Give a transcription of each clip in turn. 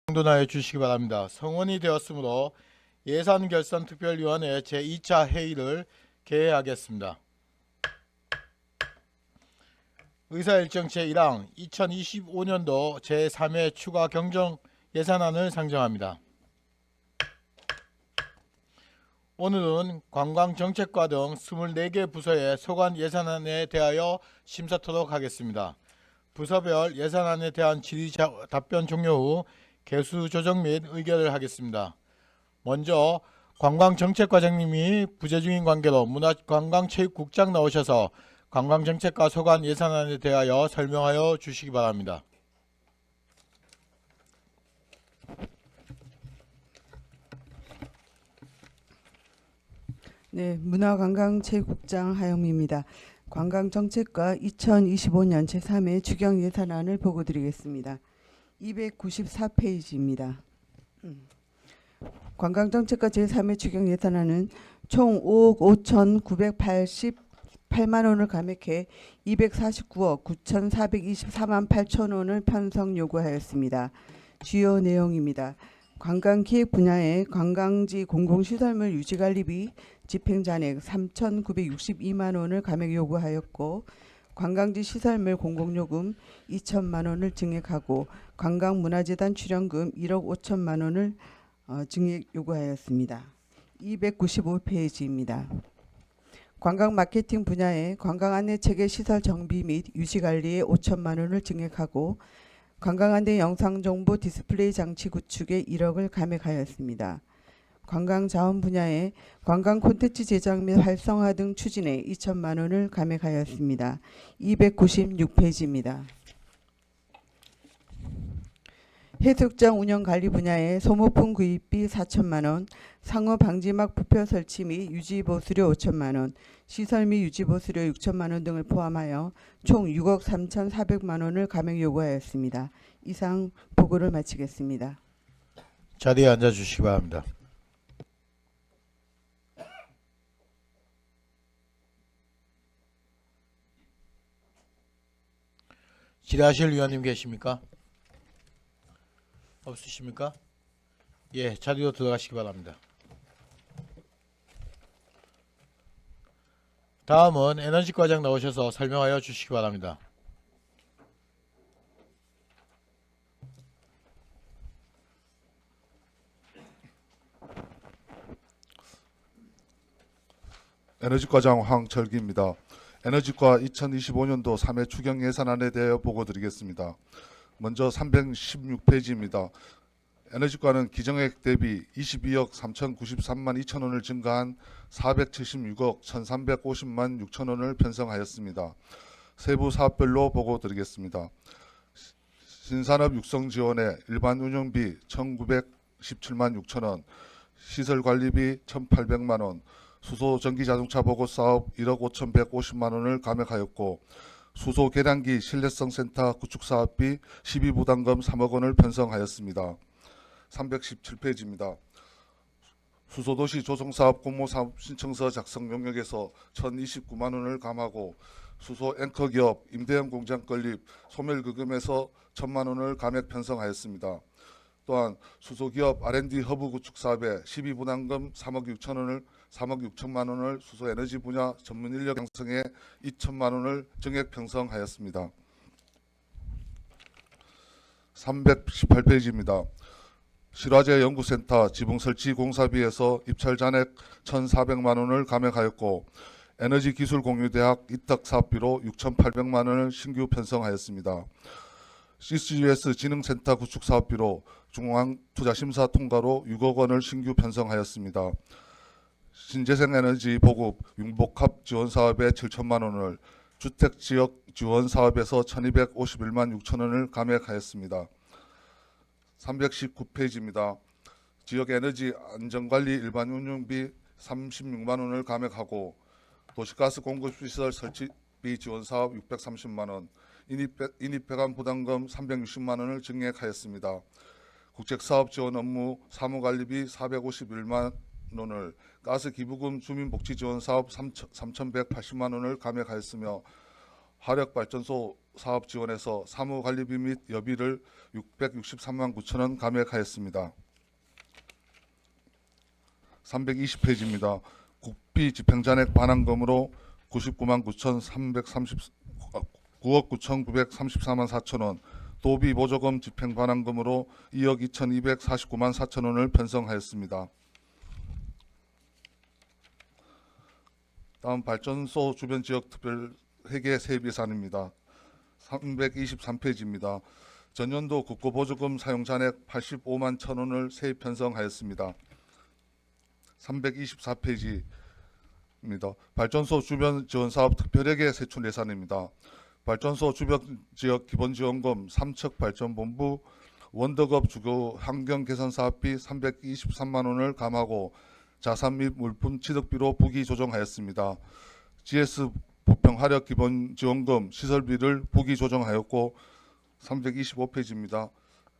정돈하여 주시기 바랍니다. 성원이 되었으므로 예산결산특별위원회 제2차 회의를 개회하겠습니다. 의사일정 제1항 2025년도 제3회 추가 경정 예산안을 상정합니다. 오늘은 관광정책과 등 24개 부서의 소관 예산안에 대하여 심사토록 하겠습니다. 부서별 예산안에 대한 질의 답변 종료 후 개수 조정 및 의결을 하겠습니다. 먼저 관광정책과장님이 부재 중인 관계로 문화관광체육국장 나오셔서 관광정책과 소관 예산안에 대하여 설명하여 주시기 바랍니다. 네, 문화관광체육국장 하영미입니다. 관광정책과 2025년 제3회 추경 예산안을 보고드리겠습니다. 294페이지입니다. 관광정책과 제3회 추경 예산안은 총 5억 5,988만 원을 감액해 249억 9,424만 8천 원을 편성 요구하였습니다. 주요 내용입니다. 관광기획 분야의 관광지 공공시설물 유지관리비 집행잔액 3,962만 원을 감액 요구하였고, 관광지 시설물 공공요금 2천만 원을 증액하고 관광문화재단 출연금 1억 5천만 원을 증액 요구하였습니다. 295페이지입니다. 관광 마케팅 분야의 관광 안내 체계 시설 정비 및 유지 관리에 5천만 원을 증액하고 관광 안내 영상 정보 디스플레이 장치 구축에 1억을 감액하였습니다. 관광 자원 분야의 관광 콘텐츠 제작 및 활성화 등 추진에 2천만 원을 감액하였습니다. 296페이지입니다. 해수욕장 운영 관리 분야의 소모품 구입비 4천만 원, 상어 방지막 부표 설치 및 유지 보수료 5천만 원, 시설 및 유지 보수료 6천만 원 등을 포함하여 총 6억 3,400만 원을 감액 요구하였습니다. 이상 보고를 마치겠습니다. 자리에 앉아 주시기 바랍니다. 질의하실 위원님 계십니까? 없으십니까? 예, 자리로 들어가시기 바랍니다. 다음은 에너지과장 나오셔서 설명하여 주시기 바랍니다. 에너지과장 황철기입니다. 에너지과 2025년도 3회 추경 예산안에 대하여 보고드리겠습니다. 먼저 316페이지입니다. 에너지과는 기정액 대비 22억 3,093만 2천 원을 증가한 476억 1,350만 6천 원을 편성하였습니다. 세부 사업별로 보고드리겠습니다. 신산업 육성 지원에 일반 운영비 1,917만 6천 원, 시설 관리비 1,800만 원, 수소 전기 자동차 보고 사업 1억 5,150만 원을 감액하였고, 수소 계량기 신뢰성 센터 구축 사업비 12부담금 3억 원을 편성하였습니다. 317페이지입니다. 수소도시 조성사업 공모사업 신청서 작성 용역에서 1,029만 원을 감하고, 수소 앵커기업 임대형 공장 건립 소멸급금에서 1,000만 원을 감액 편성하였습니다. 또한 수소기업 R&D 허브 구축 사업에 12부담금 3억 6천만 원을 수소에너지 분야 전문 인력 양성에 2천만 원을 증액 편성하였습니다. 318페이지입니다. 실화재 연구센터 지붕 설치 공사비에서 입찰 잔액 1,400만 원을 감액하였고, 에너지기술공유대학 이탁 사업비로 6,800만 원을 신규 편성하였습니다. CCUS 진흥센터 구축 사업비로 중앙투자심사 통과로 6억 원을 신규 편성하였습니다. 신재생에너지 보급 융복합 지원 사업에 7천만 원을, 주택지역 지원 사업에서 1,251만 6천 원을 감액하였습니다. 319페이지입니다. 지역 에너지 안전관리 일반 운영비 36만 원을 감액하고, 도시가스 공급시설 설치비 지원 사업 630만 원, 인입배관 부담금 360만 원을 증액하였습니다. 국책사업 지원 업무 사무관리비 451만 원을, 가스기부금 주민복지 지원 사업 3,180만 원을 감액하였으며, 화력발전소 사업 지원에서 사무관리비 및 여비를 663만 9천 원 감액하였습니다. 320페이지입니다. 국비 집행잔액 반환금으로 99만 9억 9,934만 4천 원, 도비 보조금 집행 반환금으로 2억 2,249만 4천 원을 편성하였습니다. 다음 발전소 주변 지역 특별 회계 세입 예산입니다. 323페이지입니다. 전년도 국고보조금 사용 잔액 85만 1천 원을 세입 편성하였습니다. 324페이지입니다. 발전소 주변 지원 사업 특별회계 세출 예산입니다. 발전소 주변 지역 기본지원금 삼척 발전본부 원덕업 주거 환경 개선 사업비 323만 원을 감하고 자산 및 물품 취득비로 부기 조정하였습니다. GS 부평 화력 기본지원금 시설비를 부기 조정하였고 325페이지입니다.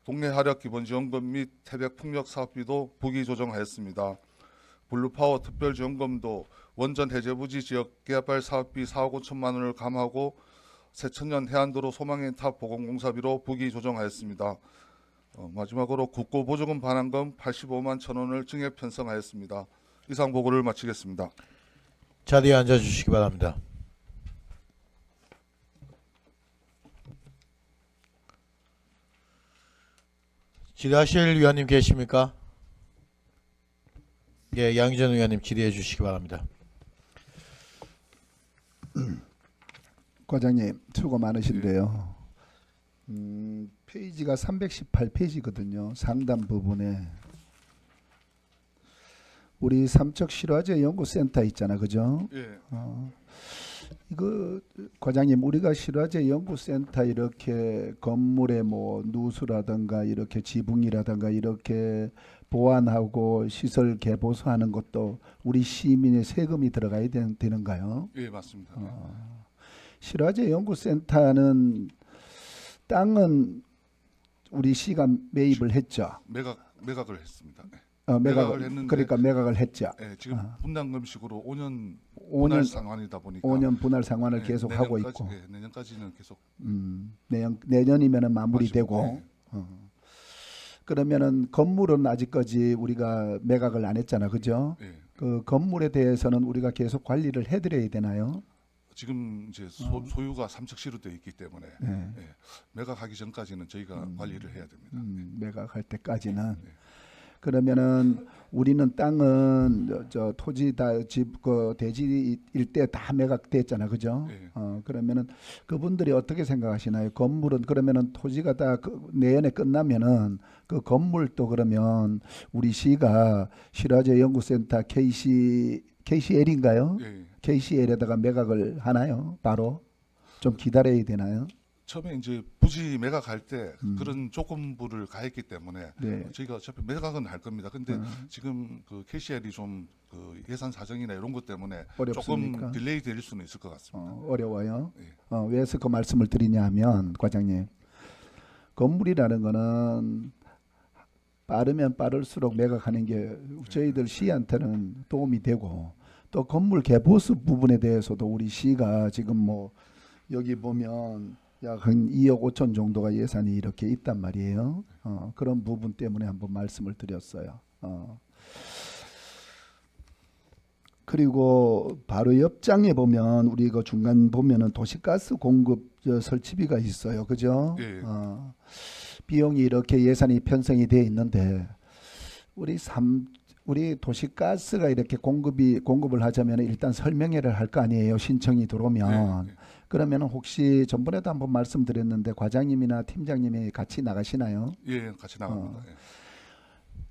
동네 화력 기본지원금 및 태백 풍력 사업비도 부기 조정하였습니다. 블루파워 특별지원금도 원전 해제부지 지역 개발 사업비 4억 5천만 원을 감하고 새천년 해안도로 소망의 탑 보건공사비로 부기 조정하였습니다. 마지막으로 국고보조금 반환금 85만 1천 원을 증액 편성하였습니다. 이상 보고를 마치겠습니다. 자리에 앉아주시기 바랍니다. 질의하실 위원님 계십니까? 예, 양희전 의원님 질의해 주시기 바랍니다. 과장님 수고 많으신데요. 페이지가 318페이지거든요. 상단 부분에 우리 삼척 실화제 연구센터 있잖아, 그죠? 예. 이거 과장님, 우리가 실화제 연구센터 이렇게 건물에 뭐 누수라든가 이렇게 지붕이라든가 이렇게 보완하고 시설 개보수하는 것도 우리 시민의 세금이 들어가야 되는가요? 예, 맞습니다. 실화제 연구센터는 땅은 우리 시가 매입을 했죠. 매각을 했습니다. 네. 매각을 했는데, 그러니까 매각을 했죠. 예, 지금 분담금식으로 5년 5년 분할 상환이다 보니까 5년 분할 상환을 예, 계속 하고 있고, 예, 내년까지는 계속 내년이면은 마무리되고. 네. 그러면은 건물은 아직까지 우리가 매각을 안 했잖아, 그죠? 예. 그 건물에 대해서는 우리가 계속 관리를 해드려야 되나요? 지금 이제 소유가 삼척시로 되어 있기 때문에 네. 예, 매각하기 전까지는 저희가 관리를 해야 됩니다. 매각할 때까지는. 네. 그러면은 우리는 땅은 저 토지 그 대지 일대 다 매각됐잖아, 그죠? 예. 그러면은 그분들이 어떻게 생각하시나요? 건물은 그러면은 토지가 다 내년에 끝나면은 그 건물도 그러면 우리 시가 실화제 연구센터 KCL인가요? 예. KCL에다가 매각을 하나요? 바로 좀 기다려야 되나요? 처음에 이제 부지 매각할 때 그런 조건부를 가했기 때문에 네. 저희가 어차피 매각은 할 겁니다. 근데 지금 그 KCL이 좀 그 예산 사정이나 이런 것 때문에 어렵습니까? 조금 딜레이 될 수는 있을 것 같습니다. 어려워요. 예. 왜서 그 말씀을 드리냐면, 과장님, 건물이라는 거는 빠르면 빠를수록 매각하는 게 저희들 시한테는 도움이 되고, 또 건물 개보수 부분에 대해서도 우리 시가 지금 뭐 여기 보면 약 한 2억 5천 정도가 예산이 이렇게 있단 말이에요. 그런 부분 때문에 한번 말씀을 드렸어요. 그리고 바로 옆 장에 보면 우리 그 중간 보면은 도시가스 공급 설치비가 있어요, 그죠? 예. 비용이 이렇게 예산이 편성이 돼 있는데 우리 도시가스가 이렇게 공급을 하자면 일단 설명회를 할 거 아니에요, 신청이 들어오면. 예. 그러면 혹시 전번에도 한번 말씀드렸는데 과장님이나 팀장님이 같이 나가시나요? 예, 같이 나갑니다. 예.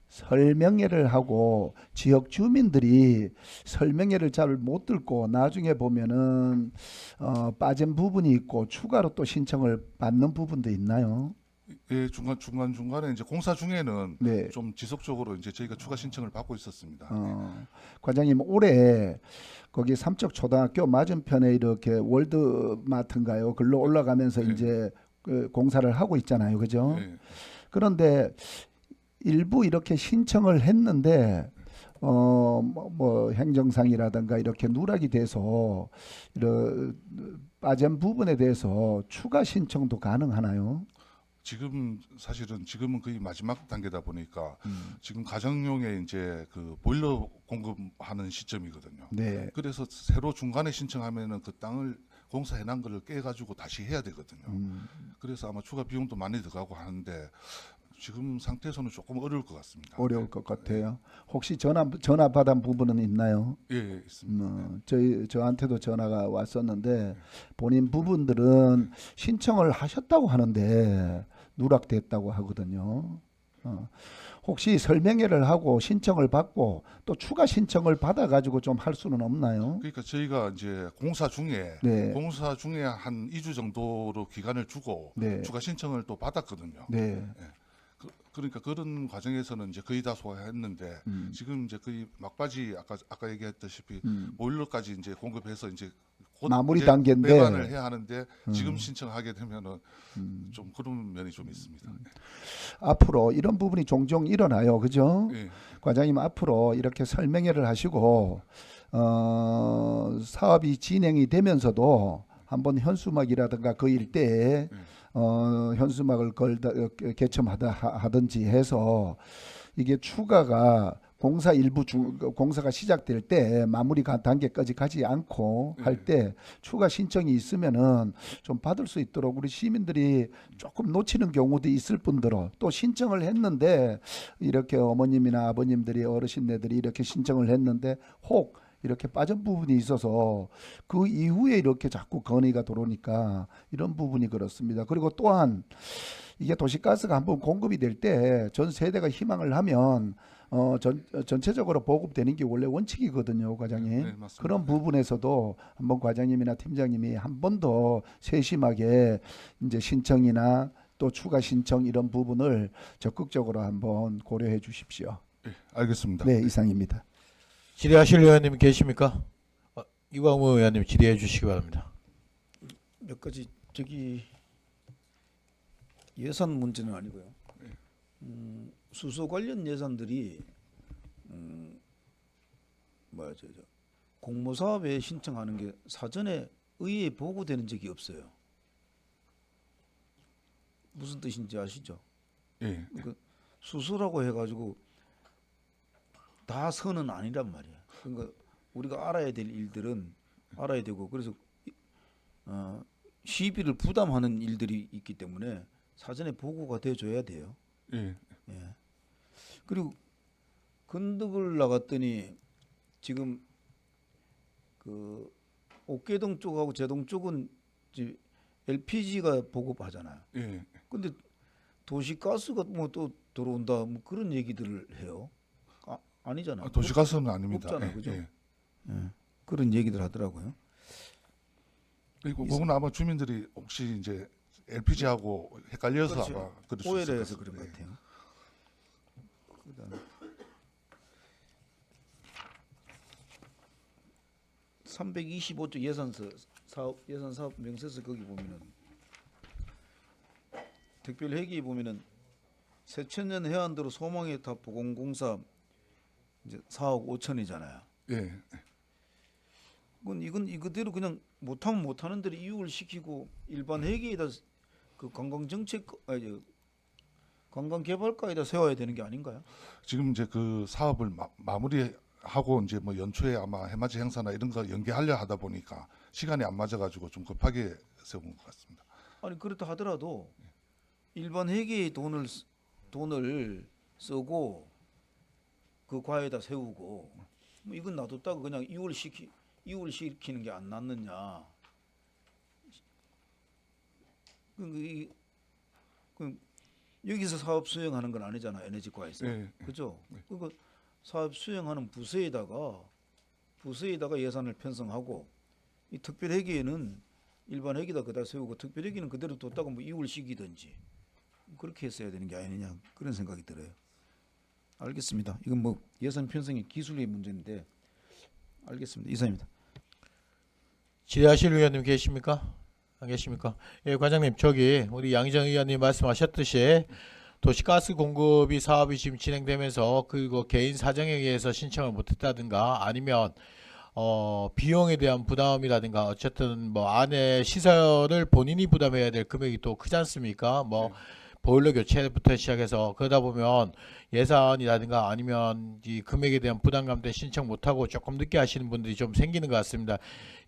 설명회를 하고 지역 주민들이 설명회를 잘 못 듣고 나중에 보면은 빠진 부분이 있고 추가로 또 신청을 받는 부분도 있나요? 예, 중간에 이제 공사 중에는 네. 좀 지속적으로 이제 저희가 추가 신청을 받고 있었습니다. 과장님, 올해 거기 삼척 초등학교 맞은편에 이렇게 월드마트인가요? 글로 올라가면서 네. 이제 그 공사를 하고 있잖아요, 그죠? 예. 그런데 일부 이렇게 신청을 했는데 뭐 행정상이라든가 이렇게 누락이 돼서 빠진 부분에 대해서 추가 신청도 가능하나요? 지금 사실은 지금은 거의 마지막 단계다 보니까 지금 가정용에 이제 그 보일러 공급하는 시점이거든요. 네. 그래서 새로 중간에 신청하면은 그 땅을 공사해놓은 거를 깨가지고 다시 해야 되거든요. 그래서 아마 추가 비용도 많이 들어가고 하는데 지금 상태에서는 조금 어려울 것 같습니다. 어려울 것 같아요. 혹시 전화 받은 부분은 있나요? 예, 예, 있습니다. 저한테도 전화가 왔었는데 본인 부분들은 신청을 하셨다고 하는데 누락됐다고 하거든요. 혹시 설명회를 하고 신청을 받고 또 추가 신청을 받아가지고 좀 할 수는 없나요? 그러니까 저희가 이제 공사 중에 네. 한 2주 정도로 기간을 주고 네. 추가 신청을 또 받았거든요. 네. 그러니까 그런 과정에서는 이제 거의 다 소화했는데 지금 이제 거의 막바지 아까 얘기했다시피 보일러까지 이제 공급해서 이제 곧 마무리 이제 단계인데. 배관을 해야 하는데 지금 신청하게 되면은 좀 그런 면이 좀 있습니다. 앞으로 이런 부분이 종종 일어나요. 그죠? 예. 과장님 앞으로 이렇게 설명회를 하시고 사업이 진행이 되면서도 한번 현수막이라든가 그 일대에 현수막을 개첨하든지 해서 이게 추가가 공사가 시작될 때 마무리 단계까지 가지 않고 할 때 추가 신청이 있으면은 좀 받을 수 있도록 우리 시민들이 조금 놓치는 경우도 있을 뿐더러 또 신청을 했는데 이렇게 어머님이나 아버님들이 어르신네들이 이렇게 신청을 했는데 혹 이렇게 빠진 부분이 있어서 그 이후에 이렇게 자꾸 건의가 들어오니까 이런 부분이 그렇습니다. 그리고 또한 이게 도시가스가 한번 공급이 될 때 전 세대가 희망을 하면 전체적으로 보급되는 게 원래 원칙이거든요, 과장님. 네, 맞습니다. 그런 부분에서도 한번 과장님이나 팀장님이 한 번 더 세심하게 이제 신청이나 또 추가 신청 이런 부분을 적극적으로 한번 고려해 주십시오. 예, 알겠습니다. 네, 이상입니다. 질의하실 의원님 계십니까? 이광우 의원님 질의해 주시기 바랍니다. 몇 가지 예산 문제는 아니고요. 수소 관련 예산들이 공모사업에 신청하는 게 사전에 의회에 보고되는 적이 없어요. 무슨 뜻인지 아시죠? 예. 그 수소라고 해가지고 다 선은 아니란 말이야. 그러니까 우리가 알아야 될 일들은 알아야 되고 그래서 시비를 부담하는 일들이 있기 때문에 사전에 보고가 돼줘야 돼요. 예. 예. 그리고 건덕을 나갔더니 지금 그 옥계동 쪽하고 제동 쪽은 이제 LPG가 보급하잖아요. 예. 근데 도시가스가 뭐 또 들어온다 뭐 그런 얘기들을 해요. 아니잖아요. 도시가스는 아닙니다. 없잖아요, 예, 그죠? 예. 예. 그런 얘기들 하더라고요. 그리고 그건 아마 주민들이 혹시 이제 LPG하고 헷갈려서 그렇죠. 아마 그럴 수 오해를 있을 해서 것 그런 것 같습니다. 같아요. 그다음에 325조 예산 사업 명세서 거기 보면은 특별회계에 보면은 새천년 해안도로 소망의 탑 보건공사 이제 4억 5천이잖아요. 예. 이건 이거대로 그냥 못하면 못하는 대로 이육을 시키고 일반 회계에다 그 관광개발과에다 세워야 되는 게 아닌가요? 지금 이제 그 사업을 마무리하고 이제 뭐 연초에 아마 해맞이 행사나 이런 거 연계하려 하다 보니까 시간이 안 맞아가지고 좀 급하게 세운 것 같습니다. 아니 그렇다 하더라도 일반 회계에 돈을 쓰고 그 과에다 세우고 뭐 이건 놔뒀다가 그냥 이율 시키는 게 안 낫느냐? 여기서 사업 수행하는 건 아니잖아 에너지과에서 예. 그죠? 그거 사업 수행하는 부서에다가 예산을 편성하고 이 특별회계에는 일반 회계다 그다 세우고 특별회계는 그대로 뒀다가 뭐 이율 시키든지 그렇게 했어야 되는 게 아니냐 그런 생각이 들어요. 알겠습니다. 이건 뭐 예산 편성의 기술의 문제인데 알겠습니다. 이상입니다. 질의하실 의원님 계십니까? 안 계십니까? 예, 과장님 저기 우리 양희정 의원님 말씀하셨듯이 도시가스 공급이 사업이 지금 진행되면서 그리고 개인 사정에 의해서 신청을 못했다든가 아니면 비용에 대한 부담이라든가 어쨌든 뭐 안에 시설을 본인이 부담해야 될 금액이 또 크지 않습니까? 뭐 네. 보일러 교체부터 시작해서 그러다 보면 예산이라든가 아니면 이 금액에 대한 부담감 때문에 신청 못하고 조금 늦게 하시는 분들이 좀 생기는 것 같습니다.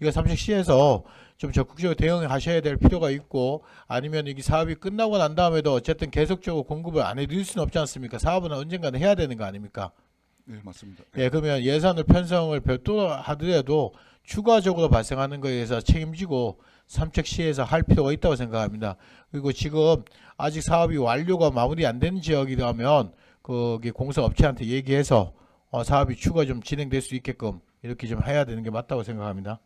이거 삼척시에서 좀 적극적으로 대응하셔야 될 필요가 있고 아니면 이 사업이 끝나고 난 다음에도 어쨌든 계속적으로 공급을 안 해드릴 수는 없지 않습니까? 사업은 언젠가는 해야 되는 거 아닙니까? 네, 맞습니다. 예, 그러면 예산을 편성을 별도로 하더라도 추가적으로 발생하는 거에 대해서 책임지고 삼척시에서 할 필요가 있다고 생각합니다. 그리고 지금 아직 사업이 완료가 마무리 안 된 지역이라면 거기 공사업체한테 얘기해서 사업이 추가 좀 진행될 수 있게끔 이렇게 좀 해야 되는 게 맞다고 생각합니다.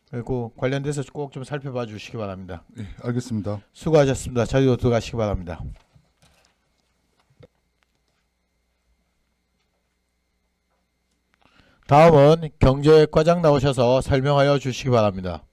그리고 관련돼서 꼭 좀 살펴봐 주시기 바랍니다. 네, 알겠습니다. 수고하셨습니다. 자리로 들어가시기 바랍니다. 다음은 경제과장 나오셔서 설명하여 주시기 바랍니다.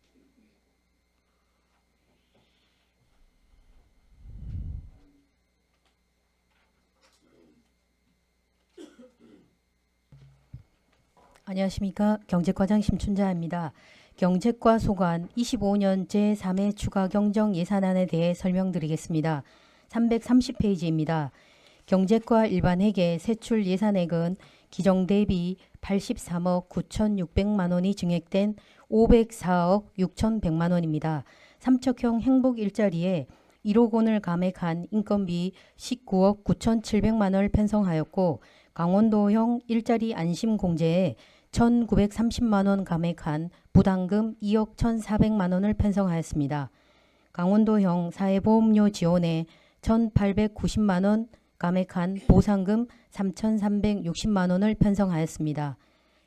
안녕하십니까. 경제과장 심춘자입니다. 경제과 소관 25년 제3회 추가 경정 예산안에 대해 설명드리겠습니다. 330페이지입니다. 경제과 일반회계 세출 예산액은 기정 대비 83억 9,600만 원이 증액된 504억 6,100만 원입니다. 삼척형 행복 일자리에 1억 원을 감액한 인건비 19억 9,700만 원을 편성하였고 강원도형 일자리 안심 공제에 1,930만 원 감액한 부담금 2억 1,400만 원을 편성하였습니다. 강원도형 사회보험료 지원에 1,890만 원 감액한 보상금 3,360만 원을 편성하였습니다.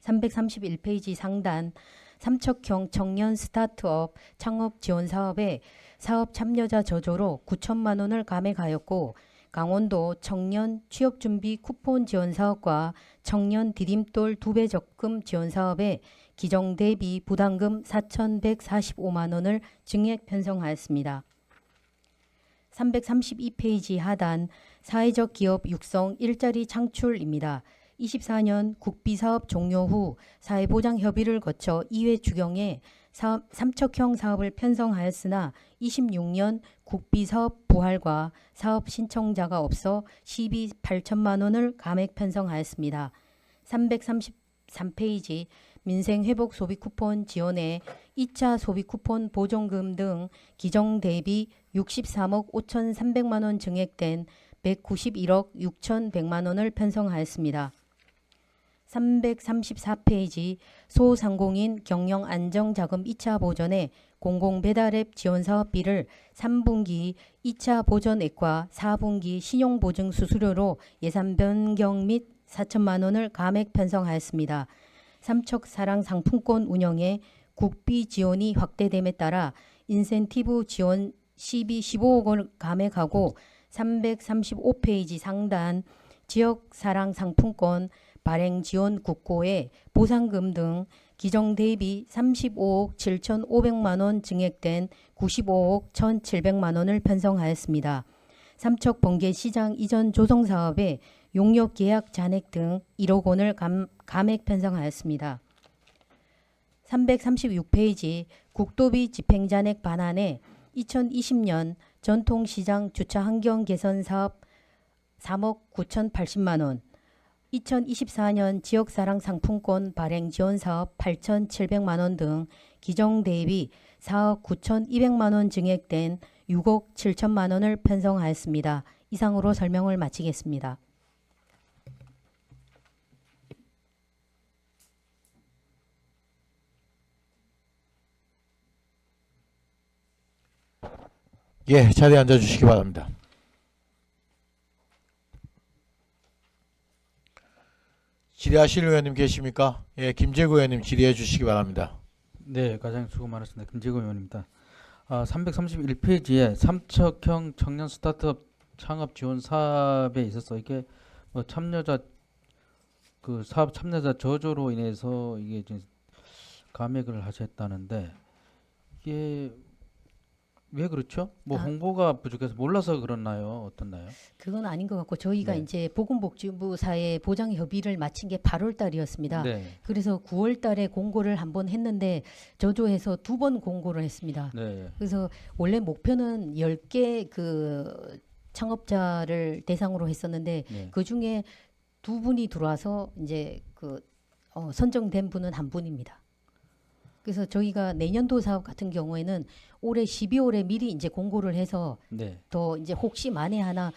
331페이지 상단 삼척형 청년 스타트업 창업 지원 사업에 사업 참여자 저조로 9천만 원을 감액하였고 강원도 청년 취업준비 쿠폰 지원 사업과 청년 디딤돌 2배 적금 지원 사업에 기정 대비 부담금 4,145만 원을 증액 편성하였습니다. 332페이지 하단 사회적 기업 육성 일자리 창출입니다. 24년 국비사업 종료 후 사회보장 협의를 거쳐 2회 추경에 삼척형 사업을 편성하였으나 26년 국비사업 부활과 사업 신청자가 없어 시비 8천만 원을 감액 편성하였습니다. 333페이지 민생회복 소비 쿠폰 지원에 2차 소비 쿠폰 보존금 등 기정 대비 63억 5,300만 원 증액된 191억 6,100만 원을 편성하였습니다. 334페이지 소상공인 경영 안정자금 2차 보전에 공공배달앱 지원사업비를 3분기 2차 보전액과 4분기 신용보증 수수료로 예산 변경 및 4천만 원을 감액 편성하였습니다. 삼척사랑 상품권 운영에 국비 지원이 확대됨에 따라 인센티브 지원 시비 15억 원을 감액하고 335페이지 상단 지역사랑 상품권 발행 지원 국고에 보상금 등 기정 대비 35억 7,500만 원 증액된 95억 1,700만 원을 편성하였습니다. 삼척 번개시장 이전 조성 사업에 용역 계약 잔액 등 1억 원을 감액 편성하였습니다. 336페이지 국도비 집행잔액 반환에 2020년 전통시장 주차 환경 개선 사업 3억 9,080만 원, 2024년 지역사랑 상품권 발행 지원 사업 8,700만 원 등 기정 대비 4억 9,200만 원 증액된 6억 7천만 원을 편성하였습니다. 이상으로 설명을 마치겠습니다. 예, 자리에 앉아 주시기 바랍니다. 질의하실 의원님 계십니까? 예, 김재구 의원님 질의해 주시기 바랍니다. 네, 과장님 수고 많으십니다. 김재구 의원입니다. 331페이지에 삼척형 청년 스타트업 창업 지원 사업에 있어서 이게 뭐 참여자 그 사업 참여자 저조로 인해서 이게 이제 감액을 하셨다는데 이게 왜 그렇죠? 뭐 아. 홍보가 부족해서 몰라서 그렇나요? 어떻나요? 그건 아닌 것 같고 저희가 네. 이제 보건복지부 사회 보장 협의를 마친 게 8월 달이었습니다. 네. 그래서 9월 달에 공고를 한 번 했는데 저조해서 2번 공고를 했습니다. 네. 그래서 원래 목표는 10개 그 창업자를 대상으로 했었는데 네. 그 중에 2분이 들어와서 이제 그 선정된 분은 한 분입니다. 그래서 저희가 내년도 사업 같은 경우에는 올해 12월에 미리 이제 공고를 해서 네. 더 이제 혹시 만에 하나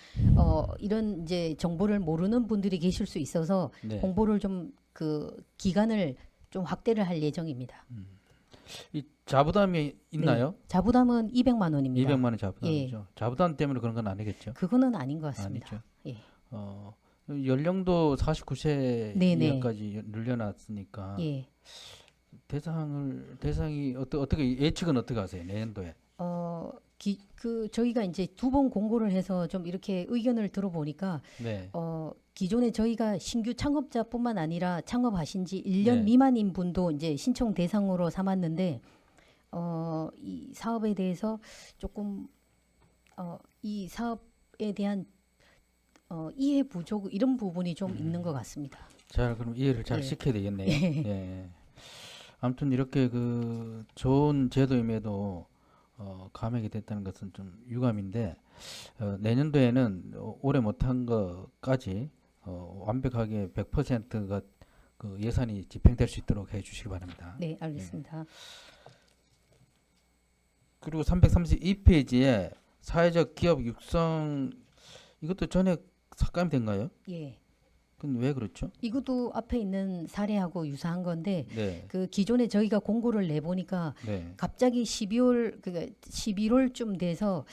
이런 이제 정보를 모르는 분들이 계실 수 있어서 네. 공보를 좀 그 기간을 좀 확대를 할 예정입니다. 이 자부담이 있나요? 자부담은 200만 원입니다. 200만 원 자부담이죠. 자부담 때문에 그런 건 아니겠죠. 그거는 아닌 것 같습니다. 아니죠. 예. 연령도 49세 네네. 이하까지 늘려놨으니까 예. 대상이 어떻게 예측은 어떻게 하세요? 내년도에? 저희가 이제 2번 공고를 해서 좀 이렇게 의견을 들어보니까 네. 기존에 저희가 신규 창업자뿐만 아니라 창업하신 지 1년 네. 미만인 분도 이제 신청 대상으로 삼았는데 이 사업에 대해서 조금 이 사업에 대한 이해 부족 이런 부분이 좀 있는 것 같습니다. 자, 그럼 이해를 잘 예. 시켜야 되겠네요. 예. 예. 아무튼 이렇게 그 좋은 제도임에도 감액이 됐다는 것은 좀 유감인데 내년도에는 올해 못한 것까지 완벽하게 100%가 그 예산이 집행될 수 있도록 해주시기 바랍니다. 네, 알겠습니다. 그리고 332페이지에 사회적 기업 육성 이것도 전액 삭감이 된가요? 예. 그건 왜 그렇죠? 이것도 앞에 있는 사례하고 유사한 건데 네, 그 기존에 저희가 공고를 내보니까 네, 갑자기 11월쯤 돼서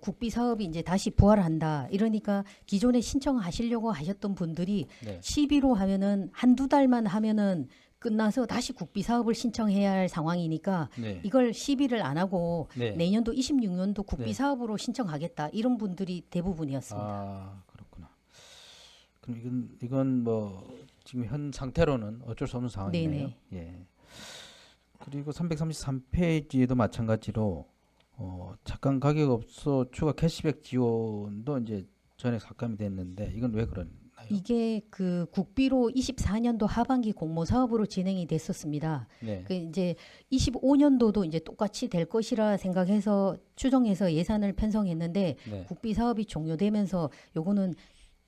국비 사업이 이제 다시 부활한다. 이러니까 기존에 신청하시려고 하셨던 분들이 네. 11호 하면은 한두 달만 하면은 끝나서 다시 국비 사업을 신청해야 할 상황이니까 네, 이걸 10일을 안 하고 네. 내년도 26년도 국비 네. 사업으로 신청하겠다. 이런 분들이 대부분이었습니다. 아, 그렇구나. 그럼 이건 뭐 지금 현 상태로는 어쩔 수 없는 상황이네요. 네네. 예. 그리고 333페이지에도 마찬가지로 착한 가격업소 추가 캐시백 지원도 이제 전액 삭감이 됐는데 이건 왜 그러나요? 이게 그 국비로 24년도 하반기 공모 사업으로 진행이 됐었습니다. 네, 그 이제 25년도도 이제 똑같이 될 것이라 생각해서 추정해서 예산을 편성했는데 네. 국비 사업이 종료되면서 요거는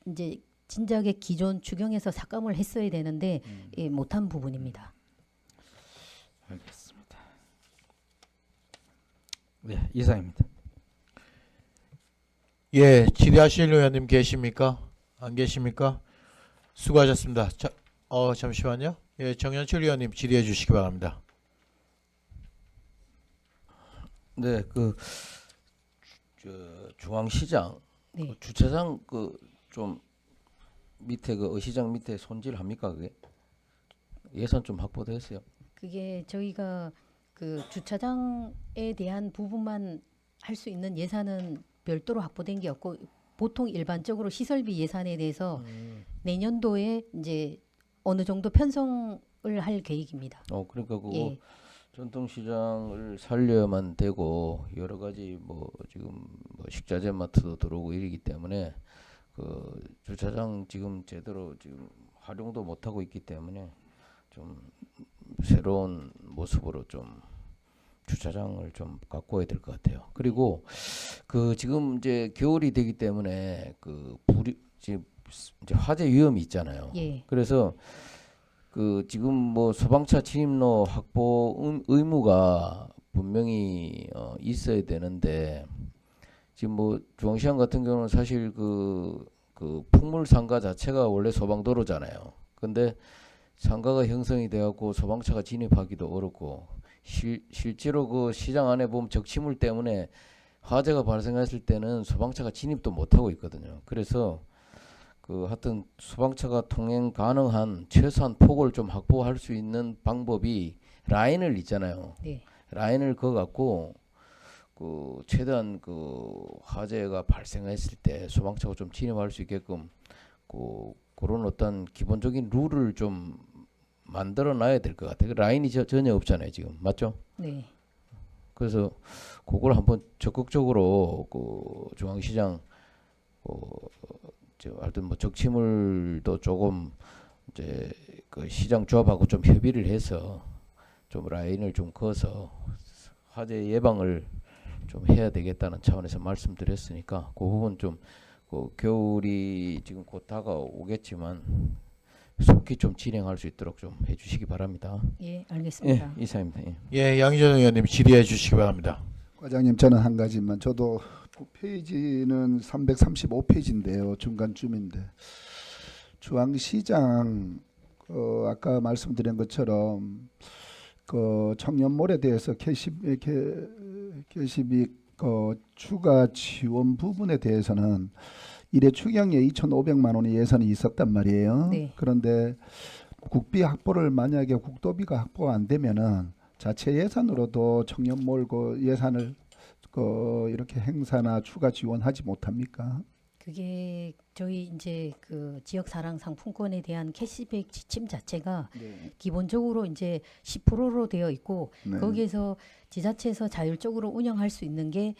이제 진작에 기존 추경에서 삭감을 했어야 되는데 예, 못한 부분입니다. 알겠습니다. 네, 이상입니다. 예, 질의하실 의원님 계십니까? 안 계십니까? 수고하셨습니다. 잠시만요. 예, 정현철 의원님 질의해 주시기 바랍니다. 네, 중앙시장 네. 그 주차장 좀 밑에 의시장 밑에 손질합니까 그게? 예산 좀 확보됐어요? 그게 저희가 그 주차장에 대한 부분만 할 수 있는 예산은 별도로 확보된 게 없고 보통 일반적으로 시설비 예산에 대해서 내년도에 이제 어느 정도 편성을 할 계획입니다. 그러니까 그거 예. 전통시장을 살려야만 되고 여러 가지 뭐 지금 뭐 식자재 마트도 들어오고 이러기 때문에 그 주차장 지금 제대로 지금 활용도 못 하고 있기 때문에 좀 새로운 모습으로 좀 주차장을 좀 갖고 와야 될 것 같아요. 그리고 그 지금 이제 겨울이 되기 때문에 그 불이 지금 이제 화재 위험이 있잖아요. 예. 그래서 그 지금 뭐 소방차 진입로 확보 의무가 분명히 있어야 되는데 지금 뭐 중앙시장 같은 경우는 사실 그 풍물 상가 자체가 원래 소방도로잖아요. 근데 상가가 형성이 돼갖고 소방차가 진입하기도 어렵고 실제로 그 시장 안에 보면 적치물 때문에 화재가 발생했을 때는 소방차가 진입도 못하고 있거든요. 그래서 하여튼 소방차가 통행 가능한 최소한 폭을 좀 확보할 수 있는 방법이 라인을 있잖아요. 네. 라인을 그어갖고 최대한 화재가 발생했을 때 소방차가 좀 진입할 수 있게끔 그런 어떤 기본적인 룰을 좀 만들어 놔야 될 것 같아요. 라인이 전혀 없잖아요, 지금. 맞죠? 네. 그래서 그걸 한번 적극적으로 그 중앙시장 하여튼 뭐 적치물도 조금 이제 그 시장 조합하고 좀 협의를 해서 좀 라인을 좀 그어서 화재 예방을 좀 해야 되겠다는 차원에서 말씀드렸으니까 그 부분 좀 그 겨울이 지금 곧 다가오겠지만 속히 좀 진행할 수 있도록 좀 해주시기 바랍니다. 예, 알겠습니다. 예, 이사입니다. 예. 예, 양희전 의원님 질의해 주시기 바랍니다. 과장님 저는 한 가지만 저도 페이지는 335페이지인데요. 중간쯤인데 중앙시장 아까 말씀드린 것처럼 그 청년몰에 대해서 캐시빅 추가 지원 부분에 대해서는 일회 추경에 2,500만 원의 예산이 있었단 말이에요. 네. 그런데 국비 확보를 만약에 국도비가 확보가 안 되면은 자체 예산으로도 청년몰 그 예산을 이렇게 행사나 추가 지원하지 못합니까? 그게 저희 이제 그 지역 사랑 상품권에 대한 캐시백 지침 자체가 네. 기본적으로 이제 10%로 되어 있고 네. 거기에서 지자체에서 자율적으로 운영할 수 있는 게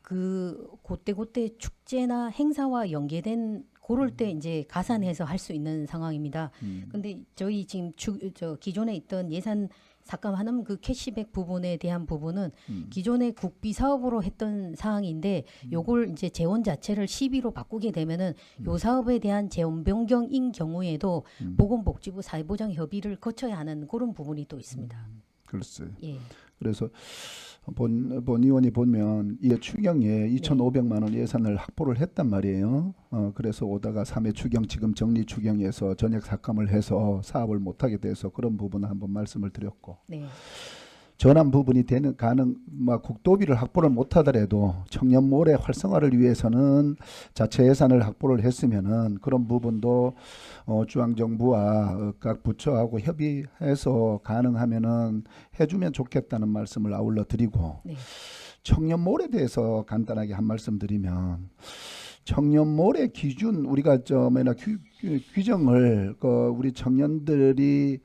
그 그때 축제나 행사와 연계된 그럴 때 이제 가산해서 할 수 있는 상황입니다. 근데 저희 지금 기존에 있던 예산 삭감하는 그 캐시백 부분에 대한 부분은 기존에 국비 사업으로 했던 사항인데 요걸 이제 재원 자체를 시비로 바꾸게 되면은 요 사업에 대한 재원 변경인 경우에도 보건복지부 사회보장 협의를 거쳐야 하는 그런 부분이 또 있습니다. 글쎄. 예. 그래서 본 의원이 보면 이 추경에 2,500만 원 예산을 확보를 했단 말이에요. 그래서 오다가 3회 추경 지금 정리 추경에서 전액 삭감을 해서 사업을 못하게 돼서 그런 부분을 한번 말씀을 드렸고 네. 전환 부분이 되는 국도비를 확보를 못하더라도 청년몰의 활성화를 위해서는 자체 예산을 확보를 했으면은 그런 부분도 중앙정부와 각 부처하고 협의해서 가능하면은 해주면 좋겠다는 말씀을 아울러 드리고 네. 청년몰에 대해서 간단하게 한 말씀 드리면 청년몰의 기준 우리가 규정을 우리 청년들이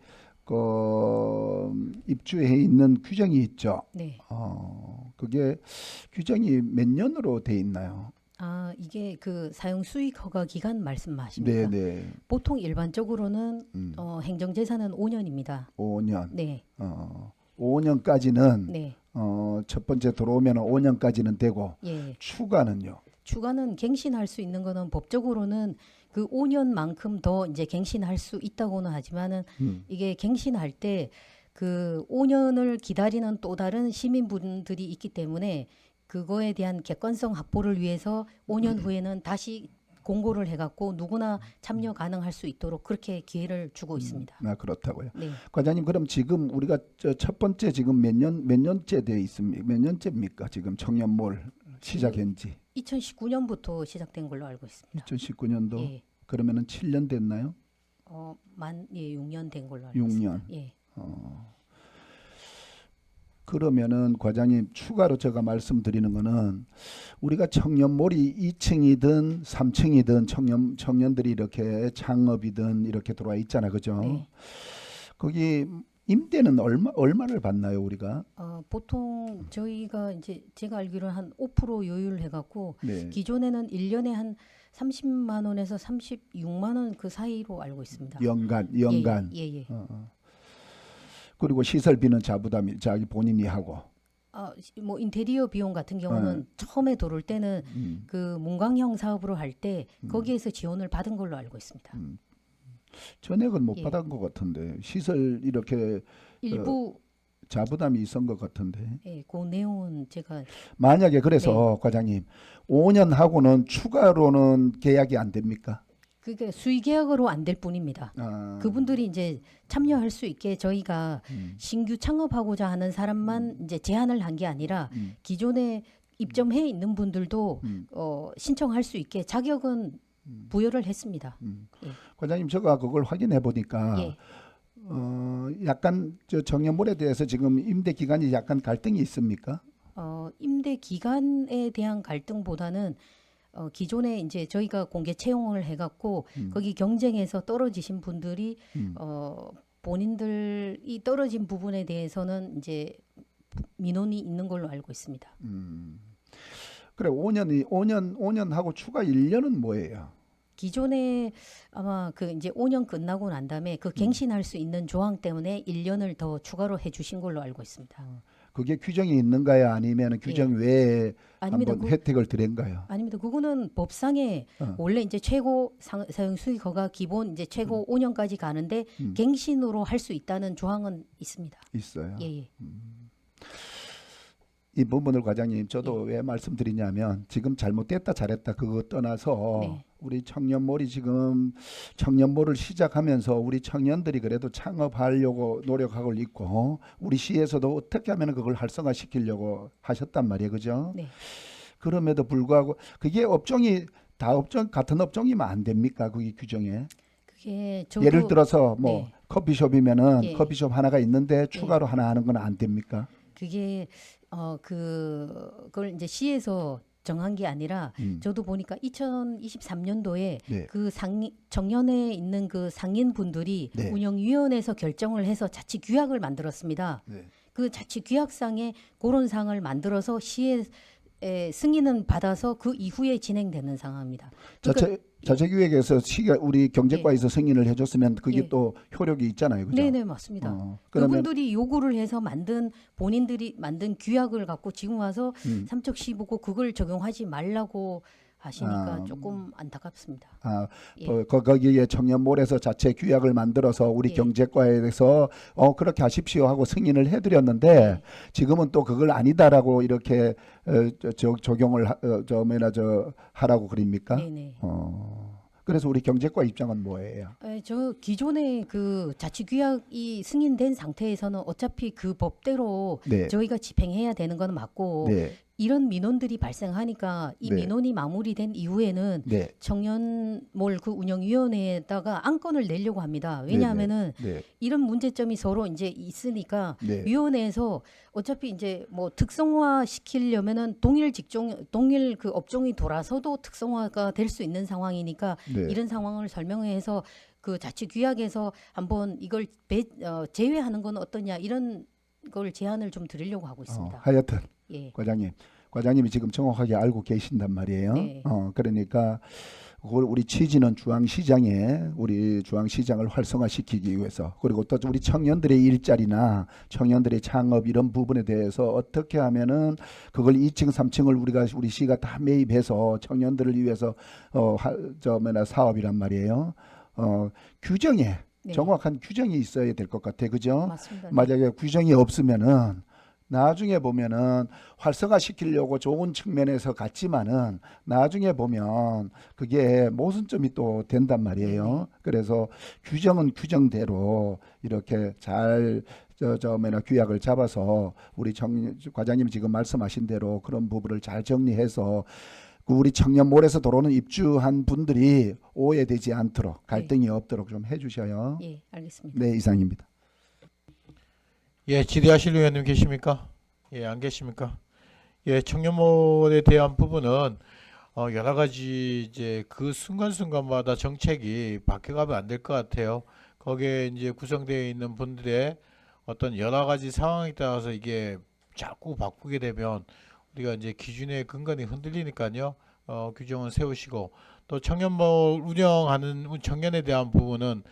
입주해 있는 규정이 있죠. 네. 그게 규정이 몇 년으로 돼 있나요? 아, 이게 그 사용 수익 허가 기간 말씀하십니까? 네. 보통 일반적으로는 행정재산은 5년입니다. 5년. 네. 5년까지는 네. 첫 번째 들어오면 5년까지는 되고 예. 추가는요. 추가는 갱신할 수 있는 거는 법적으로는 그 5년만큼 더 이제 갱신할 수 있다고는 하지만은 이게 갱신할 때 그 5년을 기다리는 또 다른 시민분들이 있기 때문에 그거에 대한 객관성 확보를 위해서 5년 후에는 다시 공고를 해갖고 누구나 참여 가능할 수 있도록 그렇게 기회를 주고 있습니다. 그렇다고요. 네. 과장님 그럼 지금 우리가 첫 번째 지금 몇 년째 돼 있습니까? 몇 년째입니까? 지금 청년몰 시작한지 2019년부터 시작된 걸로 알고 있습니다. 2019년도 예. 그러면은 7년 됐나요? 6년 된 걸로 알고 6년. 있습니다. 예. 그러면은 과장님 추가로 제가 말씀드리는 거는 우리가 청년몰이 2층이든 3층이든 청년들이 이렇게 창업이든 이렇게 들어와 있잖아, 그죠? 네. 거기 임대는 얼마를 받나요, 우리가? 보통 저희가 이제 제가 알기로는 한 5% 요율 해갖고 네. 기존에는 1년에 한 30만 원에서 36만 원 그 사이로 알고 있습니다. 연간. 예. 그리고 시설비는 자부담이 자기 본인이 하고. 뭐 인테리어 비용 같은 경우는 처음에 들어올 때는 그 문광형 사업으로 할 때 거기에서 지원을 받은 걸로 알고 있습니다. 전액은 못 예. 받은 것 같은데 시설 이렇게 일부 자부담이 있은 것 같은데. 예, 그 내용은 제가 만약에 그래서 과장님 5년 하고는 추가로는 계약이 안 됩니까? 그게 수의 계약으로 안 될 뿐입니다. 그분들이 이제 참여할 수 있게 저희가 신규 창업하고자 하는 사람만 이제 제한을 한 게 아니라 기존에 입점해 있는 분들도 신청할 수 있게 자격은 부여를 했습니다. 예. 과장님 제가 그걸 확인해 보니까 예. 약간 저 청년몰에 대해서 지금 임대 기간이 약간 갈등이 있습니까? 임대 기간에 대한 갈등보다는 기존에 이제 저희가 공개 채용을 해갖고 거기 경쟁에서 떨어지신 분들이 본인들이 떨어진 부분에 대해서는 이제 민원이 있는 걸로 알고 있습니다. 그래 5년 하고 추가 1년은 뭐예요? 기존에 아마 그 이제 5년 끝나고 난 다음에 그 갱신할 수 있는 조항 때문에 1년을 더 추가로 해주신 걸로 알고 있습니다. 그게 규정이 있는가요? 아니면 규정 외에 아닙니다. 한번 혜택을 드린가요? 아닙니다. 그거는 법상에 원래 이제 최고 사용 수익 허가 기본 이제 최고 5년까지 가는데 갱신으로 할 수 있다는 조항은 있습니다. 있어요. 예, 예. 이 부분을 과장님 저도 왜 말씀드리냐면 지금 잘못됐다 잘했다 그거 떠나서 네. 우리 청년몰이 지금 청년몰을 시작하면서 우리 청년들이 그래도 창업하려고 노력하고 있고 우리 시에서도 어떻게 하면 그걸 활성화시키려고 하셨단 말이에요. 그죠? 네. 그럼에도 불구하고 그게 업종이 다 업종 같은 업종이면 안 됩니까? 그게 규정에. 그게 저도 예를 들어서 뭐 네. 커피숍이면은 예. 커피숍 하나가 있는데 추가로 하나 하는 건 안 됩니까? 그게 그걸 이제 시에서 정한 게 아니라 저도 보니까 2023년도에 네. 그 정년에 있는 그 상인 분들이 네. 운영위원회에서 결정을 해서 자치 규약을 만들었습니다. 네. 그 자치 규약상에 그런 사항을 만들어서 시에 승인은 받아서 그 이후에 진행되는 상황입니다. 그러니까 자체기획에서 시가 우리 경제과에서 승인을 해줬으면 그게 예. 또 효력이 있잖아요, 그죠? 네네 맞습니다. 그러면 그분들이 요구를 해서 본인들이 만든 규약을 갖고 지금 와서 음. 삼척시 보고 그걸 적용하지 말라고 하시니까 아. 조금 안타깝습니다. 예. 거기에 청년몰에서 자체 규약을 만들어서 우리 예. 경제과에서 그렇게 하십시오 하고 승인을 해드렸는데 예. 지금은 또 그걸 아니다라고 이렇게 적용을 하라고 그립니까? 네네. 그래서 우리 경제과 입장은 뭐예요? 저 기존에 그 자치 규약이 승인된 상태에서는 어차피 그 법대로 네. 저희가 집행해야 되는 건 맞고 네. 이런 민원들이 발생하니까 이 네. 민원이 마무리된 이후에는 네. 청년몰 그 운영위원회에다가 안건을 내려고 합니다. 왜냐하면은 네. 이런 문제점이 서로 이제 있으니까 네. 위원회에서 어차피 이제 뭐 특성화 시키려면은 동일 그 업종이 돌아서도 특성화가 될 수 있는 상황이니까 네. 이런 상황을 설명해서 그 자치 규약에서 한번 이걸 제외하는 건 어떠냐 이런 걸 제안을 좀 드리려고 하고 있습니다. 하여튼 예. 과장님이 지금 정확하게 알고 계신단 말이에요. 네. 그러니까 그걸 우리 취지는 우리 중앙시장을 활성화시키기 위해서 그리고 또 우리 청년들의 일자리나 청년들의 창업 이런 부분에 대해서 어떻게 하면은 그걸 2층, 3층을 우리 시가 다 매입해서 청년들을 위해서 사업이란 말이에요. 규정에 네. 정확한 규정이 있어야 될 것 같아, 그죠? 맞습니다. 만약에 규정이 없으면은 나중에 보면은 활성화시키려고 좋은 측면에서 갔지만은 나중에 보면 그게 모순점이 또 된단 말이에요. 그래서 규정은 규정대로 이렇게 잘 규약을 잡아서 우리 과장님이 지금 말씀하신 대로 그런 부분을 잘 정리해서 우리 청년몰에서 들어오는 입주한 분들이 오해되지 않도록 갈등이 없도록 좀 해주셔요. 예, 알겠습니다. 네, 이상입니다. 예, 질의하실 의원님 계십니까? 예, 안 계십니까? 예, 청년몰에 대한 부분은 여러 가지 이제 그 순간순간마다 정책이 바뀌어가면 안 될 것 같아요. 거기에 이제 구성되어 있는 분들의 어떤 여러 가지 상황에 따라서 이게 자꾸 바꾸게 되면 우리가 이제 기준의 근간이 흔들리니까요. 규정을 세우시고 또 청년몰 운영하는 청년에 대한 부분은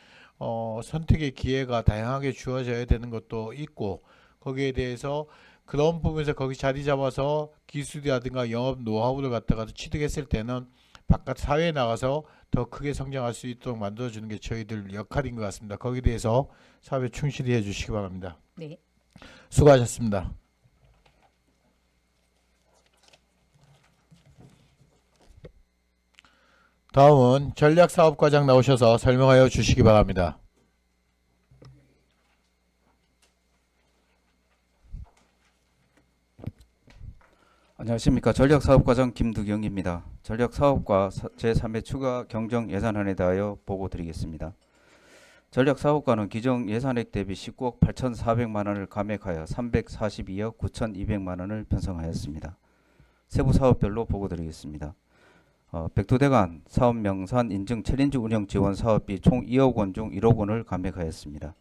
선택의 기회가 다양하게 주어져야 되는 것도 있고 거기에 대해서 그런 부분에서 거기 자리 잡아서 기술이라든가 영업 노하우를 갖다가 취득했을 때는 바깥 사회에 나가서 더 크게 성장할 수 있도록 만들어주는 게 저희들 역할인 것 같습니다. 거기에 대해서 사업에 충실히 해주시기 바랍니다. 네. 수고하셨습니다. 다음은 전략사업과장 나오셔서 설명하여 주시기 바랍니다. 안녕하십니까. 전략사업과장 김두경입니다. 전략사업과 제3회 추가 경정 예산안에 대하여 보고드리겠습니다. 전략사업과는 기정 예산액 대비 19억 8,400만 원을 감액하여 342억 9,200만 원을 편성하였습니다. 세부 사업별로 보고드리겠습니다. 백두대간 사업 명산 인증 챌린지 운영 지원 사업비 총 2억 원 중 1억 원을 감액하였습니다.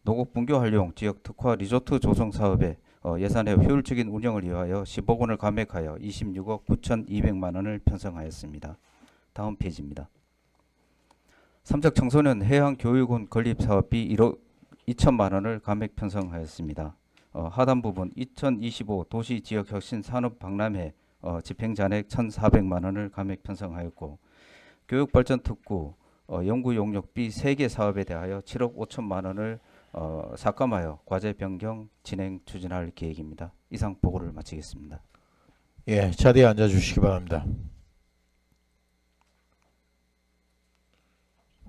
노곡 분교 활용 지역 특화 리조트 조성 사업에 예산의 효율적인 운영을 위하여 10억 원을 감액하여 26억 9,200만 원을 편성하였습니다. 다음 페이지입니다. 삼척 청소년 해양교육원 건립 사업비 1억 2천만 원을 감액 편성하였습니다. 하단 부분 2025 도시지역혁신산업 박람회 집행잔액 1,400만 원을 감액 편성하였고 교육발전 특구 연구용역비 3개 사업에 대하여 7억 5천만 원을 삭감하여 과제 변경 진행 추진할 계획입니다. 이상 보고를 마치겠습니다. 예, 자리에 앉아 주시기 바랍니다.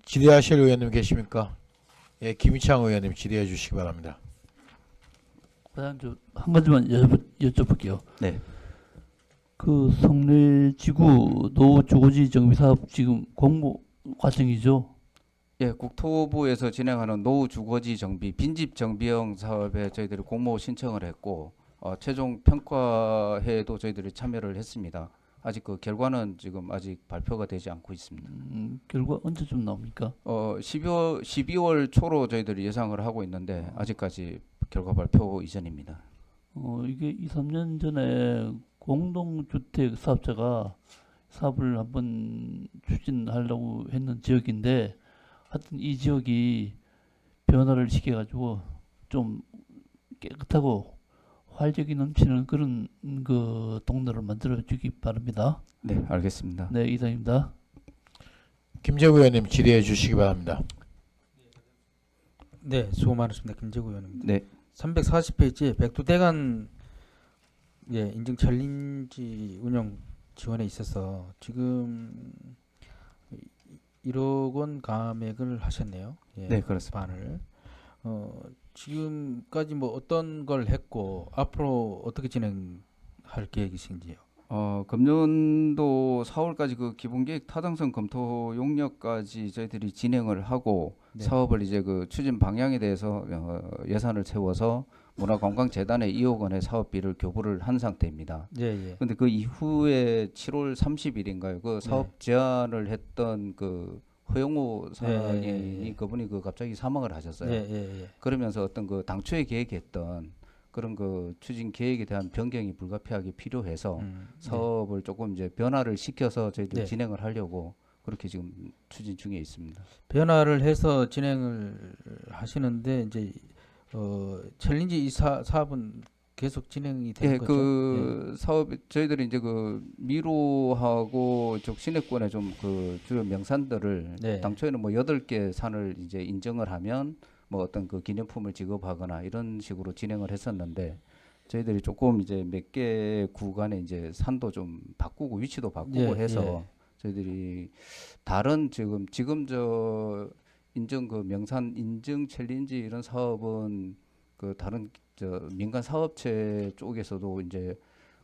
질의하실 의원님 계십니까? 예, 김희창 의원님 질의해 주시기 바랍니다. 과장님, 한 가지만 여쭤볼게요. 네. 그 성내지구 노후 주거지 정비 사업 지금 공모 과정이죠? 예, 국토부에서 진행하는 노후 주거지 정비 빈집 정비형 사업에 저희들이 공모 신청을 했고 최종 평가회에도 저희들이 참여를 했습니다. 아직 그 결과는 지금 아직 발표가 되지 않고 있습니다. 결과 언제쯤 나옵니까? 12월 초로 저희들이 예상을 하고 있는데 아직까지 결과 발표 이전입니다. 이게 2, 3년 전에 공동주택 사업자가 사업을 한번 추진하려고 했는 지역인데 하여튼 이 지역이 변화를 시켜가지고 좀 깨끗하고 활력이 넘치는 그런 그 동네를 만들어주기 바랍니다. 네, 알겠습니다. 네, 이상입니다. 김재구 의원님 질의해 주시기 바랍니다. 네, 수고 많으십니다. 김재구 의원입니다. 네. 340페이지에 백두대간 인증 챌린지 운영 지원에 있어서 지금 1억 원 감액을 하셨네요. 예, 네, 그렇습니다. 반을. 지금까지 뭐 어떤 걸 했고 앞으로 어떻게 진행할 계획이신지요? 금년도 4월까지 그 기본계획 타당성 검토 용역까지 저희들이 진행을 하고 네. 사업을 이제 그 추진 방향에 대해서 예산을 세워서 문화관광재단에 2억 원의 사업비를 교부를 한 상태입니다. 예, 예. 근데 그 이후에 7월 30일인가요? 그 사업 네. 제안을 했던 그 허영우 사장이 예. 그분이 그 갑자기 사망을 하셨어요. 예, 예, 예. 그러면서 어떤 그 당초에 계획했던 그런 그 추진 계획에 대한 변경이 불가피하게 필요해서 네. 사업을 조금 이제 변화를 시켜서 저희들이 네. 진행을 하려고 그렇게 지금 추진 중에 있습니다. 변화를 해서 진행을 하시는데 이제 챌린지 이 사업은 계속 진행이 되는 예, 거죠? 그 사업 저희들이 이제 그 미루하고 쪽 시내권의 좀 그 주요 명산들을 네. 당초에는 뭐 8개 산을 이제 인정을 하면 뭐 어떤 그 기념품을 지급하거나 이런 식으로 진행을 했었는데 저희들이 조금 이제 몇 개 구간에 이제 산도 좀 바꾸고 위치도 바꾸고 예, 해서 예. 저희들이 다른 지금 저 인증 그 명산 인증 챌린지 이런 사업은 그 다른 저 민간 사업체 쪽에서도 이제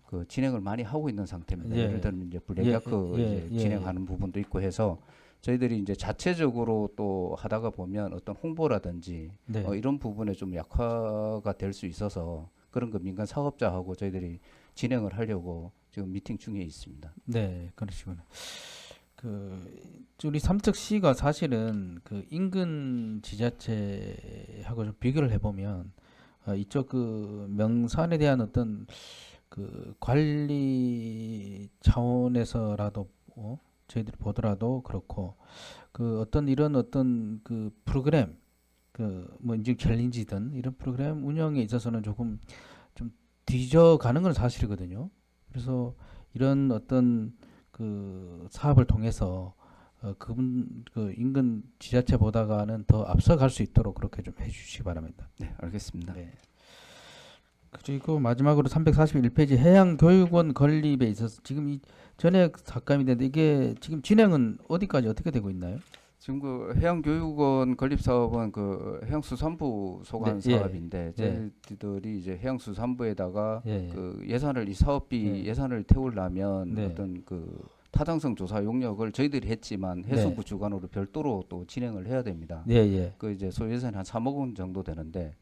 그 진행을 많이 하고 있는 상태입니다. 예. 예를 들면 이제 블랙야크 예, 이제 진행하는 부분도 있고 해서 저희들이 이제 자체적으로 또 하다가 보면 어떤 홍보라든지 네. 이런 부분에 좀 약화가 될 수 있어서 그런 거 민간 사업자하고 저희들이 진행을 하려고 지금 미팅 중에 있습니다. 네, 그러시구나. 그 우리 삼척시가 사실은 그 인근 지자체하고 좀 비교를 해보면 이쪽 그 명산에 대한 어떤 그 관리 차원에서라도 저희들이 보더라도 그렇고 그 어떤 이런 어떤 그 프로그램 그 뭐 인증 챌린지든 이런 프로그램 운영에 있어서는 조금 좀 뒤져가는 건 사실이거든요. 그래서 이런 어떤 그 사업을 통해서 그분 그 인근 지자체보다가는 더 앞서갈 수 있도록 그렇게 좀 해주시기 바랍니다. 네, 알겠습니다. 네. 그리고 마지막으로 341페이지 해양교육원 건립에 있어서 지금 이 전액 삭감이 되는데 이게 지금 진행은 어디까지 어떻게 되고 있나요? 지금 그 해양교육원 건립 사업은 그 해양수산부 소관 네, 예. 사업인데 저희들이 이제 해양수산부에다가 예, 예. 그 예산을 이 사업비 네. 예산을 태우려면 네. 어떤 그 타당성 조사 용역을 저희들이 했지만 해수부 네. 주관으로 별도로 또 진행을 해야 됩니다. 예, 예. 그 이제 소 예산이 한 3억 원 정도 되는데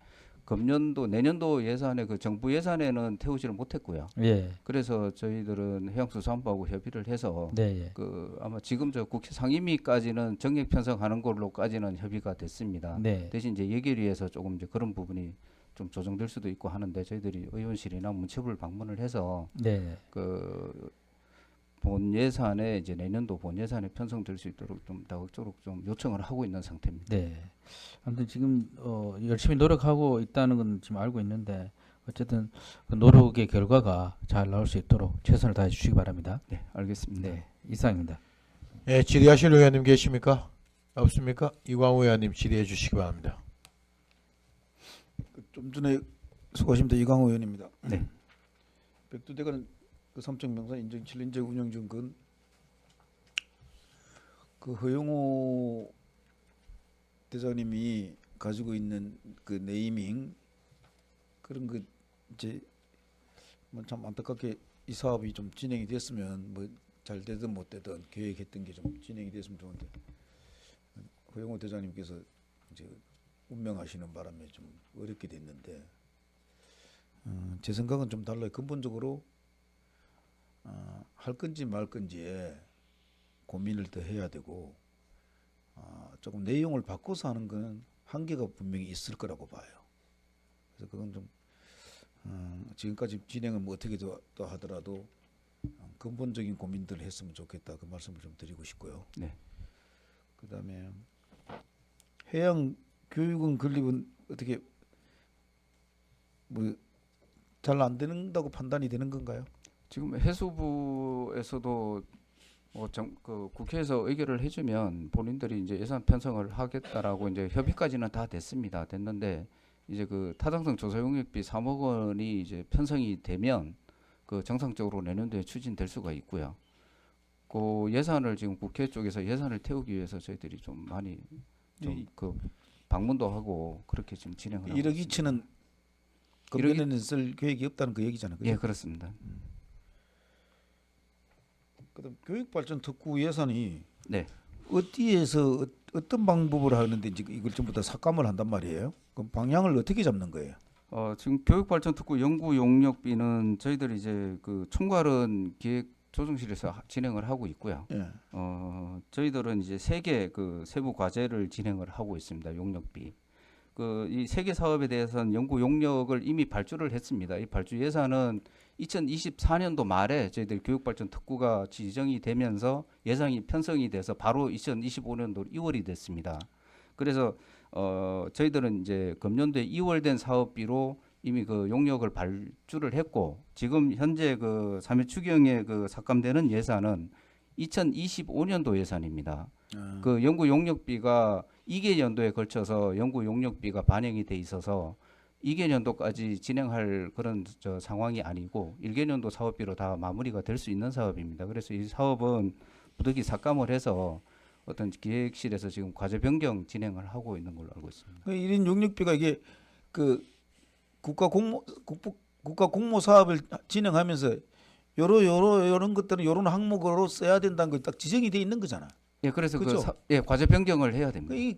금년도 내년도 예산에 그 정부 예산에는 태우지를 못했고요. 예. 그래서 저희들은 해양수산부하고 협의를 해서 네, 예. 그 아마 지금 저 국회 상임위까지는 정액 편성하는 걸로까지는 협의가 됐습니다. 네. 대신 이제 예결위에서 조금 이제 그런 부분이 좀 조정될 수도 있고 하는데 저희들이 의원실이나 문체부를 방문을 해서 네. 그 본 예산에 이제 내년도 본 예산에 편성될 수 있도록 좀 다각적으로 좀 요청을 하고 있는 상태입니다. 네. 아무튼 지금 열심히 노력하고 있다는 건 지금 알고 있는데 어쨌든 그 노력의 결과가 잘 나올 수 있도록 최선을 다해 주시기 바랍니다. 네, 알겠습니다. 네, 이상입니다. 예, 질의하실 의원님 계십니까? 없습니까? 이광우 의원님 질의해 주시기 바랍니다. 좀 전에 수고하십니다. 이광호 의원입니다. 네. 백두대간 그 삼척명산 인증 7년제 운영 중 그 허용호 대장님이 가지고 있는 그 네이밍 그런 그 이제 뭐 참 안타깝게 이 사업이 좀 진행이 됐으면 뭐 잘 되든 못 되든 계획했던 게 좀 진행이 됐으면 좋은데 허용호 대장님께서 이제 운명하시는 바람에 좀 어렵게 됐는데 제 생각은 좀 달라요. 근본적으로 할 건지 말 건지에 고민을 더 해야 되고 조금 내용을 바꿔서 하는 건 한계가 분명히 있을 거라고 봐요. 그래서 그건 좀 지금까지 진행을 뭐 어떻게 또 하더라도 근본적인 고민들을 했으면 좋겠다 그 말씀을 좀 드리고 싶고요. 네. 그다음에 해양 교육원 건립은 어떻게 뭐 잘 안 된다고 판단이 되는 건가요? 지금 해수부에서도 그 국회에서 의결을 해주면 본인들이 이제 예산 편성을 하겠다라고 이제 협의까지는 다 됐는데 이제 그 타당성 조사 용역비 3억 원이 이제 편성이 되면 그 정상적으로 내년도에 추진될 수가 있고요. 그 예산을 지금 국회 쪽에서 예산을 태우기 위해서 저희들이 좀 많이 좀 그 방문도 하고 그렇게 지금 진행을 하고 1억 있습니다. 2천은 금년에는 쓸 계획이 없다는 그 얘기잖아요. 그죠? 예, 그렇습니다. 그다음 교육발전 특구 예산이 네. 어디에서 어떤 방법으로 하는데 이제 이걸 전부 다 삭감을 한단 말이에요. 그럼 방향을 어떻게 잡는 거예요? 지금 교육발전특구 연구 용역비는 저희들이 이제 그 총괄은 기획조정실에서 진행을 하고 있고요. 예. 저희들은 이제 3개 그 세부 과제를 진행을 하고 있습니다. 용역비. 그 이 3개 사업에 대해서는 연구 용역을 이미 발주를 했습니다. 이 발주 예산은 2024년도 말에 저희들 교육발전 특구가 지정이 되면서 예산이 편성이 돼서 바로 2025년도 2월이 됐습니다. 그래서 저희들은 이제 금년도에 2월 된 사업비로 이미 그 용역을 발주를 했고 지금 현재 그 3회 추경에 그 삭감되는 예산은 2025년도 예산입니다. 그 연구 용역비가 2개 연도에 걸쳐서 연구 용역비가 반영이 돼 있어서 2개 연도까지 진행할 그런 상황이 아니고 1개 연도 사업비로 다 마무리가 될 수 있는 사업입니다. 그래서 이 사업은 부득이 삭감을 해서 어떤 기획실에서 지금 과제 변경 진행을 하고 있는 걸로 알고 있습니다. 1인 용역비가 이게 그 국가 공모 사업을 진행하면서 요런 것들은 요런 항목으로 써야 된다는 거 딱 지정이 돼 있는 거잖아. 예, 그래서 그죠? 과제 변경을 해야 됩니다. 이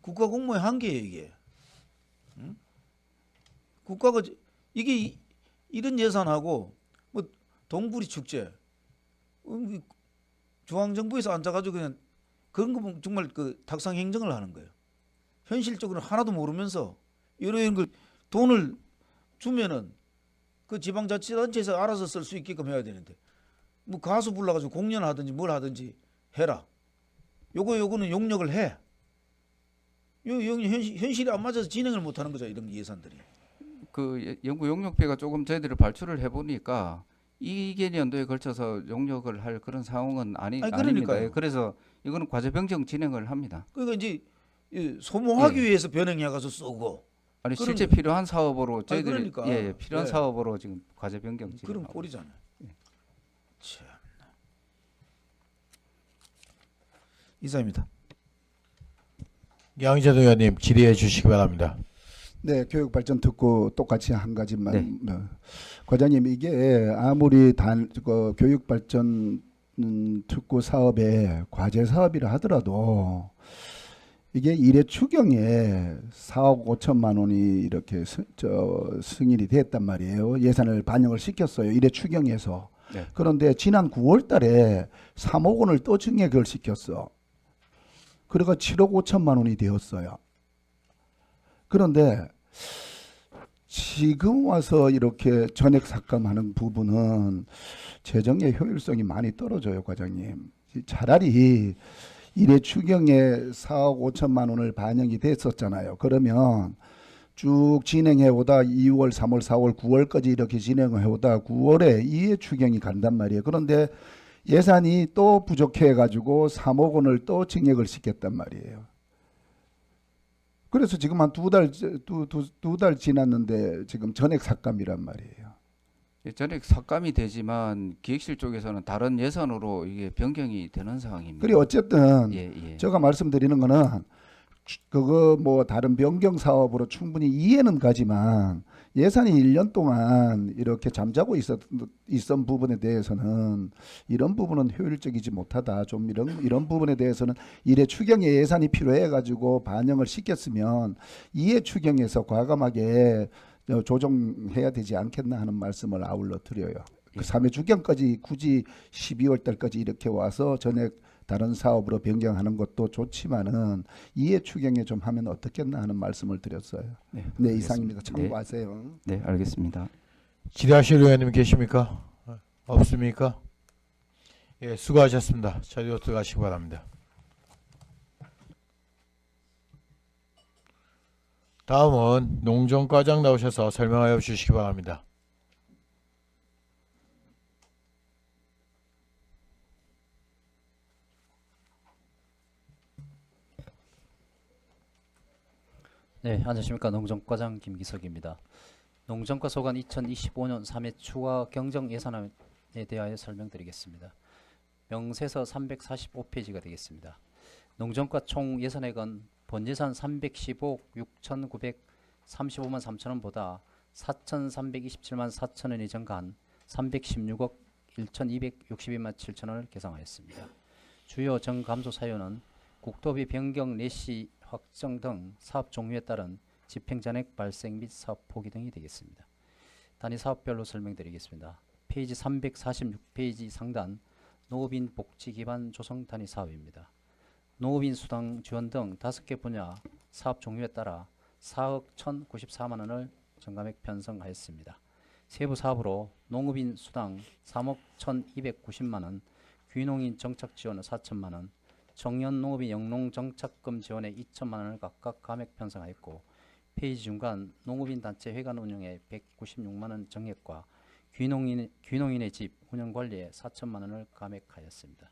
국가 공모의 한계예요, 이게. 응? 국가가 이게 이런 예산하고 뭐 동부리 축제 중앙 정부에서 앉아가지고 그냥 그런 거 보면 정말 그 탁상 행정을 하는 거예요. 현실적으로 하나도 모르면서 이런 걸 돈을 주면은 그 지방자치단체에서 알아서 쓸 수 있게끔 해야 되는데 뭐 가수 불러가지고 공연하든지 뭘 하든지 해라. 요거는 용역을 해. 현실이 안 맞아서 진행을 못하는 거죠. 이런 예산들이. 그 연구 용역비가 조금 저희들이 발출을 해보니까 2개 연도에 걸쳐서 용역을 할 그런 상황은 아닙니다. 그러니까요. 예, 그래서 이거는 과제 변경 진행을 합니다. 그러니까 이제 소모하기 위해서 변형해 가서 쓰고. 아니 그럼- 실제 필요한 사업으로 저희들이 그러니까. 필요한 네. 사업으로 지금 과제 변경 그런 진행하고 꼴이잖아요. 참. 이사입니다. 양희재 의원님 질의해 주시기 바랍니다. 네, 교육발전 특구 똑같이 한 가지만. 네. 과장님, 이게 아무리 교육발전 특구 사업에 과제 사업이라 하더라도 이게 1회 추경에 4억 5천만 원이 이렇게 승인이 됐단 말이에요. 예산을 반영을 시켰어요. 1회 추경에서. 네. 그런데 지난 9월 달에 3억 원을 또 증액을 시켰어. 그래가 7억 5천만 원이 되었어요. 그런데 지금 와서 이렇게 전액 삭감하는 부분은 재정의 효율성이 많이 떨어져요, 과장님. 차라리 일회 추경에 4억 5천만 원을 반영이 됐었잖아요. 그러면 쭉 진행해 오다 2월, 3월, 4월, 9월까지 이렇게 진행해 오다 9월에 2회 추경이 간단 말이에요. 그런데 예산이 또 부족해 가지고 3억 원을 또 증액을 시켰단 말이에요. 그래서 지금 한 두 달 지났는데 지금 전액 삭감이란 말이에요. 예, 전액 삭감이 되지만 기획실 쪽에서는 다른 예산으로 이게 변경이 되는 상황입니다. 그리고 어쨌든 예, 예. 제가 말씀드리는 거는 그거 뭐 다른 변경 사업으로 충분히 이해는 가지만 예산이 1년 동안 이렇게 잠자고 있었던 부분에 대해서는 이런 부분은 효율적이지 못하다. 좀 이런 부분에 대해서는 1회 추경에 예산이 필요해 가지고 반영을 시켰으면 2회 추경에서 과감하게 조정해야 되지 않겠나 하는 말씀을 아울러 드려요. 그 3회 추경까지 굳이 12월 달까지 이렇게 와서 전액 다른 사업으로 변경하는 것도 좋지만은 2회 추경에 좀 하면 어떻겠나 하는 말씀을 드렸어요. 네, 네, 알겠습니다. 이상입니다. 참고하세요. 네, 알겠습니다. 질의하실 의원님 계십니까? 없습니까? 예, 수고하셨습니다. 자리로 들어가시기 바랍니다. 다음은 농정과장 나오셔서 설명하여 주시기 바랍니다. 네, 안녕하십니까. 농정과장 김기석입니다. 농정과 소관 2025년 3회 추가 경정 예산안에 대하여 설명드리겠습니다. 명세서 345페이지가 되겠습니다. 농정과 총 예산액은 본 예산 315억 6,935만 3천원보다 4,327만 4천원이 증가한 316억 1,262만 7천원을 계상하였습니다. 주요 정감소 사유는 국토비 변경 내시 확정 등 사업 종류에 따른 집행잔액 발생 및 사업 포기 등이 되겠습니다. 단위 사업별로 설명드리겠습니다. 페이지 346페이지 상단 농업인 복지 기반 조성 단위 사업입니다. 농업인 수당 지원 등 5개 분야 사업 종류에 따라 4억 1,094만 원을 정감액 편성하였습니다. 세부 사업으로 농업인 수당 3억 1,290만 원, 귀농인 정착 지원은 4천만 원, 청년 농업인 영농 정착금 지원에 2천만 원을 각각 감액 편성하였고, 페이지 중간 농업인 단체 회관 운영에 196만 원 정액과 귀농인의 집 운영 관리에 4천만 원을 감액하였습니다.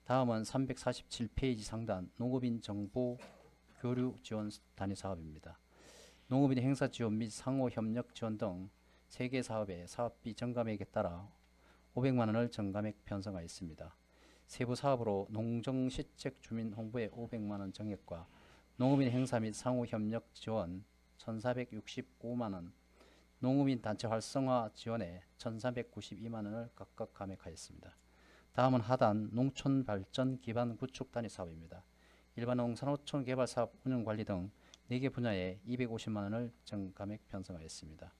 다음은 347페이지 상단 농업인 정보 교류 지원 단위 사업입니다. 농업인 행사 지원 및 상호 협력 지원 등 3개 사업의 사업비 정감액에 따라 500만 원을 정감액 편성하였습니다. 세부 사업으로 농정시책 주민 홍보에 500만 원 정액과 농업인 행사 및 상호 협력 지원 1,465만 원, 농업인 단체 활성화 지원에 1,392만 원을 각각 감액하였습니다. 다음은 하단 농촌 발전 기반 구축 단위 사업입니다. 일반 농산어촌 개발 사업 운영 관리 등 4개 분야에 250만 원을 정감액 편성하였습니다.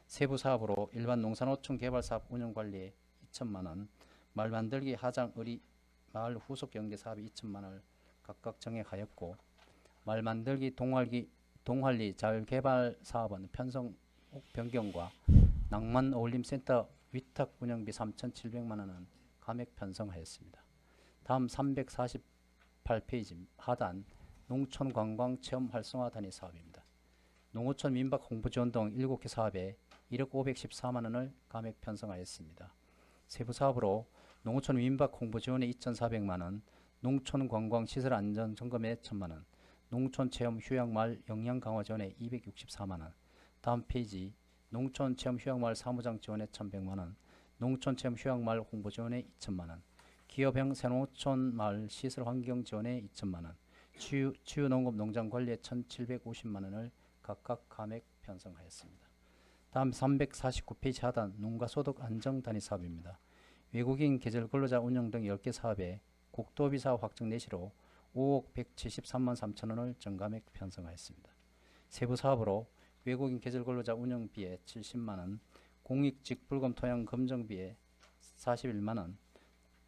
세부 사업으로 일반 농산어촌 개발 사업 운영 관리에 2천만 원, 마을 만들기 하장 의리 마을 후속 연계 사업에 2천만 원을 각각 정액하였고, 마을 만들기 동활리 자율 개발 사업은 편성 변경과 낭만 어울림센터 위탁 운영비 3,700만 원은 감액 편성하였습니다. 다음 348페이지 하단 농촌 관광 체험 활성화 단위 사업입니다. 농어촌 민박 홍보 지원 등 7개 사업에 1억 514만 원을 감액 편성하였습니다. 세부 사업으로 농어촌 민박 홍보 지원에 2,400만 원, 농촌 관광 시설 안전 점검에 1,000만 원, 농촌 체험 휴양마을 역량 강화 지원에 264만 원. 다음 페이지 농촌 체험 휴양마을 사무장 지원에 1,100만 원, 농촌 체험 휴양마을 홍보 지원에 2천만 원, 기업형 새농촌 마을 시설 환경 지원에 2천만 원, 치유 농업 농장 관리에 1,750만 원을 각각 감액 편성하였습니다. 다음 349페이지 하단 농가 소득 안정 단위 사업입니다. 외국인 계절 근로자 운영 등 10개 사업에 국토비 사업 확정 내시로 5억 173만 3천 원을 정감액 편성하였습니다. 세부 사업으로 외국인 계절 근로자 운영비에 70만 원, 공익 직불금 토양 검정비에 41만 원.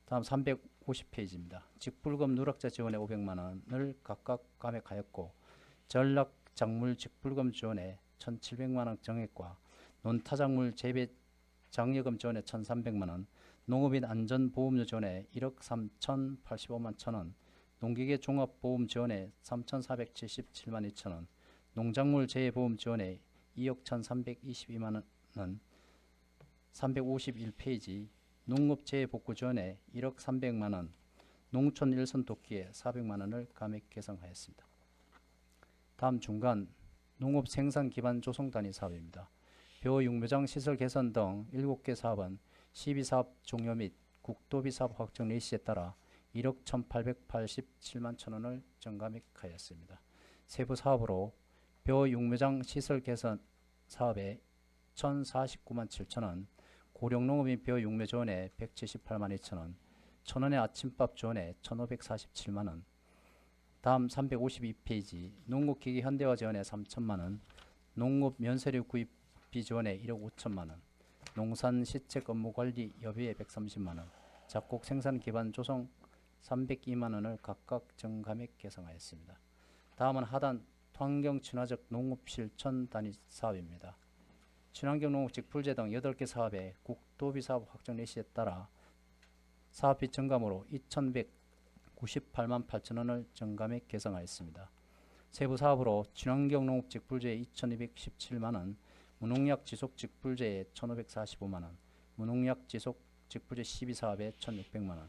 다음 350페이지입니다. 직불금 누락자 지원에 500만 원을 각각 감액하였고, 전락 작물 직불금 지원에 1,700만 원 정액과 논타작물 재배 장려금 지원에 1,300만 원, 농업인 안전보험료 지원에 1억 3,085만 1,000원, 농기계 종합보험 지원에 3,477만 2천 원, 농작물 재해보험 지원에 2억 1,322만 원, 351페이지 농업재해복구 지원에 1억 300만 원, 농촌 일선 돕기에 400만 원을 감액 개성하였습니다. 다음 중간 농업 생산 기반 조성 단위 사업입니다. 벼 육묘장 시설 개선 등 7개 사업은 12사업 종료 및 국도비 사업 확정 일시에 따라 1억 1,887만 1,000원을 정감액하였습니다. 세부 사업으로 벼 육묘장 시설 개선 사업에 1,049만 7천원, 고령농업인 벼 육묘 지원에 178만 2천원, 천원의 아침밥 지원에 1,547만원. 다음 352페이지 농업기기 현대화 지원에 3천만원, 농업 면세류 구입비 지원에 1억 5천만원, 농산 시책 업무 관리 여비에 130만원, 작곡 생산 기반 조성 302만원을 각각 정감액 개성하였습니다. 다음은 하단 환경 친화적 농업 실천 단위 사업입니다. 친환경 농업직 불제 등 8개 사업에 국도비 사업 확정 일시에 따라 사업비 증감으로 2,198만 8천원을 정감액 개성하였습니다. 세부 사업으로 친환경 농업직 불제에 2,217만원, 무농약 지속직 불제에 1,545만원, 무농약 지속직 불제 12사업에 1,600만원,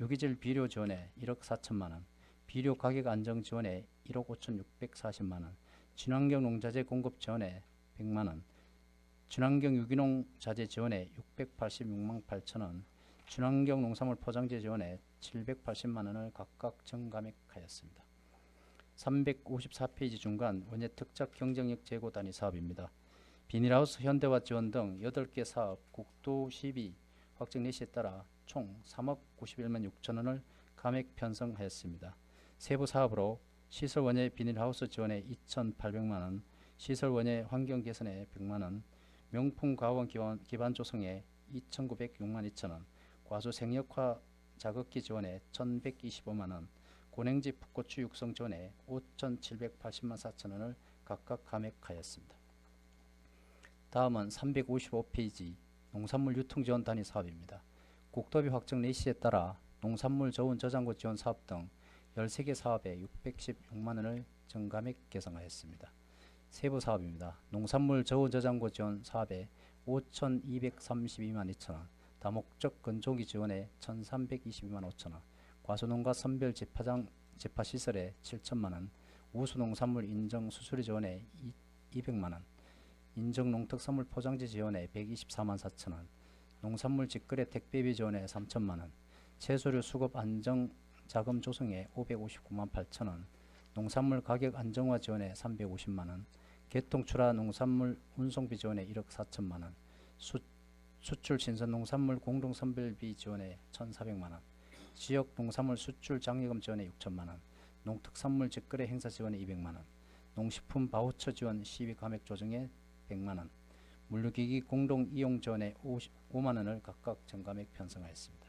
유기질 비료 지원에 1억 4천만원, 비료 가격 안정 지원에 1억 5,640만원, 친환경 농자재 공급 지원에 100만원, 친환경 유기농 자재 지원에 686만 8천원, 친환경 농산물 포장재 지원에 780만원을 각각 정감액하였습니다. 354페이지 중간 원예 특작 경쟁력 제고 단위 사업입니다. 비닐하우스 현대화 지원 등 8개 사업 국도 12 확정 일시에 따라 총 3억 91만 6천원을 감액 편성하였습니다. 세부 사업으로 시설 원예 비닐하우스 지원에 2,800만원, 시설 원예 환경 개선에 100만원, 명품 가원 기반 조성에 2,906만 2천원, 과수 생력화 자극기 지원에 1,125만원, 고냉지 풋고추 육성 지원에 5,780만 4천원을 각각 감액하였습니다. 다음은 355페이지 농산물 유통 지원 단위 사업입니다. 국도비 확정 일시에 따라 농산물 저온 저장고 지원 사업 등 13개 사업에 616만원을 정감액 개성하였습니다. 세부 사업입니다. 농산물 저온 저장고 지원 사업에 5,232만 2천원, 다목적 건조기 지원에 1,322만 5천원, 과수농가 선별 제파시설에 7천만원, 우수농산물 인정 수수료 지원에 200만원, 인정농특산물 포장지 지원에 124만 4천원, 농산물 직거래 택배비 지원에 3천만원, 채소류 수급 안정 자금 조성에 559만 8천원, 농산물 가격 안정화 지원에 350만원, 개통출하 농산물 운송비 지원에 1억 4천만원, 수출 신선 농산물 공동선별비 지원에 1,400만원, 지역 농산물 수출 장려금 지원에 6천만원, 농특산물 직거래 행사 지원에 200만원, 농식품 바우처 지원 시비 감액 조정에 100만원, 물류기기 공동 이용 지원에 5만원을 각각 정감액 편성하였습니다.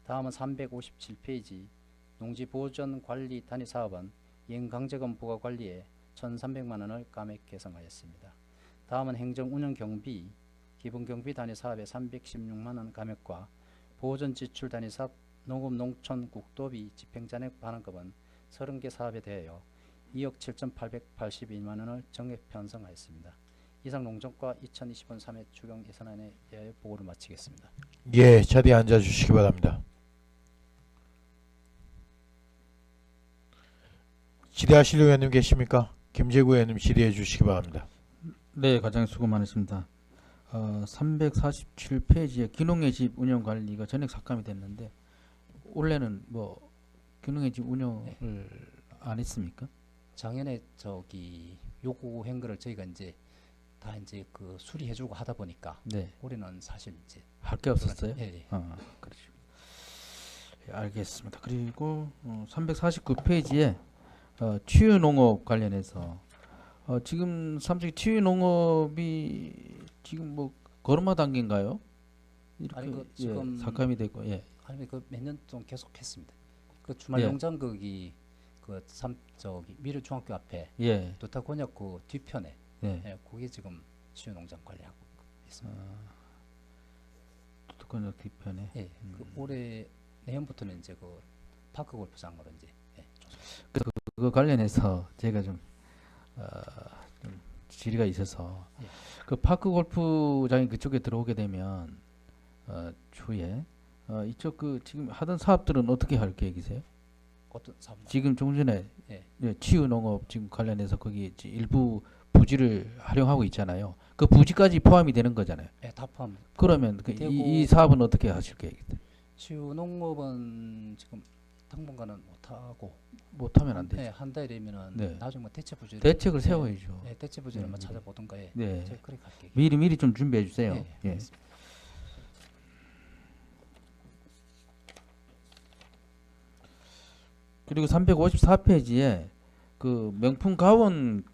다음은 357페이지 농지보전 관리 단위 사업은 이행강제금 부과 관리에 1,300만원을 감액 개성하였습니다. 다음은 행정운영경비 기본경비 단위 사업에 316만원 감액과 보전 지출 단위 사업 농업 농촌 국도비 집행잔액 반환급은 30개 사업에 대하여 2억 7,882만원을 정액 편성하였습니다. 이상 농정과 2020년 3회 추경 예산안에 대하여 보고를 마치겠습니다. 예, 자리에 앉아주시기 바랍니다. 질의하실 의원님 계십니까? 김재구 의원님 질의해 주시기 바랍니다. 네, 과장님 수고 많으십니다. 347페이지에 기농의 집 운영 관리가 전액 삭감이 됐는데 올해는 뭐 기농의 집 운영을 안 했습니까? 작년에 요구한 거를 저희가 이제 다 이제 그 수리해주고 하다 보니까 네, 올해는 사실 이제 할 게 없었어요. 예, 예. 그렇죠. 예, 알겠습니다. 그리고 349페이지에 치유농업 관련해서 지금 삼척 치유농업이 지금 뭐 걸음마 단계인가요? 이렇게 아니, 지금 삭감이 되고 아니면 그 몇 년 동안 계속했습니다. 그 예. 주말 농장극이 그 저기 미르 중학교 앞에 예. 도타 곤약 그 뒤편에 예. 예, 그게 지금 치유 농장 관리하고 있습니다. 그건 뒤편에. 예, 그 올해 내년부터는 이제 그 파크 골프장으로 이제 예, 그거 관련해서 제가 좀 질의가 있어서 예. 그 파크 골프장이 그쪽에 들어오게 되면 추후에 이쪽 그 지금 하던 사업들은 어떻게 할 계획이세요? 어떤 사업 지금 좀 전에 예. 치유 농업 지금 관련해서 거기 이제 일부 부지를 활용하고 있잖아요. 그 부지까지 포함이 되는 거잖아요. 예, 다 포함. 그러면 그 되고 이 사업은 어떻게 하실 계획이세요? 치유 농업은 지금 당분간은 못 하고 못하면 안 되죠. 예, 한 달 되면은 네. 나중에 뭐 대체 부지를 대책을 세워야죠. 예, 대체 부지를 한번 네. 찾아보던가 예. 네. 제가 그렇게 할게요. 미리 좀 준비해 주세요. 예, 예. 알겠습니다. 그리고 354페이지에 그 명품 가원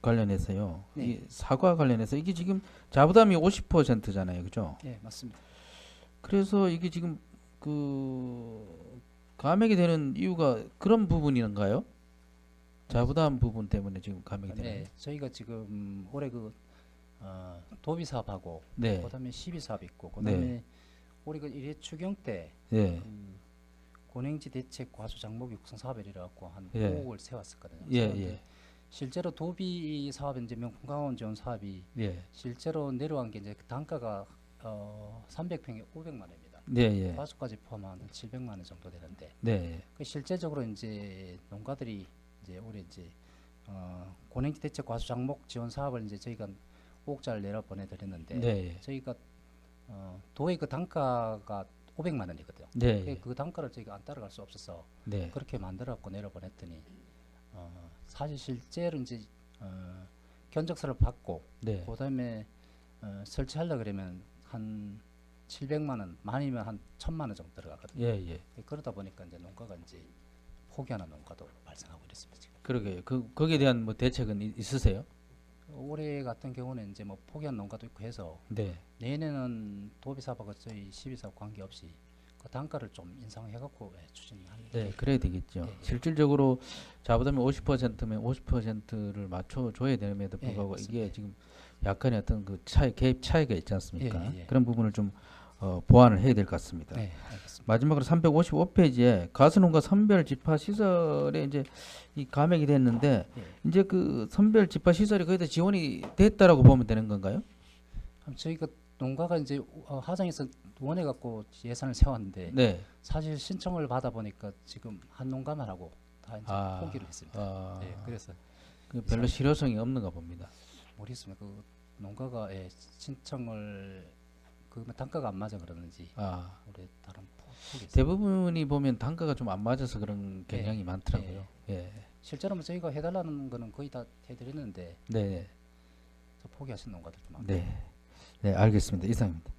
관련해서요. 네. 이 사과 관련해서 이게 지금 자부담이 50%잖아요. 그죠? 예, 맞습니다. 그래서 이게 지금 그 감액이 되는 이유가 그런 부분인가요? 자부담 부분 때문에 지금 감액이 되나요? 네, 저희가 지금 올해 그 도비 사업하고 네. 그다음에 시비 사업 있고 그다음에 네. 올해 그 1회 추경 때 예. 고냉지 대책 과수 장목 육성 사업을 이래갖고 한 예. 5억을 세웠었거든요. 예, 세웠는데 예. 실제로 도비 사업 이제 명품 강원 지원 사업이 예. 실제로 내려간 게 이제 그 단가가 300평에 500만 원입니다. 네, 예. 과수까지 포함하면 700만 원 정도 되는데 네. 그 실제적으로 이제 농가들이 이제 올해 이제 고냉지 대책 과수 장목 지원 사업을 이제 저희가 5억짜리를 내려 보내드렸는데 네. 저희가 도의 그 단가가 500만 원이거든요. 네. 그 단가를 저희가 안 따라갈 수 없어서 네. 그렇게 만들어갖고 내려보냈더니 사실 실제로 이제 견적서를 받고 네. 그다음에 설치하려 그러면 한 700만 원, 많이면 한 1000만 원 정도 들어가거든요. 예, 예. 그러다 보니까 이제 농가가 이제 포기하는 농가도 발생하고 있습니다. 지금. 그러게요. 거기에 대한 뭐 대책은 있으세요? 올해 같은 경우는 이제 뭐 포기한 농가도 있고 해서 네. 내년에는 도비 사업하고 저희 시비 사업 관계없이 그 단가를 좀 인상해갖고 추진할. 네, 그래야 되겠죠. 예. 실질적으로 자부담이 50%면 50%를 맞춰줘야 됨에도 예, 불구하고 맞습니다. 이게 지금 약간의 어떤 그 개입 차이가 있지 않습니까? 예, 예. 그런 부분을 좀 보완을 해야 될 것 같습니다. 네, 알겠습니다. 마지막으로 355페이지에 가수농가 선별 집화 시설에 이제 이 감액이 됐는데 예. 이제 그 선별 집화 시설이 거의 다 지원이 됐다라고 보면 되는 건가요? 그럼 저희가 농가가 이제 하장에서 원해갖고 예산을 세웠는데 네. 사실 신청을 받아 보니까 지금 한 농가만 하고 다 이제 아, 포기를 했습니다. 아, 네, 그래서 그 별로 실효성이 없는가 봅니다. 모르겠습니다. 그 농가가 신청을 그 단가가 안 맞아 그러는지 아, 우리 다른 포기했습니다. 대부분이 보면 단가가 좀 안 맞아서 그런 경향이 많더라고요. 예. 실제로 뭐 저희가 해달라는 거는 거의 다 해드렸는데 네. 저 포기하신 농가들도 많고. 네. 네, 알겠습니다. 이상입니다.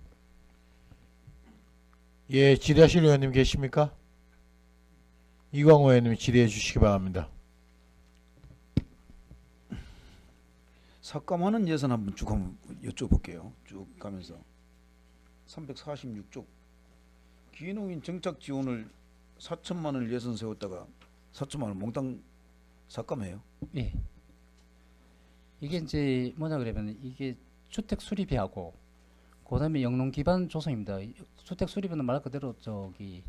예, 질의하실 의원님 계십니까? 이광호 의원님 질의해 주시기 바랍니다. 삭감하는 예산 한번 쭉 한번 여쭤볼게요. 쭉 가면서 346쪽 기농인 정착 지원을 4천만 원을 예산 세웠다가 4천만 원 몽땅 삭감해요. 예. 이게 이제 뭐냐 그러면 이게 주택 수리비하고 그다음에 영농 기반 조성입니다. 주택 수리비는 말 그대로 저기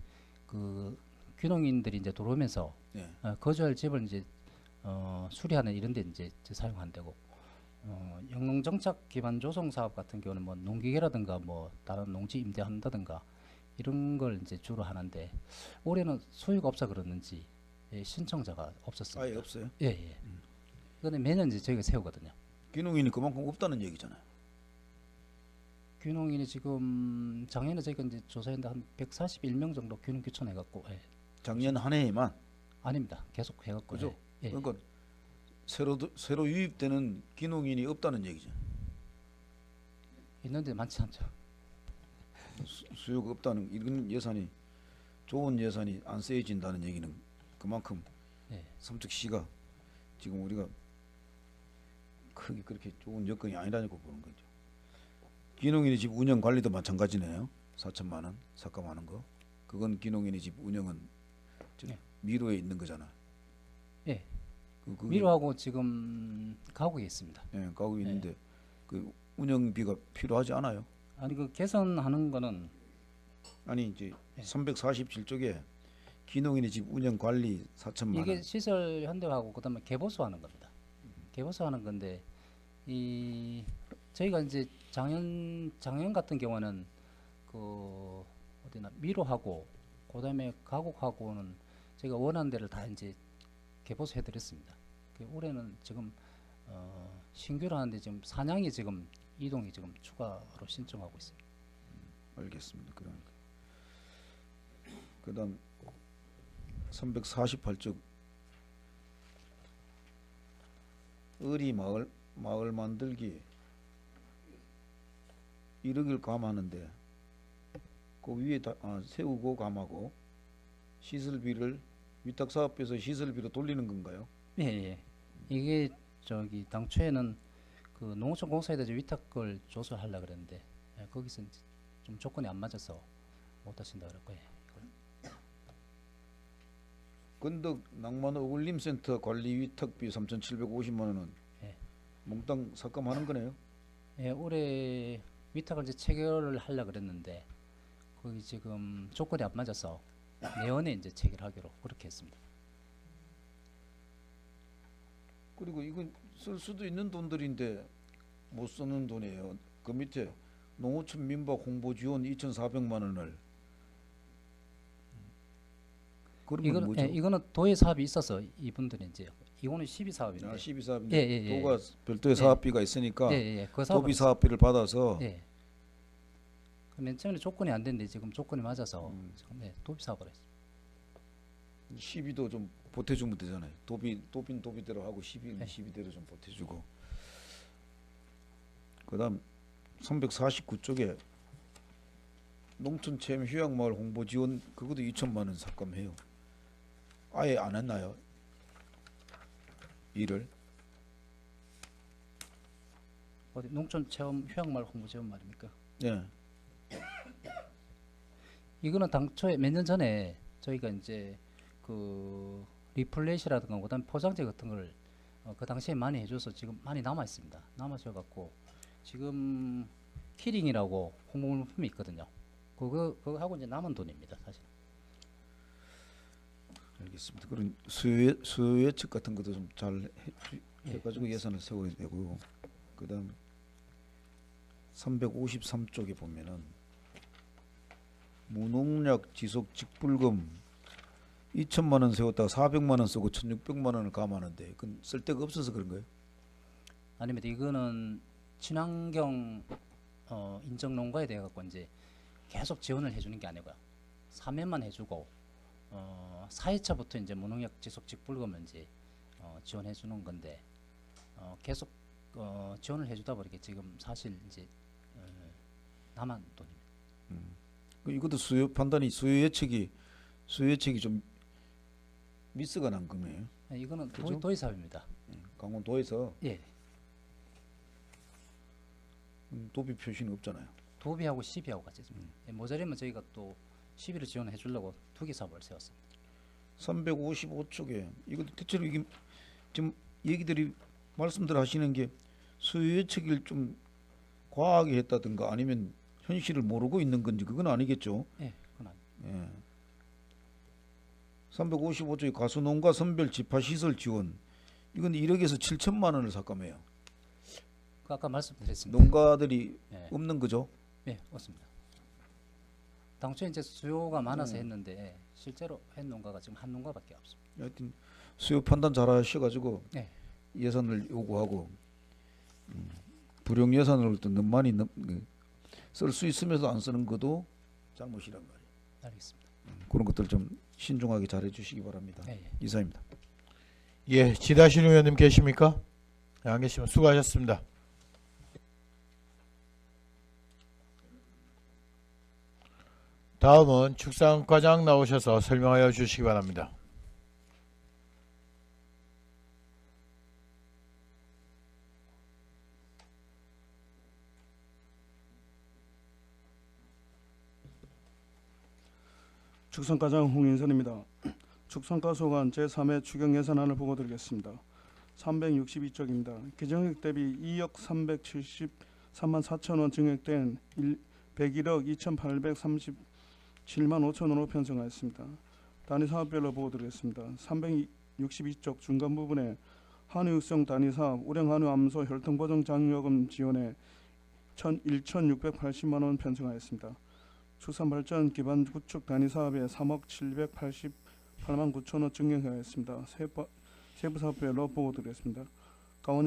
그 귀농인들이 이제 들어오면서 예. 거주할 집을 이제 수리하는 이런 데 이제 사용한다고. 영농 정착 기반 조성 사업 같은 경우는 뭐 농기계라든가 뭐 다른 농지 임대한다든가 이런 걸 이제 주로 하는데 올해는 소유가 없어 그러는지 신청자가 없었습니다. 아예 없어요. 예, 예. 근데 매년 이제 저희가 세우거든요. 기농인이 그만큼 없다는 얘기잖아요. 귀농인이 지금 작년에 저희가 이제 조사했는데 한 141명 정도 귀농 귀촌해 갖고 작년 한 해에만. 아닙니다. 계속 해 갖고. 그죠? 예. 그러니까 새로 유입되는 기농인이 없다는 얘기죠. 있는데 많지 않죠. 수요가 없다는 이런 예산이 좋은 예산이 안 쓰여진다는 얘기는 그만큼 예. 삼척시가 지금 우리가 크게 그렇게 좋은 여건이 아니라고 보는 거죠. 기농인의 집 운영 관리도 마찬가지네요. 4천만 원 삭감하는 거. 그건 기농인의 집 운영은 예. 미루에 있는 거잖아. 예. 그게 미루하고 지금 가고 있습니다. 예, 가고 있는데 그 운영비가 필요하지 않아요? 아니 그 개선하는 거는 아니 이제 예. 347쪽에 기농인의 집 운영 관리 4천만 원. 이게 시설 현대화하고 그다음에 개보수하는 겁니다. 개보수하는 건데 이 저희가 이제 작년 같은 경우는 그 어디나 미로하고 그다음에 가곡하고는 저희가 원하는 데를 다 이제 개보수 해드렸습니다. 올해는 지금 신규로 하는데 지금 사냥이 지금 이동이 지금 추가로 신청하고 있습니다. 알겠습니다. 그다음 348쪽 의리 마을 만들기 1억을 감하는데 그 위에 세우고 감하고 시설비를 위탁사업에서 시설비로 돌리는 건가요? 예, 예. 이게 저기 당초에는 그 농어촌 공사에 대해서 위탁을 조서하려 그랬는데 거기서 이제 좀 조건이 안 맞아서 못 하신다 그럴 거예요. 건덕 낭만 어울림센터 관리 위탁비 3,750만 원은 예. 몽땅 삭감하는 거네요. 예, 올해 위탁을 이제 체결을 하려 그랬는데 거기 지금 조건이 안 맞아서 내년에 이제 체결하기로 그렇게 했습니다. 그리고 이건 쓸 수도 있는 돈들인데 못 쓰는 돈이에요. 그 밑에 농어촌 민박 홍보 지원 2,400만 원을 그런 건 이거는 뭐죠? 이거는 도의 사업이 있어서 이분들이 이제 이거는 12사업인데 12사업인데 예. 도가 별도의 사업비가 있으니까 그 도비 사업비를 받아서 예. 맨 처음에 조건이 안 됐는데 지금 조건이 맞아서 지금 도비 사업을 했어요. 시비도 좀 보태주면 되잖아요. 도비대로 하고 시비는 시비대로 좀 보태주고. 그다음 349쪽에 농촌체험 휴양마을 홍보 지원 그것도 2천만 원 삭감해요. 아예 안 했나요? 일을 어디 농촌 체험 휴양마을 홍보 지원 말입니까? 예. 이거는 당초에 몇 년 전에 저희가 이제 그 리플렛이라든가 그다음 포장재 같은 걸 그 당시에 많이 해줘서 지금 많이 남아 있습니다. 남아져 갖고 지금 키링이라고 홍보물품이 있거든요. 그거 하고 이제 남은 돈입니다, 사실. 알겠습니다. 그런 수요 예측 같은 것도 좀 잘 해가지고 예산을 세워야 되고. 그다음 353쪽에 보면은 무농약 지속 직불금 2천만 원 세웠다가 400만 원 쓰고 1,600만 원을 감하는데 그건 쓸 데가 없어서 그런 거예요? 아닙니다. 이거는 친환경 인정 농가에 대해 갖고 이제 계속 지원을 해주는 게 아니고요. 3회만 해주고 4회차부터 이제 무농약 지속 직불금을 이제 지원해 주는 건데 계속 지원을 해주다 보니까 지금 사실 이제 남은 돈입니다. 이것도 수요 판단이 수요 예측이 좀 미스가 난 거네요. 이거는 그죠? 도의 사업입니다. 강원도에서 예. 도비 표시는 없잖아요. 도비하고 시비하고 같이 있습니다. 모자리면 저희가 또 시비를 지원해 주려고 두 개 사업을 세웠습니다. 355쪽에 이거 대체로 이게 지금 얘기들이 말씀들 하시는 게 수요 예측을 좀 과하게 했다든가 아니면 현실을 모르고 있는 건지 그건 아니겠죠. 예, 그건 아니. 예. 355쪽에 가수농가 선별 집화 시설 지원 이건 1억에서 7천만 원을 삭감해요. 그 아까 말씀드렸습니다. 농가들이 예. 없는 거죠. 예, 맞습니다. 당초에 이제 수요가 많아서 했는데 실제로 한 농가가 지금 한 농가밖에 없습니다. 하여튼 수요 판단 잘 하셔가지고 네. 예산을 요구하고 불용 예산을 또 너무 많이 쓸 수 있으면서 안 쓰는 것도 잘못이란 말이에요. 알겠습니다. 그런 것들 좀 신중하게 잘 해주시기 바랍니다. 예, 예. 이사입니다. 예, 지다신 의원님 계십니까? 네, 안 계시면 수고하셨습니다. 다음은 축산과장 나오셔서 설명하여 주시기 바랍니다. 축산과장 홍인선입니다. 축산가소관 제3회 추경 예산안을 보고 드리겠습니다. 362쪽입니다. 기정액 대비 2억 373만 4천 원 증액된 101억 2,837만 5천 원으로 편성하였습니다. 단위 사업별로 보고 드리겠습니다. 362쪽 중간 부분에 한우육성 단위 사업 우량 한우 암소 혈통 보정 장려금 지원에 1,680만 원 편성하였습니다. 축산발전 기반 구축 단위 사업에 3억 788만 9천 원 증액하였습니다. 세부 사업별로 보고 드리겠습니다. 강원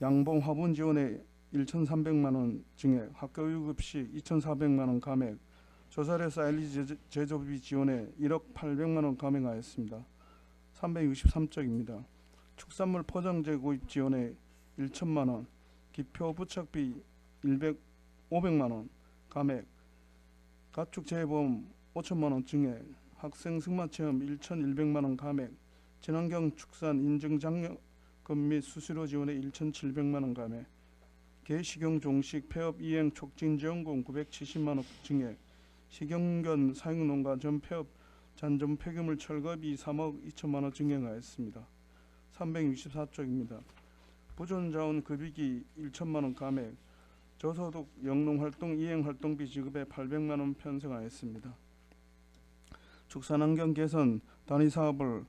양봉 화분 지원에 1,300만 원 증액, 학교 유급시 2,400만 원 감액, 조사료 사일리지 제조비 지원에 1억 800만 원 감액하였습니다. 363쪽입니다. 축산물 포장재 구입 지원에 1천만 원, 기표 부착비 500만 원 감액, 가축 재보험 5천만 원 증액, 학생 승마체험 1,100만 원 감액, 친환경 축산 인증 장려금 및 수수료 지원에 1,700만 원 감액, 개식용 종식 폐업 이행 촉진 지원금 970만 원 증액, 식용견 사육농가 전 폐업 잔존 폐기물 철거비 3억 2천만 원 증액하였습니다. 364쪽입니다. 보존자원 급여기 1천만 원 감액, 저소득 영농활동 이행활동비 지급에 800만 원 편성하였습니다. 축산환경 개선 단위 사업을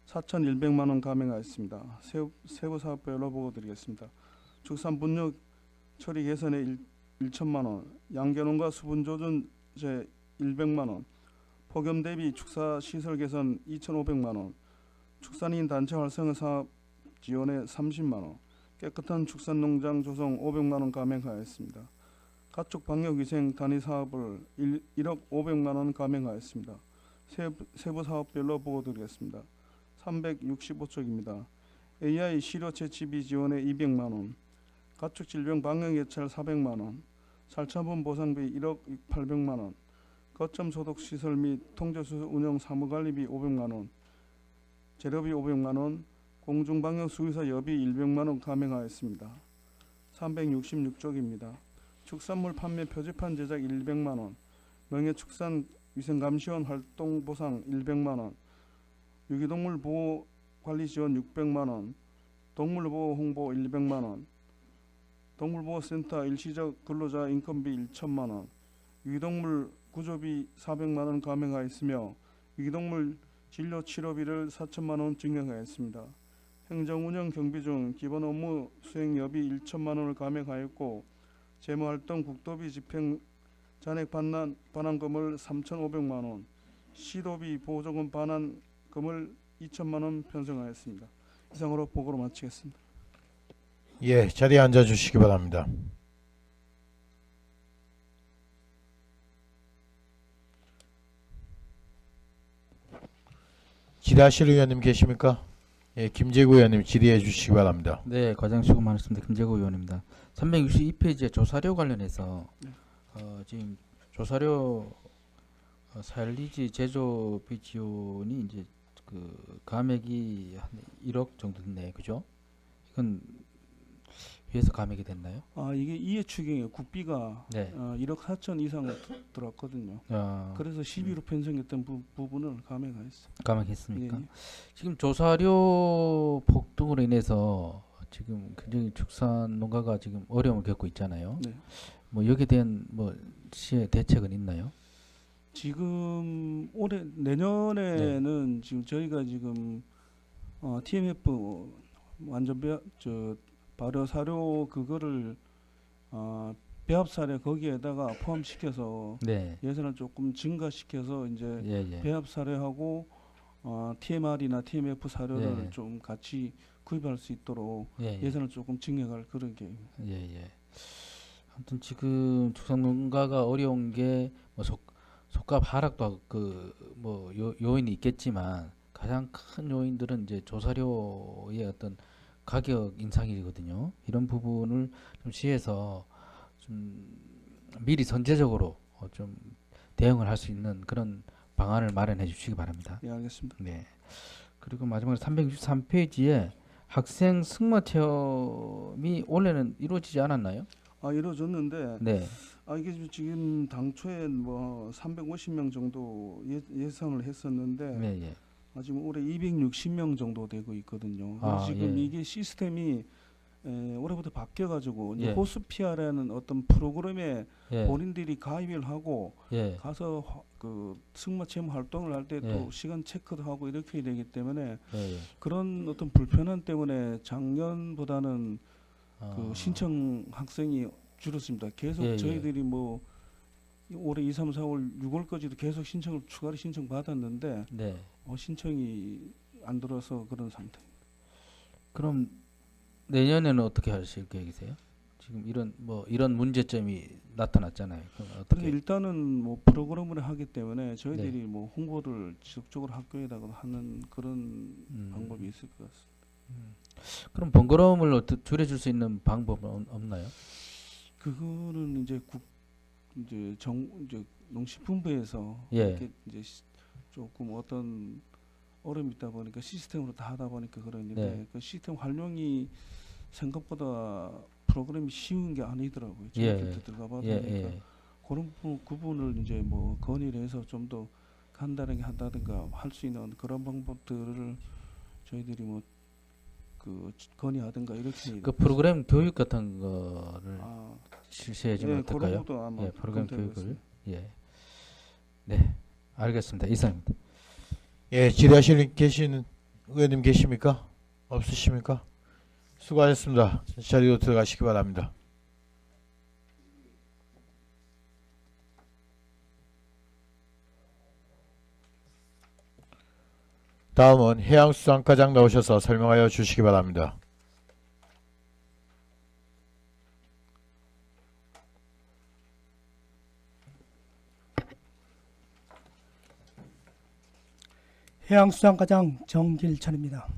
4,100만 원 감액하였습니다. 세부 사업별로 보고 드리겠습니다. 축산 분뇨 처리 개선에 1천만 원, 양계농가 수분 조절제 100만 원, 폭염 대비 축사 시설 개선 2,500만 원, 축산인 단체 활성화 사업 지원에 30만 원, 깨끗한 축산 농장 조성 500만 원 감액하였습니다. 가축 방역 위생 단위 사업을 1억 500만 원 감액하였습니다. 세부 사업별로 보고 드리겠습니다. 365쪽입니다. AI 시료 채취비 지원에 200만 원, 가축 질병 방역 예찰 400만 원, 살처분 보상비 1억 800만 원, 거점 소독 시설 및 통제수 운영 사무관리비 500만 원, 재료비 500만 원, 공중 방역 수의사 여비 100만 원 감액하였습니다. 366쪽입니다. 축산물 판매 표지판 제작 100만 원, 명예축산 위생감시원 활동 보상 100만 원, 유기동물 보호 관리 지원 600만 원, 동물보호 홍보 100만 원, 동물보호센터 일시적 근로자 인건비 1천만 원, 유기동물 구조비 400만 원 감액하였으며 유기동물 진료 치료비를 4천만 원 증액하였습니다. 행정운영 경비 중 기본 업무 수행 여비 1천만 원을 감액하였고 재무활동 국도비 집행 잔액 반환금을 3,500만 원, 시도비 보조금 반환금을 2천만 원 편성하였습니다. 이상으로 보고를 마치겠습니다. 예, 자리에 앉아 주시기 바랍니다. 질의하실 의원님 계십니까? 예, 김재구 의원님 질의해 주시기 바랍니다. 네, 과장 수고 많으십니다. 김재구 의원입니다. 362페이지에 조사료 관련해서 지금 조사료 사일리지 제조비 지원이 이제 그 감액이 한 1억 정도 됐네, 그죠? 이건 위에서 감액이 됐나요? 이게 이해 추경에 국비가 네. 1억 4천 이상 들어왔거든요. 그래서 12로 편성했던 부분을 감액하였어요. 감액했습니까? 예, 예. 지금 조사료 폭등으로 인해서 지금 굉장히 축산 농가가 지금 어려움을 겪고 있잖아요. 네. 뭐 여기에 대한 뭐 시의 대책은 있나요? 지금 내년에는 지금 저희가 지금 TMF 완전 발효 사료 그거를 배합 사료 거기에다가 포함시켜서 네. 예산을 조금 증가시켜서 이제 예. 배합 사료하고 TMR이나 TMF 사료를 예. 좀 같이 구입할 수 있도록 예. 예산을 조금 증액할 그런 계획입니다. 예. 아무튼 지금 축산농가가 어려운 게 뭐 속값 하락도 그 뭐 요인이 있겠지만 가장 큰 요인들은 이제 조사료의 어떤 가격 인상이거든요. 이런 부분을 좀 시에서 좀 미리 선제적으로 좀 대응을 할 수 있는 그런 방안을 마련해 주시기 바랍니다. 예, 알겠습니다. 네. 그리고 마지막으로 363페이지에 학생 승마 체험이 원래는 이루어지지 않았나요? 이루어졌는데 네. 이게 지금 당초에 뭐 350명 정도 예상을 했었는데 네, 예. 지금 올해 260명 정도 되고 있거든요. 아, 지금 예. 이게 시스템이 올해부터 바뀌어가지고 이제 예. 호스피아라는 어떤 프로그램에 예. 본인들이 가입을 하고 예. 가서 그 승마 체험 활동을 할 때 또 예. 시간 체크도 하고 이렇게 되기 때문에 예. 예. 그런 어떤 불편함 때문에 작년보다는 아. 그 신청 학생이 줄었습니다. 계속 예, 예. 저희들이 뭐 올해 2, 3, 4월, 6월까지도 계속 신청을 추가로 신청 받았는데 네. 신청이 안 들어서 그런 상태. 그럼 내년에는 어떻게 하실 계획이세요? 지금 이런 문제점이 나타났잖아요. 그럼 그런데 어떻게? 일단은 뭐 프로그램을 하기 때문에 저희들이 뭐 홍보를 지속적으로 학교에다가 하는 그런 방법이 있을 것 같습니다. 그럼 번거로움을 줄여줄 수 있는 방법은 없나요? 그거는 이제 이제 농식품부에서 예. 이렇게 이제 조금 어떤 어려움이 있다 보니까 시스템으로 다 하다 보니까 그러는데 네. 그 시스템 활용이 생각보다 프로그램이 쉬운 게 아니더라고요. 예. 저희들도 들어가 봐도 예, 보니까 예. 그런 부분을 이제 뭐 건의를 해서 좀 더 간단하게 한다든가 할 수 있는 그런 방법들을 저희들이 뭐 그 건의하든가 이렇게 그 프로그램 교육 같은 거를 아, 실시해주면 예, 어떨까요? 그런 것도 아마 예, 프로그램 검토해보고 교육을. 있습니다. 예. 네, 알겠습니다. 이상입니다. 예, 질의하실 계신 의원님 계십니까? 없으십니까? 수고하셨습니다. 자리로 들어가시기 바랍니다. 다음은 해양수산과장 나오셔서 설명하여 주시기 바랍니다. 해양수산과장 정길천입니다.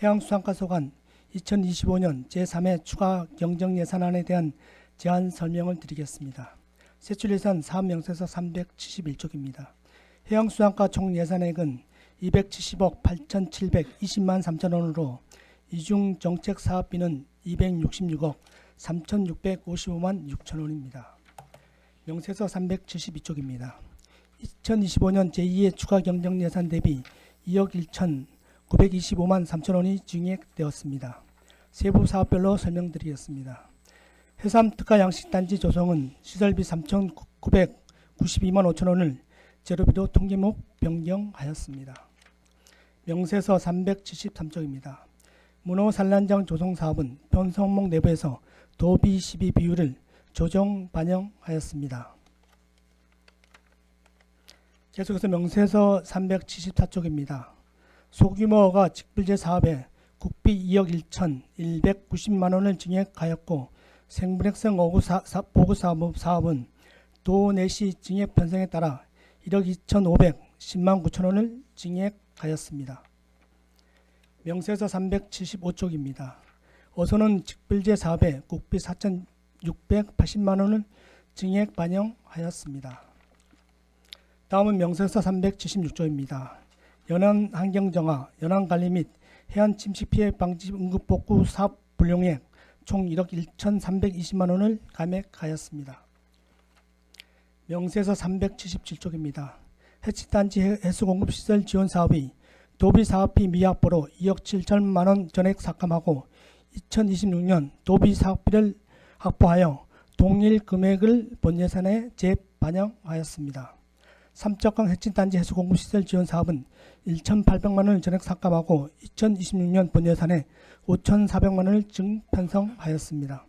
해양수산과 소관 2025년 제3회 추가 경정예산안에 대한 제안 설명을 드리겠습니다. 세출예산 사업명세서 371쪽입니다. 해양수산과 총 예산액은 270억 8,720만 3천 원으로 이중 정책 사업비는 266억 3,655만 6천 원입니다. 명세서 372쪽입니다. 2025년 제2회 추가 경정 예산 대비 2억 1,925만 3천 원이 증액되었습니다. 세부 사업별로 설명드리겠습니다. 해삼 특화 양식단지 조성은 시설비 3,992만 5천 원을 제로비로 통계목 변경하였습니다. 명세서 373쪽입니다. 문어 산란장 조성 사업은 편성목 내부에서 도비 12 비율을 조정 반영하였습니다. 계속해서 명세서 374쪽입니다. 소규모어가 직불제 사업에 국비 2억 1,190만 원을 증액하였고 생물액성 보고 사업은 도 내시 증액 편성에 따라 1억 2,510만 9천 원을 증액하였습니다. 명세서 375쪽입니다. 어선은 직불제 사업에 국비 4,680만 원을 증액 반영하였습니다. 다음은 명세서 376조입니다. 연안환경정화, 연안관리 및 해안 침식 피해 방지 응급복구 사업 분용액 총 1억 1,320만 원을 감액하였습니다. 명세서 377쪽입니다. 해치단지 해수공급시설 지원 사업이 도비 사업비 미확보로 2억 7천만 원 전액 삭감하고 2026년 도비 사업비를 확보하여 동일 금액을 본예산에 재반영하였습니다. 삼척강 해친단지 해수공급시설 지원 사업은 1,800만 원을 전액 삭감하고 2026년 본예산에 5,400만 원을 증편성하였습니다.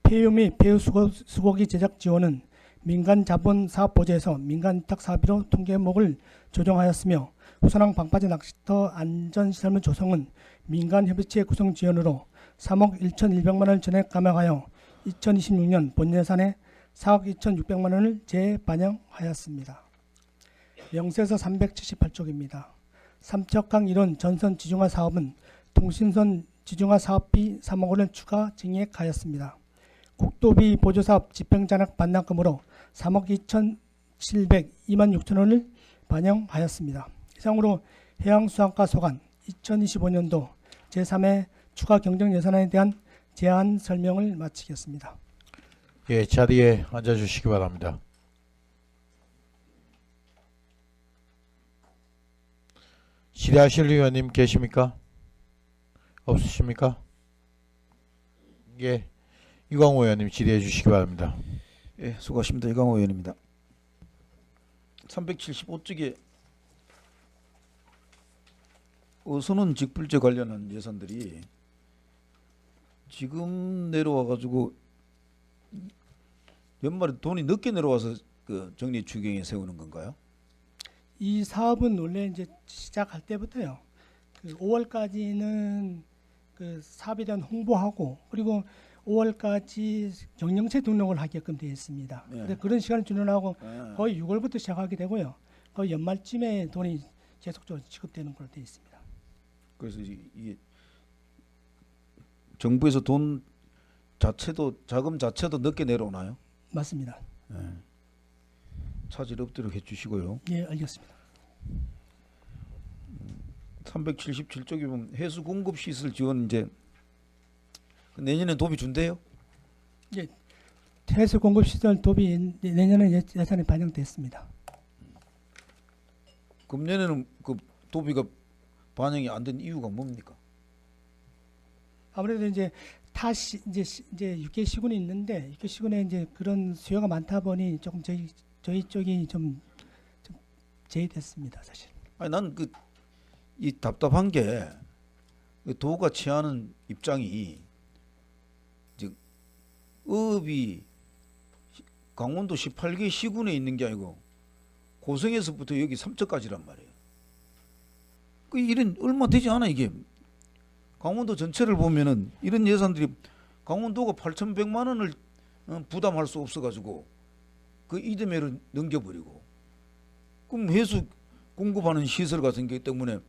폐유 및 폐유 수고기 제작 지원은 민간 자본 사업 보조에서 민간 위탁 사업비로 통계목을 조정하였으며 후선항 방파제 낚시터 안전시설물 조성은 민간 협의체 구성 지원으로 3억 1,100만 원을 전액 감액하여 2026년 본예산에 4억 2,600만 원을 재반영하였습니다. 명세서 378쪽입니다. 삼척강 일원 전선 지중화 사업은 통신선 지중화 사업비 3억 원을 추가 증액하였습니다. 국도비 보조사업 집행잔액 반납금으로 3억 2,702만 6천 원을 반영하였습니다. 이상으로 해양수산과 소관 2025년도 제3회 추가 경정 예산안에 대한 제안 설명을 마치겠습니다. 예, 자리에 앉아 주시기 바랍니다. 질의하실 의원님 계십니까? 없으십니까? 예, 이광호 의원님 질의해 주시기 바랍니다. 예, 수고하십니다. 이광호 의원입니다. 375쪽에 어선원 직불제 관련한 예산들이 지금 내려와 가지고 연말에 돈이 늦게 내려와서 그 정리 추경에 세우는 건가요? 이 사업은 원래 이제 시작할 때부터요. 그 5월까지는 그 사업에 대한 홍보하고 그리고 5월까지 경영체 등록을 하게끔 되어 있습니다. 네. 근데 그런 시간을 준용하고 아, 거의 6월부터 시작하게 되고요. 거의 연말쯤에 돈이 계속적으로 지급되는 걸로 되어 있습니다. 그래서 이게 정부에서 돈 자체도 자금 자체도 늦게 내려오나요? 맞습니다. 차질 없도록 해주시고요. 예, 알겠습니다. 377쪽에 보면 해수 공급 시설 지원 이제 내년에 도비 준대요? 해수 공급 시설 도비 내년에 예산에 반영됐습니다. 금년에는 그 도비가 반영이 안 된 이유가 뭡니까? 아무래도 이제 다시 이제 육개 시군이 있는데 육개 시군에 이제 그런 수요가 많다 보니 조금 저희 쪽이 좀 제외됐습니다, 사실. 아니 난 그 이 답답한 게 그 도가 취하는 입장이 이제 어업이 강원도 18개 시군에 있는 게 아니고 고성에서부터 여기 삼척까지란 말이에요. 그 일은 얼마 되지 않아 이게. 강원도 전체를 보면은 이런 예산들이 강원도가 8,100만 원을 부담할 수 없어가지고 그 이듬해로 넘겨버리고 그럼 해수 공급하는 시설 같은 게 때문에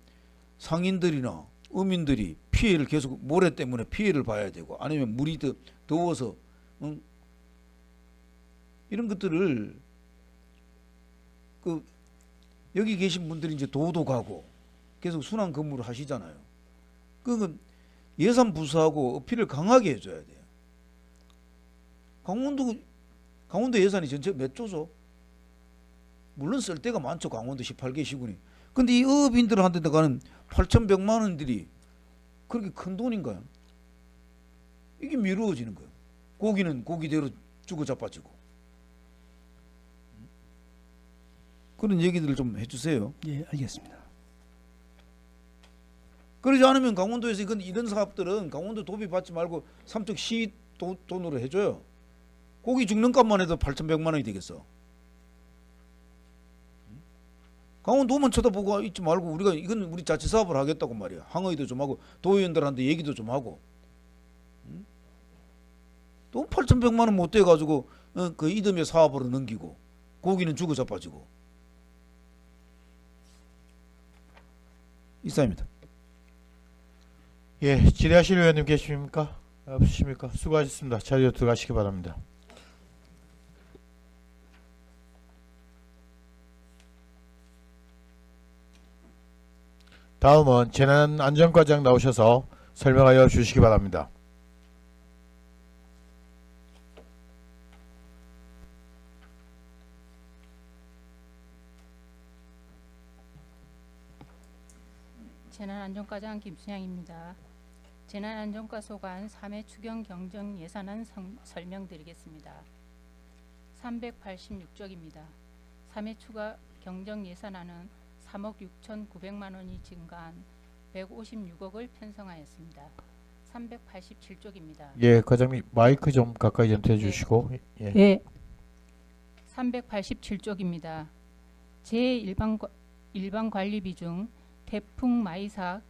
상인들이나 어민들이 피해를 계속 모래 때문에 피해를 봐야 되고 아니면 물이 더워서 이런 것들을 그 여기 계신 분들이 이제 도도 가고 계속 순환 근무를 하시잖아요. 그건 예산 부서하고 어필을 강하게 해줘야 돼요. 강원도 예산이 전체 몇 조죠? 물론 쓸 데가 많죠. 강원도 18개 시군이. 근데 이 어업인들한테 가는 8,100만 원들이 그렇게 큰 돈인가요? 이게 미루어지는 거예요. 고기는 고기대로 주고 자빠지고. 그런 얘기들을 좀 해주세요. 예, 알겠습니다. 그러지 않으면 강원도에서 이런 사업들은 강원도 도비 받지 말고 삼척시 돈으로 해줘요. 고기 죽는 값만 해도 8,100만 원이 되겠어. 강원도만 쳐다보고 있지 말고 우리가 이건 우리 자치 사업을 하겠다고 말이야. 항의도 좀 하고 도의원들한테 얘기도 좀 하고. 또 8,100만 원 못 돼 가지고 그 이듬해 사업으로 넘기고 고기는 죽어 자빠지고. 이상입니다. 예, 질의하실 의원님 계십니까? 없으십니까? 수고하셨습니다. 자리로 들어가시기 바랍니다. 다음은 재난안전과장 나오셔서 설명하여 주시기 바랍니다. 재난안전과장 김순양입니다. 재난안전과 소관 3회 추경 경정 예산안 설명드리겠습니다. 386쪽입니다. 3회 추가 경정 예산안은 3억 6,900만 원이 증가한 156억을 편성하였습니다. 387쪽입니다. 예, 과장님 마이크 좀 가까이 전해 주시고. 예. 예. 387쪽입니다. 제1반 관리비 중 태풍 마이삭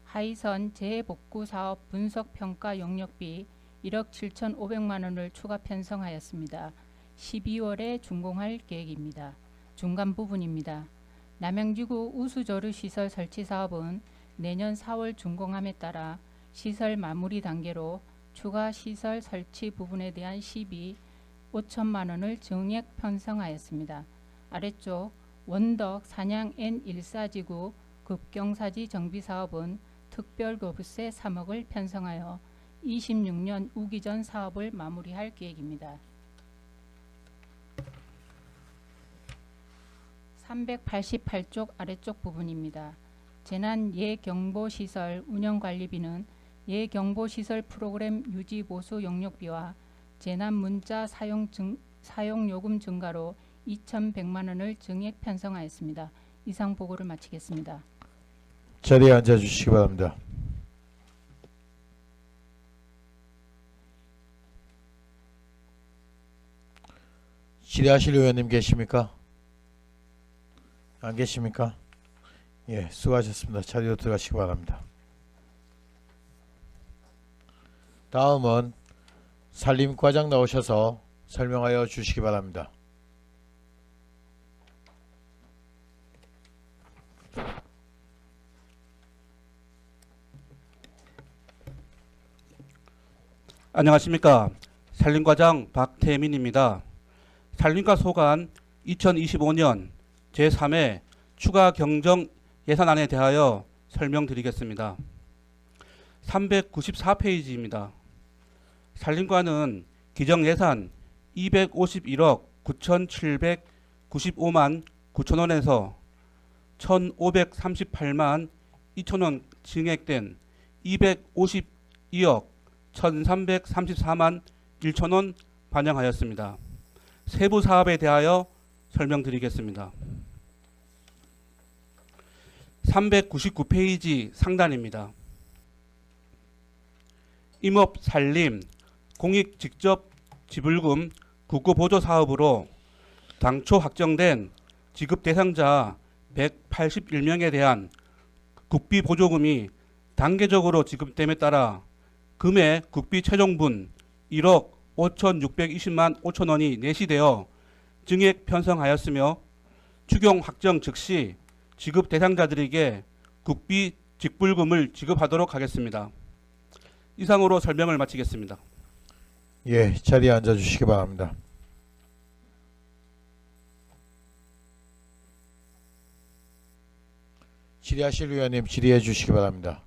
하이선 재해복구 사업 분석평가 용역비 1억 7,500만 원을 추가 편성하였습니다. 12월에 준공할 계획입니다. 중간 부분입니다. 남양지구 우수조르 시설 설치 사업은 내년 4월 준공함에 따라 시설 마무리 단계로 추가 시설 설치 부분에 대한 시비 5천만 원을 증액 편성하였습니다. 아래쪽 원덕 산양 N14지구 급경사지 정비사업은 특별교부세 3억을 편성하여 26년 우기전 사업을 마무리할 계획입니다. 388쪽 아래쪽 부분입니다. 재난 예경보시설 운영관리비는 예경보시설 프로그램 유지 보수 용역비와 재난 문자 사용 요금 증가로 2,100만 원을 증액 편성하였습니다. 이상 보고를 마치겠습니다. 자리에 앉아 주시기 바랍니다. 질의하실 의원님 계십니까? 안 계십니까? 예, 수고하셨습니다. 자리로 들어가시기 바랍니다. 다음은 산림과장 나오셔서 설명하여 주시기 바랍니다. 안녕하십니까. 산림과장 박태민입니다. 산림과 소관 2025년 제3회 추가 경정 예산안에 대하여 설명드리겠습니다. 394페이지입니다. 산림과는 기정예산 251억 9,795만 9천원에서 1,538만 2천원 증액된 252억 1,334만 1천원 반영하였습니다. 세부 사업에 대하여 설명드리겠습니다. 399페이지 상단입니다. 임업 산림 공익 직접 지불금 국고보조 사업으로 당초 확정된 지급 대상자 181명에 대한 국비 보조금이 단계적으로 지급됨에 따라 금액 국비 최종분 1억 5,620만 5천원이 내시되어 증액 편성하였으며 추경 확정 즉시 지급 대상자들에게 국비 직불금을 지급하도록 하겠습니다. 이상으로 설명을 마치겠습니다. 예, 자리에 앉아 주시기 바랍니다. 질의하실 의원님 질의해 주시기 바랍니다.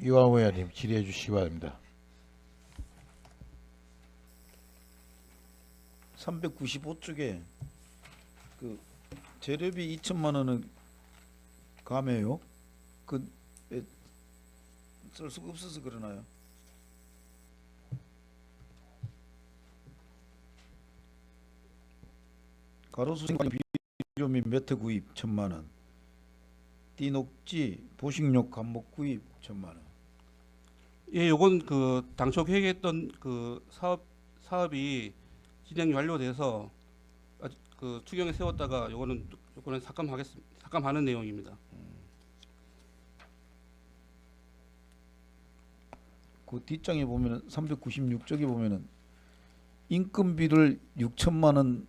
이왕 의원님 질의해 주시기 바랍니다. 395쪽에 그 재료비 2천만 원은 감해요. 쓸 수가 없어서 그러나요? 가로수 생활 비료 및 매트 구입 1,000만 원. 띠녹지 보식용 감목 구입 1,000만 원. 예, 요건 그 당초 계획했던 그 사업이 진행 완료돼서 그 추경에 세웠다가 요거는 삭감하는 내용입니다. 그 뒷장에 보면은 396쪽에 보면은 인건비를 6천만 원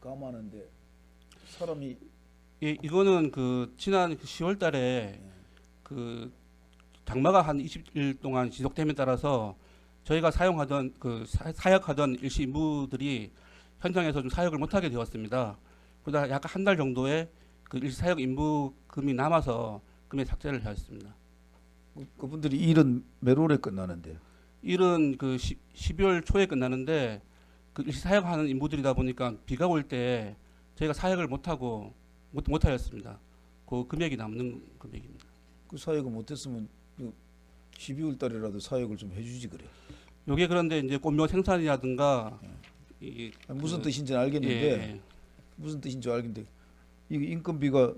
감하는데 사람이 예, 이거는 그 지난 10월달에 그 장마가 한 20일 동안 지속됨에 따라서 저희가 사용하던 사역하던 일시 인부들이 현장에서 좀 사역을 못하게 되었습니다. 그러다 약 한 달 정도의 그 일시 사역 인부금이 남아서 금액 삭제를 하였습니다. 그분들이 일은 몇 월에 끝나는데요? 일은 그 12월 초에 끝나는데 그 일시 사역하는 인부들이다 보니까 비가 올 때 저희가 사역을 못하였습니다. 그 금액이 남는 금액입니다. 그 사역을 못했으면 12월 달이라도 사역을 좀 해주지 그래. 요게 그런데 이제 꽃묘 생산이라든가 무슨 뜻인지는 알겠는데 무슨 뜻인지 알겠는데 이 인건비가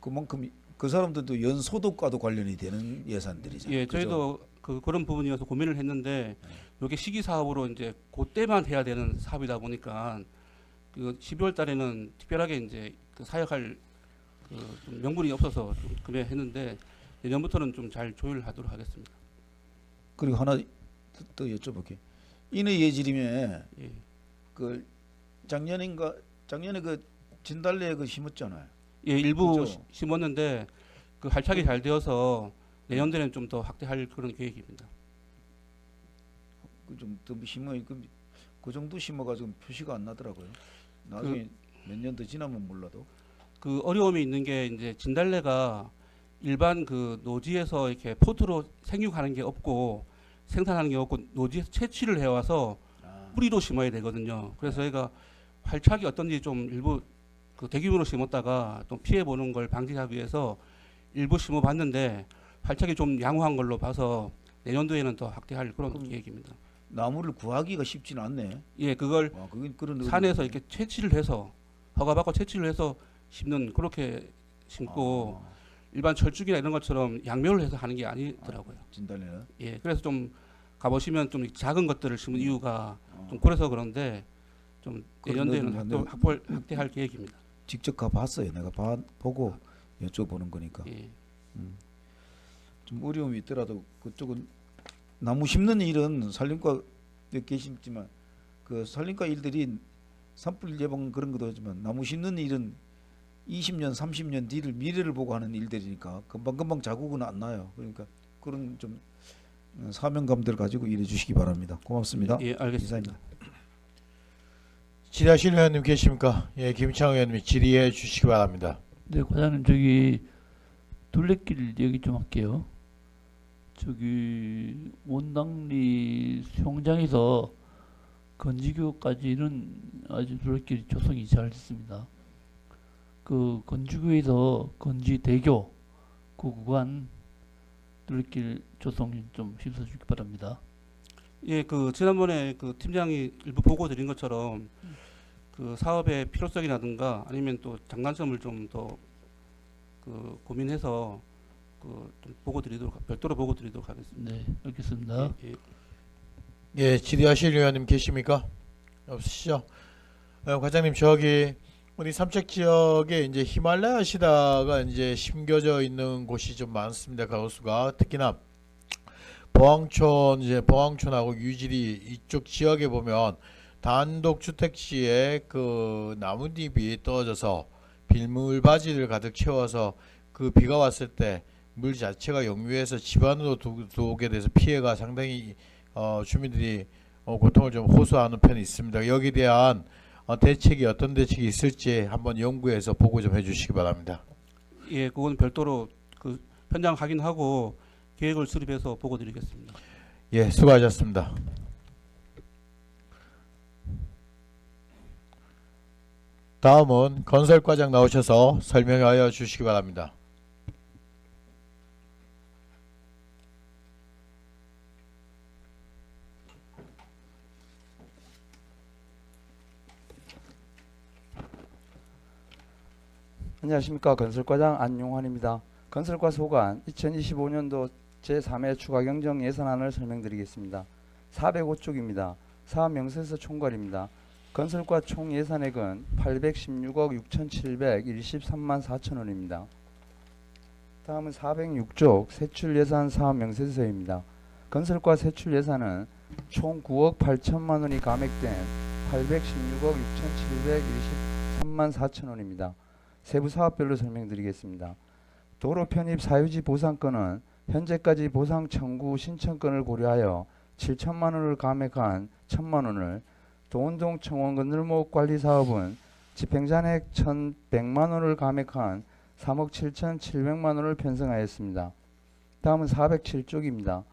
그만큼 그 사람들도 연소득과도 관련이 되는 예산들이잖아요. 예, 저희도 그런 부분이어서 고민을 했는데 요게 시기 사업으로 이제 그때만 해야 되는 사업이다 보니까 그 12월 달에는 특별하게 이제 그 사역할 좀 명분이 없어서 좀 금액했는데 내년부터는 좀 잘 조율하도록 하겠습니다. 그리고 하나 또 여쭤볼게. 인의 예지림에 예. 그 작년에 그 진달래 그 심었잖아요. 예, 일부 그렇죠? 심었는데 그 할착이 잘 되어서 내년도에는 좀 더 확대할 그런 계획입니다. 그 좀 더 심어 그 정도 심어가지고 표시가 안 나더라고요. 나중에 몇 년 더 지나면 몰라도. 그 어려움이 있는 게 이제 진달래가 일반 그 노지에서 이렇게 포트로 생육하는 게 없고 생산하는 게 없고 노지에서 채취를 해와서 뿌리로 심어야 되거든요. 그래서 저희가 활착이 어떤지 좀 일부 그 대규모로 심었다가 좀 피해 보는 걸 방지하기 위해서 일부 심어 봤는데 활착이 좀 양호한 걸로 봐서 내년도에는 더 확대할 그런 계획입니다. 나무를 구하기가 쉽지는 않네. 예, 그걸 그건 그런 산에서 이렇게 채취를 해서 허가받고 채취를 해서 심는 그렇게 심고 일반 철쭉이나 이런 것처럼 양면을 해서 하는 게 아니더라고요. 진달래는. 예, 그래서 좀 가보시면 좀 작은 것들을 심은 이유가 좀 그래서 그런데 좀 내년도에는 확대할 계획입니다. 직접 가봤어요. 내가 보고 여쭤보는 거니까. 예. 좀 어려움이 있더라도 그쪽은 나무 심는 일은 산림과에 계시지만 그 산림과 일들이 산불 예방 그런 것도 하지만 나무 심는 일은 20년, 30년 뒤를 미래를 보고 하는 일들이니까 금방금방 자국은 안 나요. 그러니까 그런 좀 사명감들 가지고 일해 주시기 바랍니다. 고맙습니다. 예, 알겠습니다. 이사입니다. 질의하실 의원님 계십니까? 예, 김창호 의원님이 질의해 주시기 바랍니다. 네, 과장님 저기 둘레길 얘기 좀 할게요. 저기 원당리 수영장에서 건지교까지는 아주 둘레길이 조성이 잘 됐습니다. 그 건지교에서 건지대교 그 구간 둘레길 조성 좀 힘써주기 바랍니다. 예, 그 지난번에 그 팀장이 일부 보고 드린 것처럼 그 사업의 필요성이라든가 아니면 또 장단점을 좀 더 그 고민해서 그 좀 보고 드리도록 별도로 보고 드리도록 하겠습니다. 네, 알겠습니다. 예, 예. 예, 질의하실 의원님 계십니까? 없으시죠? 과장님 저기 우리 삼척 지역에 이제 히말라야 시다가 이제 심겨져 있는 곳이 좀 많습니다. 가로수가 특히나 보항촌하고 유지리 이쪽 지역에 보면 단독 주택지에 그 나뭇잎이 떨어져서 빌물바지를 가득 채워서 그 비가 왔을 때 물 자체가 역류해서 집 안으로 들어오게 돼서 피해가 상당히 주민들이 고통을 좀 호소하는 편이 있습니다. 여기에 대한 대책이 어떤 대책이 있을지 한번 연구해서 보고 좀 해주시기 바랍니다. 예, 그건 별도로 그 현장 확인하고 계획을 수립해서 보고 드리겠습니다. 예, 수고하셨습니다. 다음은 건설과장 나오셔서 설명하여 주시기 바랍니다. 안녕하십니까. 건설과장 안용환입니다. 건설과 소관 2025년도 제3회 추가 경정 예산안을 설명드리겠습니다. 405쪽입니다. 사업 명세서 총괄입니다. 건설과 총 예산액은 816억 6,723만 4천 원입니다. 다음은 406쪽 세출 예산 사업 명세서입니다. 건설과 세출 예산은 총 9억 8천만 원이 감액된 816억 6,723만 4천 원입니다. 세부 사업별로 설명드리겠습니다. 도로 편입 사유지 보상건은 현재까지 보상 청구 신청건을 고려하여 7천만 원을 감액한 1천만 원을, 도운동 청원 건널목 관리 사업은 집행잔액 1,100만 원을 감액한 3억 7,700만 원을 편성하였습니다. 다음은 407쪽입니다.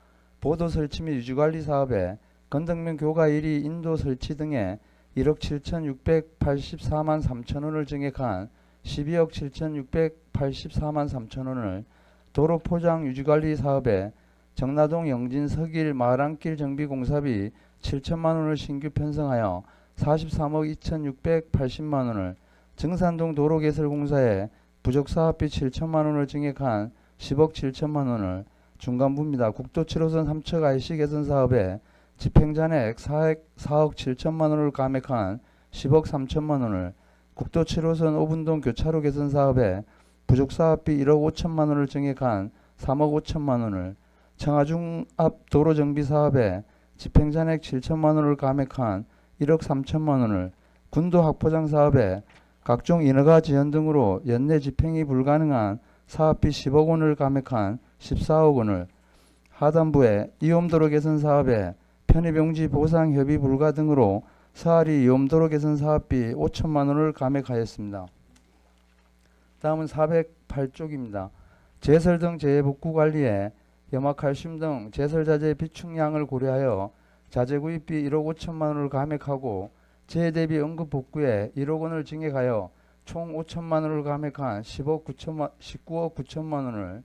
보도 설치 및 유지 관리 사업에 건덕면 교가 1위 인도 설치 등에 1억 7,684만 3천 원을 증액한 12억 7,684만 3천 원을, 도로 포장 유지관리 사업에 정나동 영진 서길 마랑길 정비 공사비 7천만 원을 신규 편성하여 43억 2,680만 원을, 정산동 도로 개설 공사에 부족 사업비 7천만 원을 증액한 10억 7천만 원을, 중간부입니다. 국도 7호선 삼척 IC 개선 사업에 집행잔액 4억 7천만 원을 감액한 10억 3천만 원을, 국도 7호선 오분동 교차로 개선 사업에 부족 사업비 1억 5천만 원을 증액한 3억 5천만 원을, 청하중 앞 도로 정비 사업에 집행잔액 7천만 원을 감액한 1억 3천만 원을, 군도 학포장 사업에 각종 인허가 지연 등으로 연내 집행이 불가능한 사업비 10억 원을 감액한 14억 원을, 하단부에 이홈도로 개선 사업에 편의병지 보상 협의 불가 등으로 사하리 이홈도로 개선 사업비 5천만 원을 감액하였습니다. 다음은 408쪽입니다. 제설 등 재해복구 관리에 염화칼슘 등 제설자재 비축량을 고려하여 자재 구입비 1억 5천만 원을 감액하고 재해 대비 응급 복구에 1억 원을 증액하여 총 5천만 원을 감액한 19억 9천만 원을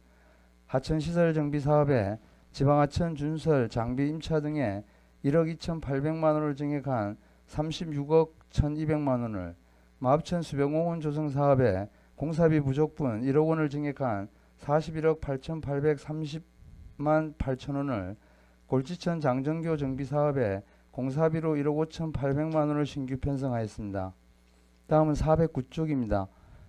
하천시설 정비 사업에 지방하천 준설, 장비 임차 등에 1억 2,800만 원을 증액한 36억 1,200만 원을 마읍천 수변공원 조성 사업에 공사비 부족분 1억 원을 증액한 41억 8,830만 8천 원을 골지천 장정교 정비 사업에 공사비로 1억 5,800만 원을 신규 편성하였습니다. 다음은 409쪽입니다.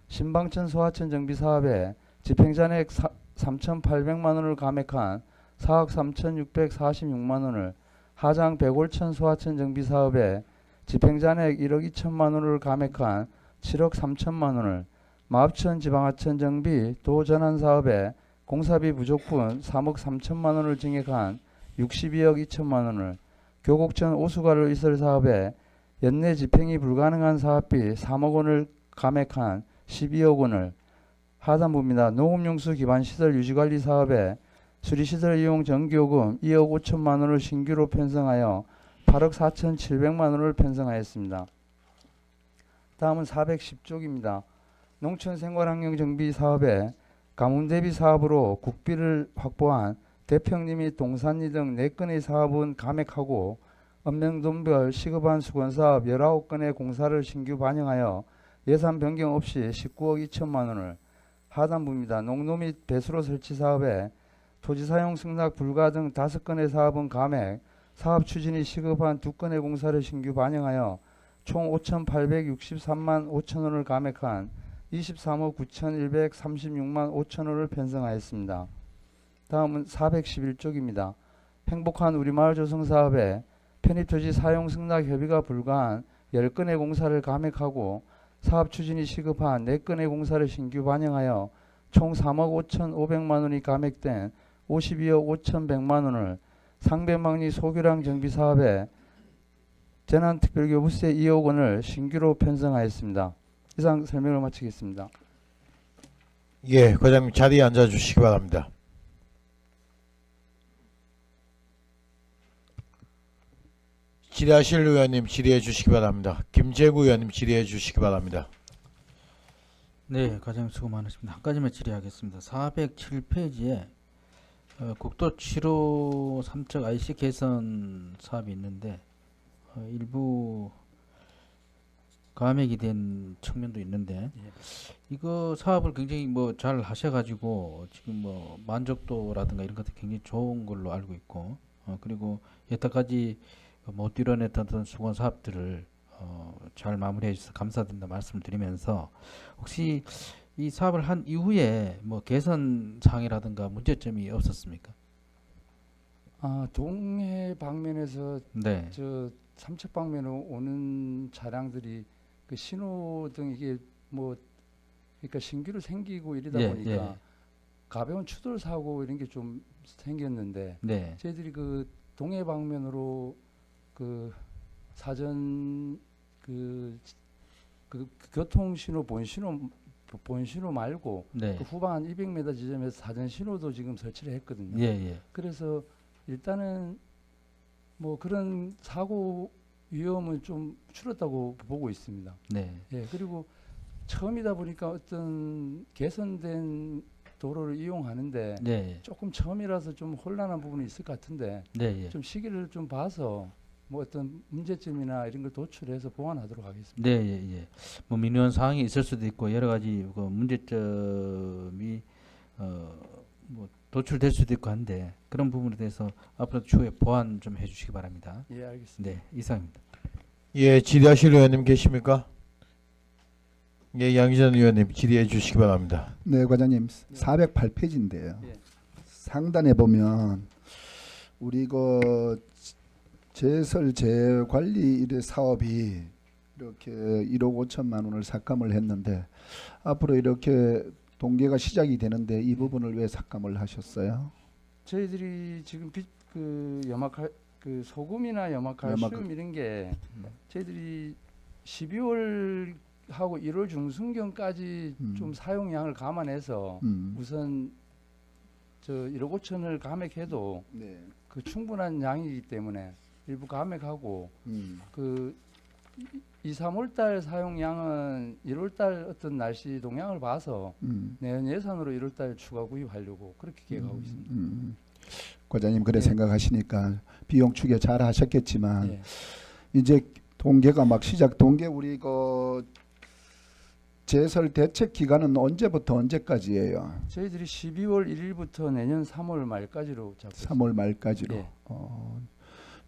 신방천 소하천 정비 사업에 집행잔액 3,800만 원을 감액한 4억 3,646만 원을 하장 백올천 소하천 정비 사업에 집행잔액 1억 2천만 원을 감액한 7억 3천만 원을 마읍천 지방하천 정비 도전환 사업에 공사비 부족분 3억 3천만 원을 증액한 62억 2천만 원을 교곡천 오수가를 이설 사업에 연내 집행이 불가능한 사업비 3억 원을 감액한 12억 원을 하단부입니다. 농업용수 기반시설 유지관리 사업에 수리시설 이용 정기요금 2억 5천만 원을 신규로 편성하여 8억 4,700만 원을 편성하였습니다. 다음은 410쪽입니다. 농촌생활환경 정비 사업에 가뭄 대비 사업으로 국비를 확보한 대평리 및 동산리 등 4건의 사업은 감액하고 읍명동별 시급한 수건사업 19건의 공사를 신규 반영하여 예산 변경 없이 19억 2천만 원을 하단부입니다. 농로 및 배수로 설치 사업에 토지 사용 승낙 불가 등 5건의 사업은 감액, 사업 추진이 시급한 2건의 공사를 신규 반영하여 총 5,863만 5천 원을 감액한 23억 9,136만 5천 원을 편성하였습니다. 다음은 411쪽입니다. 행복한 우리마을 조성 사업에 편입토지 사용 승낙 협의가 불가한 10건의 공사를 감액하고 사업 추진이 시급한 4건의 공사를 신규 반영하여 총 3억 5,500만 원이 감액된 52억 5,100만 원을 상배망리 소교량 정비 사업에 재난특별교부세 2억 원을 신규로 편성하였습니다. 이상 설명을 마치겠습니다. 예, 과장님 자리에 앉아 주시기 바랍니다. 질의하실 의원님 질의해 주시기 바랍니다. 김재구 의원님 질의해 주시기 바랍니다. 네, 과장님 수고 많으십니다. 한 가지만 질의하겠습니다. 407페이지에 국도 7호 3척 IC 개선 사업이 있는데 일부 감액이 된 측면도 있는데 이거 사업을 굉장히 뭐 잘 하셔가지고 지금 뭐 만족도라든가 이런 것도 굉장히 좋은 걸로 알고 있고 그리고 여태까지 못 이뤄냈던 수건 사업들을 잘 마무리해 주셔서 감사드린다 말씀을 드리면서 혹시 이 사업을 한 이후에 뭐 개선 사항이라든가 문제점이 없었습니까? 아, 동해 방면에서 네. 저 삼척 방면으로 오는 차량들이 그 신호등 이게 뭐 그러니까 신규로 생기고 이러다 예, 보니까 예. 가벼운 추돌 사고 이런 게 좀 생겼는데 네. 저희들이 그 동해 방면으로 그 사전 그 교통 신호 본 신호 말고 네. 그 후방 한 200m 지점에서 사전 신호도 지금 설치를 했거든요. 예, 예. 그래서 일단은 뭐 그런 사고 위험은 좀 줄었다고 보고 있습니다. 네. 예, 그리고 처음이다 보니까 어떤 개선된 도로를 이용하는데 네. 조금 처음이라서 좀 혼란한 부분이 있을 것 같은데 네, 예. 좀 시기를 좀 봐서 뭐 어떤 문제점이나 이런 걸 도출해서 보완하도록 하겠습니다. 네, 예, 예. 뭐 민원 사항이 있을 수도 있고 여러 가지 그 문제점이 뭐 도출될 수도 있고 한데 그런 부분에 대해서 앞으로 추후에 보완 좀 해주시기 바랍니다. 예, 알겠습니다. 네, 이상입니다. 예, 질의하실 의원님 계십니까? 예, 양희전 의원님 질의해 주시기 바랍니다. 네, 과장님 408페이지인데요. 예. 상단에 보면 우리 그 제설 재관리 일의 사업이 이렇게 1억 5천만 원을 삭감을 했는데 앞으로 이렇게 동계가 시작이 되는데 이 부분을 왜 삭감을 하셨어요? 저희들이 지금 그 염화칼 그 소금이나 염화칼슘 이런 게 저희들이 12월 하고 1월 중순경까지 좀 사용량을 감안해서 우선 저 1억 5천을 감액해도 네. 그 충분한 양이기 때문에 일부 감액하고 그 2, 3월달 사용량은 1월달 어떤 날씨 동향을 봐서 내년 예산으로 1월달 추가 구입하려고 그렇게 계획하고 있습니다. 과장님 그래 예. 생각하시니까 비용 추계 잘 하셨겠지만 예. 이제 동계가 막 동계 우리 그 제설 대책 기간은 언제부터 언제까지예요? 저희들이 12월 1일부터 내년 3월 말까지로 잡고 3월 말까지로. 예.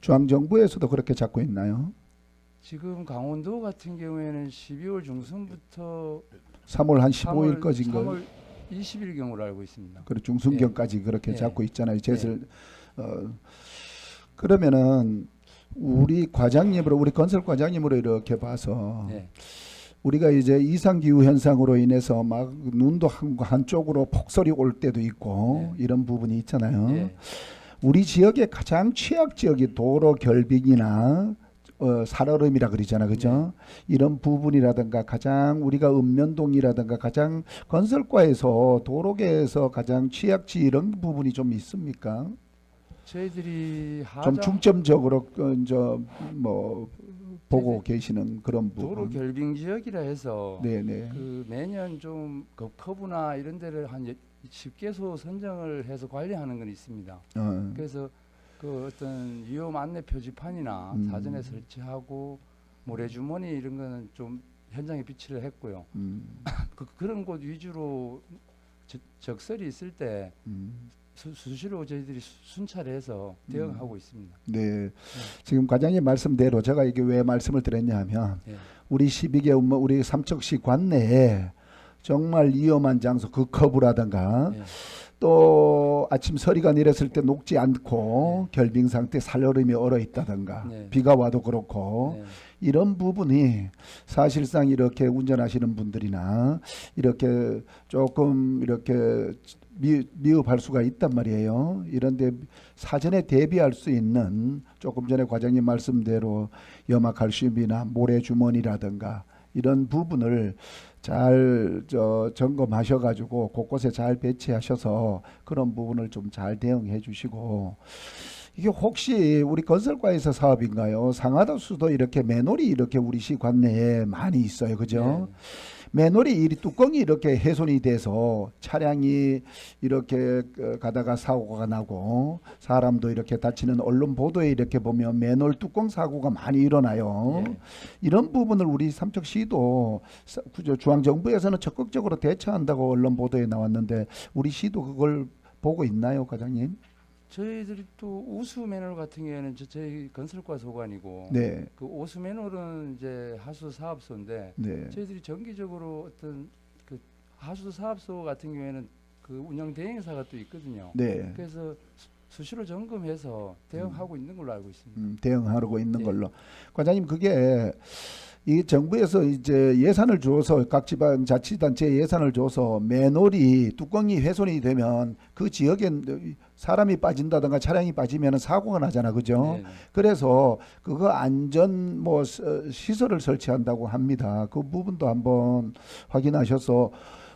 중앙정부에서도 그렇게 잡고 있나요? 지금 강원도 같은 경우에는 12월 중순부터 3월 한 15일까지인가? 3월 20일 경우로 알고 있습니다. 그래 중순경까지 그렇게 예. 잡고 있잖아요. 제설 그러면은 우리 과장님으로 우리 건설 과장님으로 이렇게 봐서 예. 우리가 이제 이상 기후 현상으로 인해서 막 눈도 한쪽으로 폭설이 올 때도 있고 이런 부분이 있잖아요. 예. 우리 지역의 가장 취약 지역이 도로 결빙이나 살얼음이라 그러잖아, 그죠? 이런 부분이라든가 가장 우리가 읍면동이라든가 가장 건설과에서 도로계에서 가장 취약지 이런 부분이 좀 있습니까? 저희들이 좀 중점적으로 이제 뭐 보고 계시는 그런 부분. 도로 결빙 지역이라 해서 네네. 그 매년 좀 커브나 이런 데를 한 10개소 선정을 해서 관리하는 건 있습니다. 그래서 그 어떤 위험 안내 표지판이나 사전에 설치하고 모래주머니 이런 거는 좀 현장에 비치를 했고요. 그런 곳 위주로 적설이 있을 때 수시로 저희들이 순찰해서 대응하고 있습니다. 네. 지금 과장님 말씀대로 제가 이게 왜 말씀을 드렸냐면 우리 12개 우리 삼척시 관내에 정말 위험한 장소 그 커브라든가 또 아침 서리가 내렸을 때 녹지 않고 결빙 상태 살얼음이 얼어 있다든가 비가 와도 그렇고 이런 부분이 사실상 이렇게 운전하시는 분들이나 이렇게 조금 이렇게 미흡할 수가 있단 말이에요. 이런데 사전에 대비할 수 있는 조금 전에 과장님 말씀대로 염화칼슘이나 모래주머니라든가 이런 부분을 잘 점검하셔가지고 곳곳에 잘 배치하셔서 그런 부분을 좀 잘 대응해 주시고 이게 혹시 우리 건설과에서 사업인가요? 상하도수도 이렇게 매놀이 이렇게 우리 시 관내에 많이 있어요, 그죠? 매놀이 이 뚜껑이 이렇게 훼손이 돼서 차량이 이렇게 가다가 사고가 나고 사람도 이렇게 다치는 언론 보도에 이렇게 보면 매놀 뚜껑 사고가 많이 일어나요. 이런 부분을 우리 삼척시도 중앙정부에서는 적극적으로 대처한다고 언론 보도에 나왔는데 우리 시도 그걸 보고 있나요, 과장님? 저희들이 또 우수 매놀 같은 경우에는 저희 건설과 소관이고 네. 그 오수 매놀은 이제 하수 사업소인데 네. 저희들이 정기적으로 어떤 그 하수 사업소 같은 경우에는 그 운영 대행사가 또 있거든요. 네. 그래서 수시로 점검해서 대응하고 있는 걸로 알고 있습니다. 대응하고 있는 걸로. 과장님 그게 이 정부에서 이제 예산을 줘서 각 지방 자치단체에 예산을 줘서 매놀이 뚜껑이 훼손이 되면 그 지역에 사람이 빠진다든가 차량이 빠지면 사고가 나잖아, 그죠? 그래서 그거 안전 뭐 시설을 설치한다고 합니다. 그 부분도 한번 확인하셔서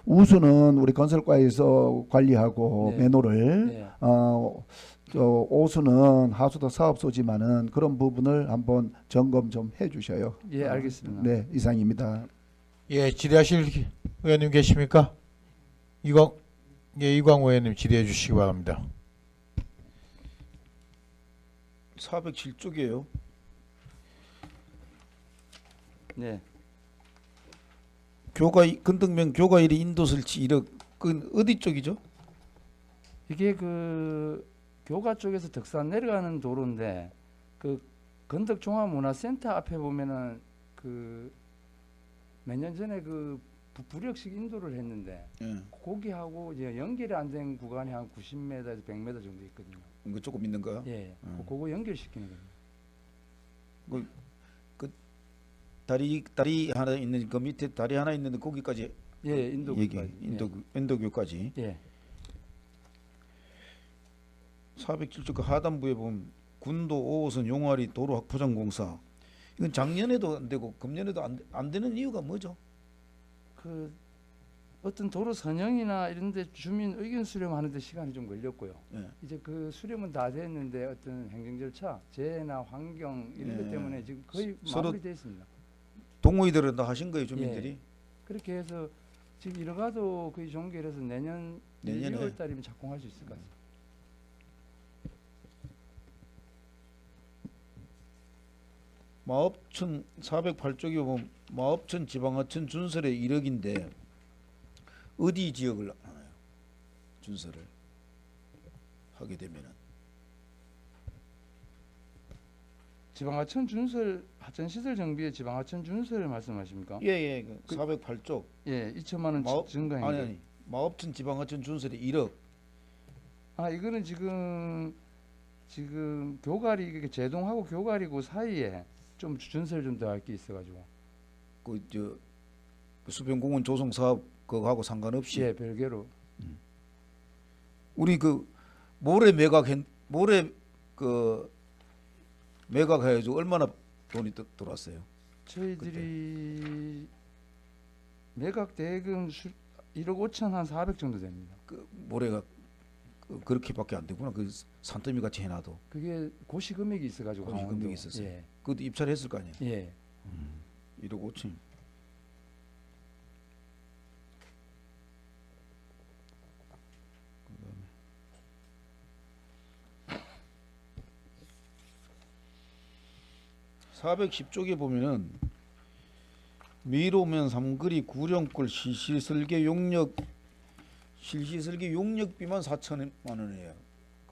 우수는 우리 건설과에서 관리하고 매놀을 오수는 하수도 사업소지만은 그런 부분을 한번 점검 좀 해주셔요. 예, 알겠습니다. 네, 이상입니다. 예, 질의하실 의원님 계십니까? 이광우 의원님 질의해 주시기 바랍니다. 407쪽이에요. 네. 건덕면 교가 1위 인도 설치 1억. 그 어디 쪽이죠? 이게 그 교가 쪽에서 덕산 내려가는 도로인데 그 건덕종합문화센터 앞에 보면은 그 몇 년 전에 그 부력식 인도를 했는데 거기하고 이제 연결이 안 된 구간이 한 90m에서 100m 정도 있거든요. 이거 조금 있는 거요? 예, 그거 연결시키는 거예요. 그 다리 하나 있는 그 밑에 다리 하나 있는데 거기까지 예, 인도교까지. 예. 407쪽 그 하단부에 보면 군도 5호선 용화리 도로 확포장 공사. 이건 작년에도 안 되고 금년에도 안 되는 이유가 뭐죠? 그 어떤 도로 선형이나 이런 데 주민 의견 수렴하는 데 시간이 좀 걸렸고요. 이제 그 수렴은 다 됐는데 어떤 행정 절차, 재해나 환경 이런 것 때문에 지금 거의 마무리되어 있습니다. 동호회들은 다 하신 거예요, 주민들이? 예. 그렇게 해서 지금 일가도 거의 종결해서 내년에 내년에. 6월 달이면 착공할 수 있을 것 같습니다. 마업천 408쪽에 보면 마업천 지방하천 준설의 1억인데 어디 지역을 하나요? 준설을 하게 되면은 지방하천 준설 하천 시설 정비의 지방하천 준설을 말씀하십니까? 예예 408쪽 예, 2천만 원 마업- 증가인데. 아니 마업천 지방하천 준설의 1억 아, 이거는 지금 교갈이 이게 제동하고 교갈이고 사이에 좀 준설 좀 더 할 게 있어가지고. 그 수변공원 조성 사업 그거하고 상관없이 예, 별개로. 우리 그 모래 그 매각해가지고 얼마나 돈이 들어왔어요? 저희들이 매각 대금 1억 5천 한 400 정도 됩니다. 그 모래가 그렇게밖에 안 되구나. 그 산더미 같이 해놔도 그게 고시 금액이 있어가지고 고시 금액이 강원도. 있었어요. 예. 그것도 입찰 했을 거 아니에요. 예. 1억 5천. 그다음에 410쪽에 보면은 미로면 삼거리 구령골 실시설계 용역비만 4천만 원이에요.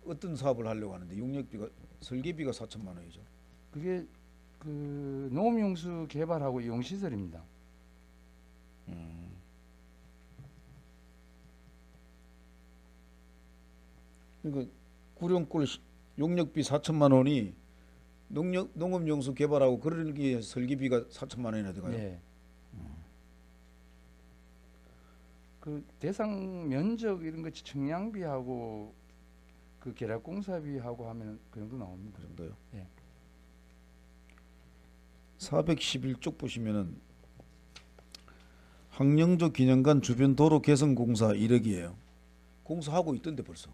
어떤 사업을 하려고 하는데 용역비가 설계비가 4천만 원이죠. 그게 그 농업용수 개발하고 이용 시설입니다. 그러니까 구령골 용역비 4천만 원이 농업용수 개발하고 그런 게 설계비가 4천만 원이나 들어가요. 예. 그 대상 면적 이런 거 청량비하고 그 계략공사비하고 하면 그 정도 나옵니다. 그 정도요. 예. 411쪽 보시면은 항영조 기념관 주변 도로 개선 공사 1억이에요. 공사하고 있던데 벌써.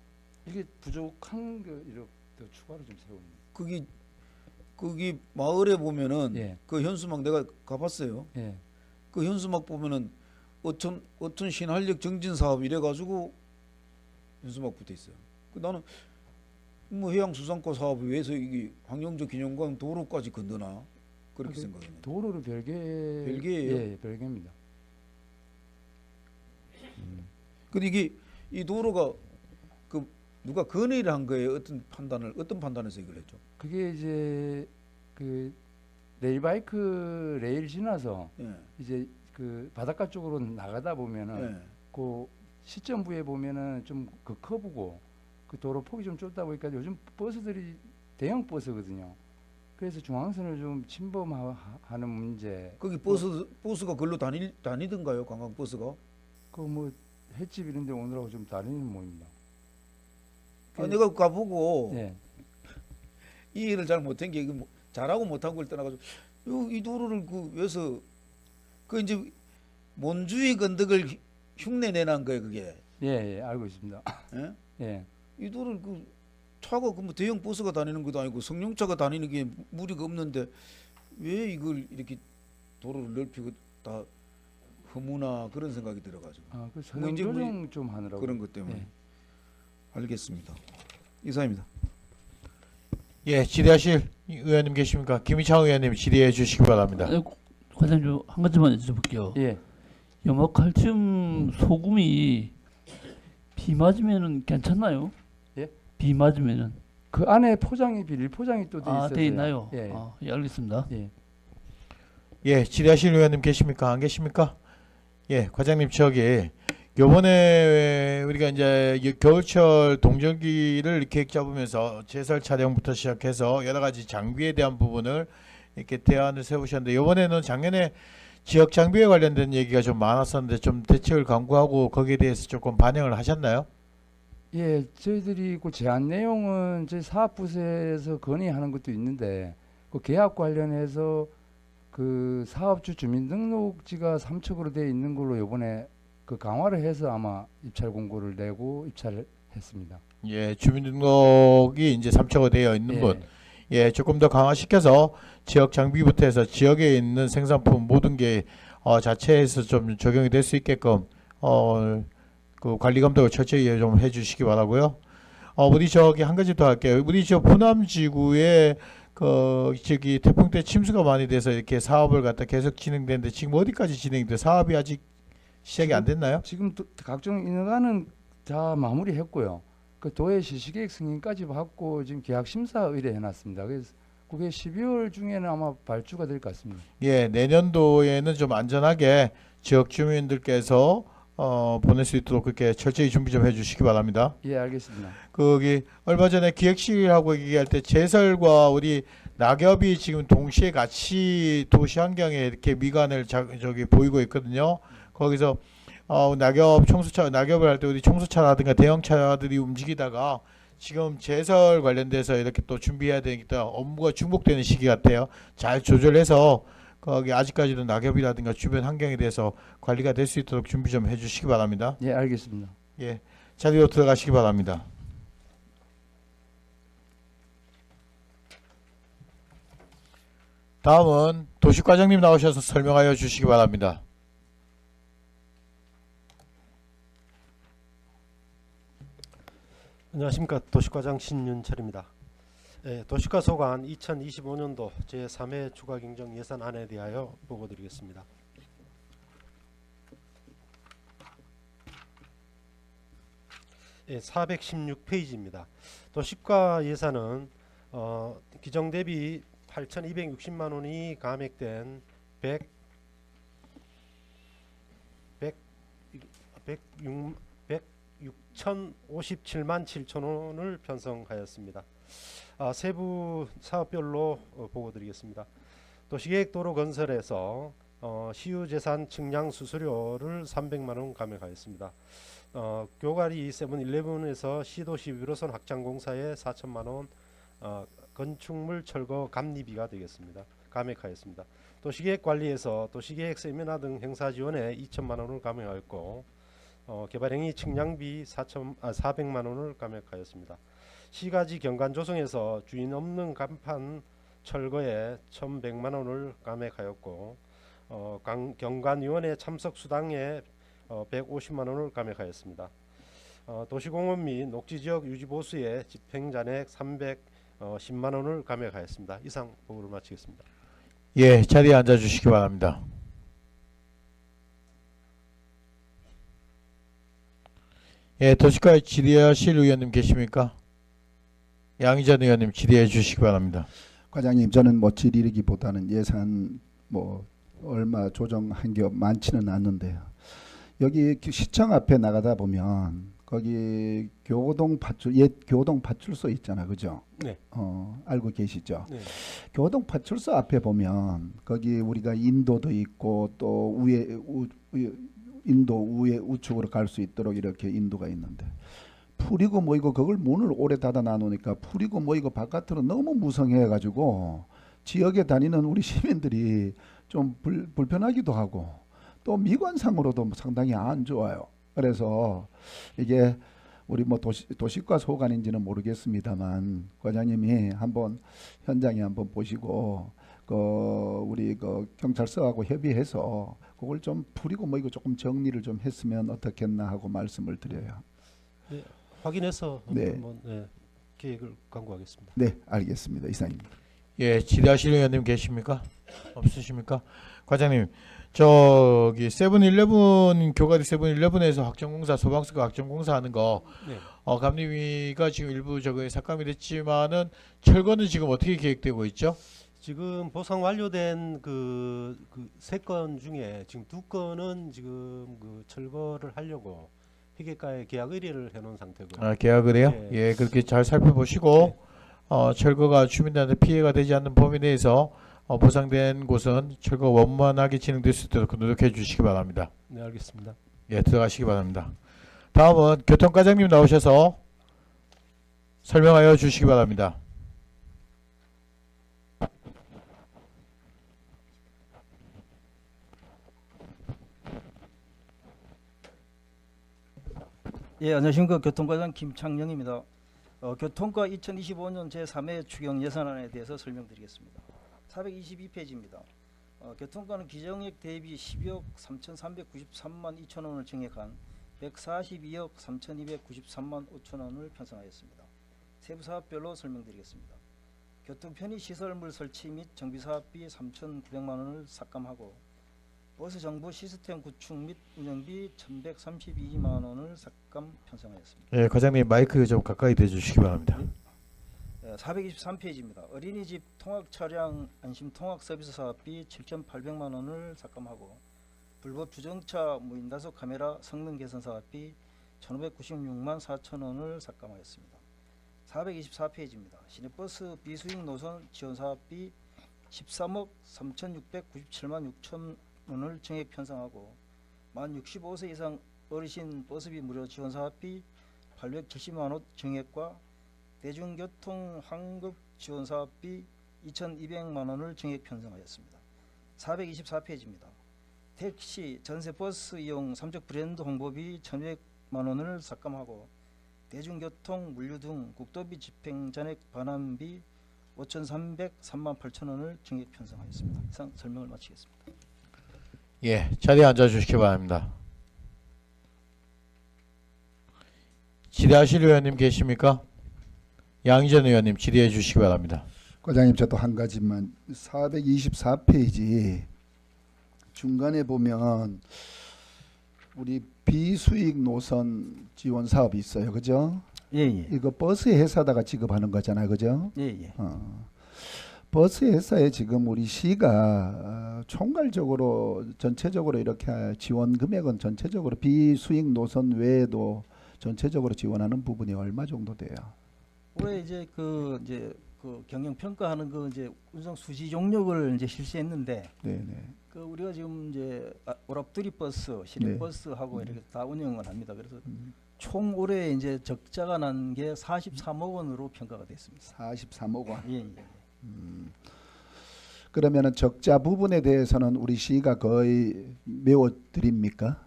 이게 부족한 거 이렇게 더 추가로 좀 세웁니다. 거기 마을에 보면은 예. 그 현수막 내가 가봤어요. 예. 그 현수막 보면은 어촌 신활력 정진 사업 이래 가지고 현수막 붙어 있어요. 나는 뭐 해양수산과 사업을 위해서 이게 항영조 기념관 도로까지 건드나 그렇게 생각해요. 도로를 별개예요? 예, 별개입니다. 근데 이게 이 도로가 그 누가 건의를 한 거예요? 어떤 판단에서 이걸 했죠? 그게 이제 그 레일바이크 레일 지나서 예. 이제 그 바닷가 쪽으로 나가다 보면은 예. 그 시점부에 보면은 좀 그 커브고 그 도로 폭이 좀 좁다 보니까 요즘 버스들이 대형 버스거든요. 그래서 중앙선을 좀 침범하는 문제. 거기 버스가 걸로 다니던가요? 관광 버스가? 그 뭐 횟집 이런 데 오느라고 좀 다니는 모입니다. 내가 가보고 예. 이해를 잘 못한 게 뭐 잘하고 못한 걸 떠나가지고 이 도로를 그 왜서 그 이제 몬주의 건덕을 흉내 내는 거예요 그게. 예, 예, 알고 있습니다. 예? 예. 이 도로를 그 차가 그 뭐 대형 버스가 다니는 것도 아니고 승용차가 다니는 게 무리가 없는데 왜 이걸 이렇게 도로를 넓히고 다 허무나 그런 생각이 들어가지고. 아, 그 뭐 이제 뭐 조정 좀 하느라고. 그런 것 때문에. 예. 알겠습니다. 이상입니다. 예, 질의하실 의원님 계십니까? 김희창 의원님 질의해 주시기 바랍니다. 과장님 한 가지만 여쭤볼게요. 예. 염화칼슘 소금이 비 맞으면은 괜찮나요? 예? 비 맞으면은 그 안에 포장이 비닐 포장이 또 돼 있어요. 돼 있나요? 예. 예, 알겠습니다. 예. 예, 질의하실 의원님 계십니까? 안 계십니까? 예, 과장님 저기 요번에 우리가 이제 겨울철 동절기를 계획 잡으면서 제설 촬영부터 시작해서 여러 가지 장비에 대한 부분을 이렇게 대안을 세우셨는데 이번에는 작년에 지역 장비에 관련된 얘기가 좀 많았었는데 좀 대책을 강구하고 거기에 대해서 조금 반영을 하셨나요? 예, 저희들이 그 제안 내용은 저희 사업부서에서 건의하는 것도 있는데 그 계약 관련해서 그 사업주 주민등록지가 삼척으로 되어 있는 걸로 이번에 그 강화를 해서 아마 입찰 공고를 내고 입찰을 했습니다. 예, 주민등록이 이제 삼척화 되어 있는 예. 분 예, 조금 더 강화시켜서 지역 장비부터 해서 지역에 있는 생산품 모든 게 자체에서 좀 적용이 될 수 있게끔 그 관리 감독을 철저히 좀 해주시기 바라고요. 우리 저기 한 가지 더 할게요. 우리 저 부남 지구에 그 저기 태풍 때 침수가 많이 돼서 이렇게 사업을 갖다 계속 진행되는데 지금 어디까지 진행돼? 사업이 아직 시작이 안 됐나요? 지금 각종 인허가는 다 마무리했고요. 그 도의 실시계획 승인까지 받고 지금 계약 심사 의뢰해놨습니다. 그래서 그게 12월 중에는 아마 발주가 될 것 같습니다. 예, 내년도에는 좀 안전하게 지역 주민들께서 보낼 수 있도록 그렇게 철저히 준비 좀 해주시기 바랍니다. 예, 알겠습니다. 거기 얼마 전에 기획실하고 얘기할 때 제설과 우리 낙엽이 지금 동시에 같이 도시 환경에 이렇게 미관을 저기 보이고 있거든요. 거기서 낙엽을 할 때 우리 청소차라든가 대형차들이 움직이다가 지금 제설 관련돼서 이렇게 또 준비해야 되니까 업무가 중복되는 시기 같아요. 잘 조절해서 거기 아직까지도 낙엽이라든가 주변 환경에 대해서 관리가 될 수 있도록 준비 좀 해주시기 바랍니다. 예, 알겠습니다. 예, 자리로 들어가시기 바랍니다. 다음은 도시과장님 나오셔서 설명하여 주시기 바랍니다. 안녕하십니까. 도시과장 신윤철입니다. 도시과 소관 2025년도 제3회 추가 경정 예산안에 대하여 보고드리겠습니다. 예, 416페이지입니다. 도시과 예산은 기정 대비 8,260만 원이 감액된 6,057만 7천 원을 편성하였습니다. 세부 사업별로 보고드리겠습니다. 도시계획도로건설에서 시유재산 측량 수수료를 300만 원 감액하였습니다. 교가리 세븐일레븐에서 시도시 위로선 확장공사에 4천만 원 건축물 철거 감리비가 되겠습니다. 감액하였습니다. 도시계획관리에서 도시계획 세미나 등 행사 지원에 2천만 원을 감액하였고 개발행위 측량비 400만 원을 감액하였습니다. 시가지 경관 조성에서 주인 없는 간판 철거에 1,100만 원을 감액하였고 경관위원회 참석 수당에 150만 원을 감액하였습니다. 도시공원 및 녹지지역 유지보수에 집행잔액 310만 원을 감액하였습니다. 이상 보고를 마치겠습니다. 예, 자리에 앉아주시기 바랍니다. 예, 도시과에 질의하실 의원님 계십니까? 양희전 의원님 질의해 주시기 바랍니다. 과장님, 저는 뭐 질의기보다는 예산 뭐 얼마 조정한 게 많지는 않는데요. 여기 시청 앞에 나가다 보면 거기 교동 파출 옛 교동 파출소 있잖아, 그죠? 네. 알고 계시죠? 네. 교동 파출소 앞에 보면 거기 우리가 인도도 있고 또 인도 우회 우측으로 갈 수 있도록 이렇게 인도가 있는데 풀이고 뭐이고 그걸 문을 오래 닫아 놔놓으니까 풀이고 뭐이고 바깥으로 너무 무성해가지고 지역에 다니는 우리 시민들이 좀 불편하기도 하고 또 미관상으로도 상당히 안 좋아요. 그래서 이게 우리 뭐 도시과 소관인지는 모르겠습니다만 과장님이 한번 현장에 한번 보시고 우리 경찰서하고 협의해서 그걸 좀 풀이고 뭐이고 조금 정리를 좀 했으면 어떻겠나 하고 말씀을 드려요. 네, 확인해서 네. 한번 계획을 강구하겠습니다. 네, 알겠습니다. 이상입니다. 예, 질의하실 의원님 계십니까? 없으십니까? 과장님, 저기 세븐일레븐 교가리 세븐일레븐에서 확정공사 소방서가 확정공사 하는 거 네. 감리비가 지금 일부 저거 삭감이 됐지만은 철거는 지금 어떻게 계획되고 있죠? 지금 보상 완료된 그 3건 중에 지금 2건은 지금 그 철거를 하려고 회계과에 계약 의뢰를 해놓은 상태고요. 아, 계약을 해요? 네. 예, 그렇게 잘 살펴보시고 철거가 주민들한테 피해가 되지 않는 범위 내에서 보상된 곳은 철거 원만하게 진행될 수 있도록 노력해 주시기 바랍니다. 네, 알겠습니다. 예, 들어가시기 바랍니다. 다음은 교통과장님 나오셔서 설명하여 주시기 바랍니다. 예, 안녕하십니까. 교통과장 김창영입니다. 교통과 2025년 제3회 추경 예산안에 대해서 설명드리겠습니다. 422페이지입니다. 교통과는 기정액 대비 12억 3,393만 2천 원을 증액한 142억 3,293만 5천 원을 편성하였습니다. 세부 사업별로 설명드리겠습니다. 교통 편의 시설물 설치 및 정비 사업비 3,900만 원을 삭감하고 버스 정보 시스템 구축 및 운영비 1,132만 원을 삭감 편성하였습니다. 예, 과장님 마이크 좀 가까이 대주시기 바랍니다. 423페이지입니다. 어린이집 통학 차량 안심 통학 서비스 사업비 7,800만 원을 삭감하고 불법 주정차 무인 단속 카메라 성능 개선 사업비 1,596만 4천 원을 삭감하였습니다. 424페이지입니다. 시내버스 비수익 노선 지원 사업비 13억 3,697만 6천 원을 증액 편성하고 만 65세 이상 어르신 버스비 무료 지원 사업비 870만 원 증액과 대중교통 환급 지원 사업비 2,200만 원을 증액 편성하였습니다. 424페이지입니다. 택시 전세 버스 이용 삼적 브랜드 홍보비 1,200만 원을 삭감하고 대중교통 물류 등 국도비 집행 잔액 반환비 5,303만 8천 원을 증액 편성하였습니다. 이상 설명을 마치겠습니다. 예, 자리에 앉아주시기 바랍니다. 질의하실 의원님 계십니까? 양희전 의원님 질의해 주시기 바랍니다. 과장님, 저도 한 가지만. 424페이지 중간에 보면 우리 비수익 노선 지원 사업이 있어요, 그죠? 예. 이거 버스 회사다가 지급하는 거잖아요, 그죠? 예. 버스 회사에 지금 우리 시가 총괄적으로 전체적으로 이렇게 지원 금액은 전체적으로 비수익 노선 외에도 전체적으로 지원하는 부분이 얼마 정도 돼요? 올해 이제 그 경영 평가하는 그 이제 운송 수지 종목을 이제 실시했는데, 네네. 그 우리가 지금 이제 오랍두리 버스, 시내 버스하고 이렇게 다 운영을 합니다. 그래서 총 올해 이제 적자가 난 게 43억 원으로 평가가 됐습니다. 43억 원. 예. 그러면은 적자 부분에 대해서는 우리 시가 거의 메워 드립니까?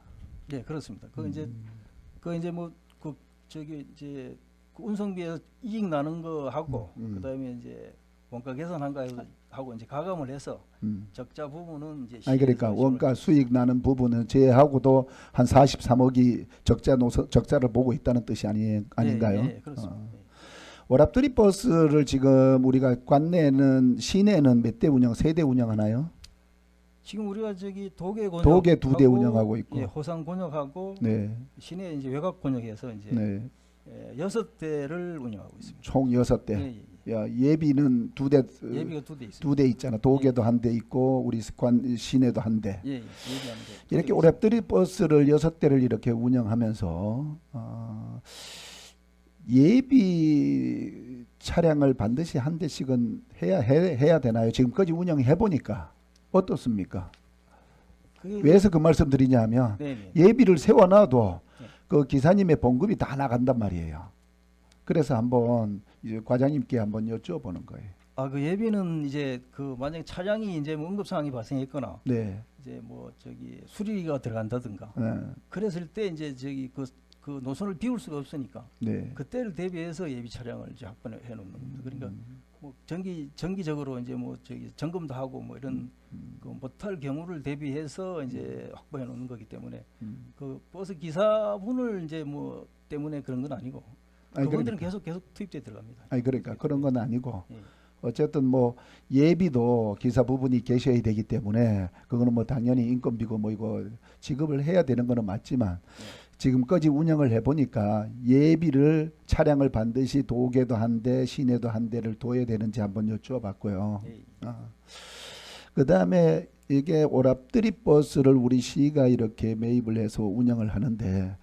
예, 그렇습니다. 그 이제 뭐 그 저기 이제 그 운송비에서 이익 나는 거 하고 그다음에 이제 원가 개선한 거 하고 이제 가감을 해서 적자 부분은 이제 아니 그러니까 원가 수익 나는 부분은 제하고도 한 43억이 적자를 보고 있다는 뜻이 아닌가요? 예, 그렇습니다. 오랍두리 버스를 지금 우리가 관내는 시내는 몇 대 운영, 세 대 운영하나요? 지금 우리가 저기 도계 곤역 도계 2대 운영하고 있고, 예, 호상 곤역하고 네. 시내 이제 외곽 곤역해서 이제 네. 6대를 운영하고 있습니다. 총 6대. 야, 예비는 2대. 예비가 2대 있습니다. 2대 있잖아. 도계도 한 대 있고 우리 시내도 한 대. 예비 한 대. 이렇게 오랍두리 버스를 6대를 이렇게 운영하면서 예비 차량을 반드시 한 대씩은 해야 되나요? 지금까지 운영해 보니까 어떻습니까? 왜서 그 말씀 드리냐면 예비를 세워놔도 그 기사님의 봉급이 다 나간단 말이에요. 그래서 한번 이제 과장님께 한번 여쭤보는 거예요. 그 예비는 이제 그 만약에 차량이 이제 뭐 응급 상황이 발생했거나 네. 이제 뭐 저기 수리가 들어간다든가 네. 그랬을 때 이제 저기 그 노선을 비울 수가 없으니까 네. 그때를 대비해서 예비 차량을 이제 확보해 놓는 겁니다. 그러니까 뭐 정기적으로 이제 뭐 저기 점검도 하고 뭐 이런 그 못할 경우를 대비해서 이제 확보해 놓는 거기 때문에 그 버스 기사분을 이제 뭐 때문에 그런 건 아니고 그분들은 계속 투입돼 들어갑니다. 아니 그러니까 그런 건 아니고 어쨌든 뭐 예비도 기사 부분이 계셔야 되기 때문에 그거는 뭐 당연히 인건비고 뭐 이거 지급을 해야 되는 거는 맞지만 지금까지 운영을 해보니까 예비를 차량을 반드시 도계도 한 대, 시내도 한 대를 둬야 되는지 한번 여쭈어봤고요. 그 다음에 이게 오랍두리 버스를 우리 시가 이렇게 매입을 해서 운영을 하는데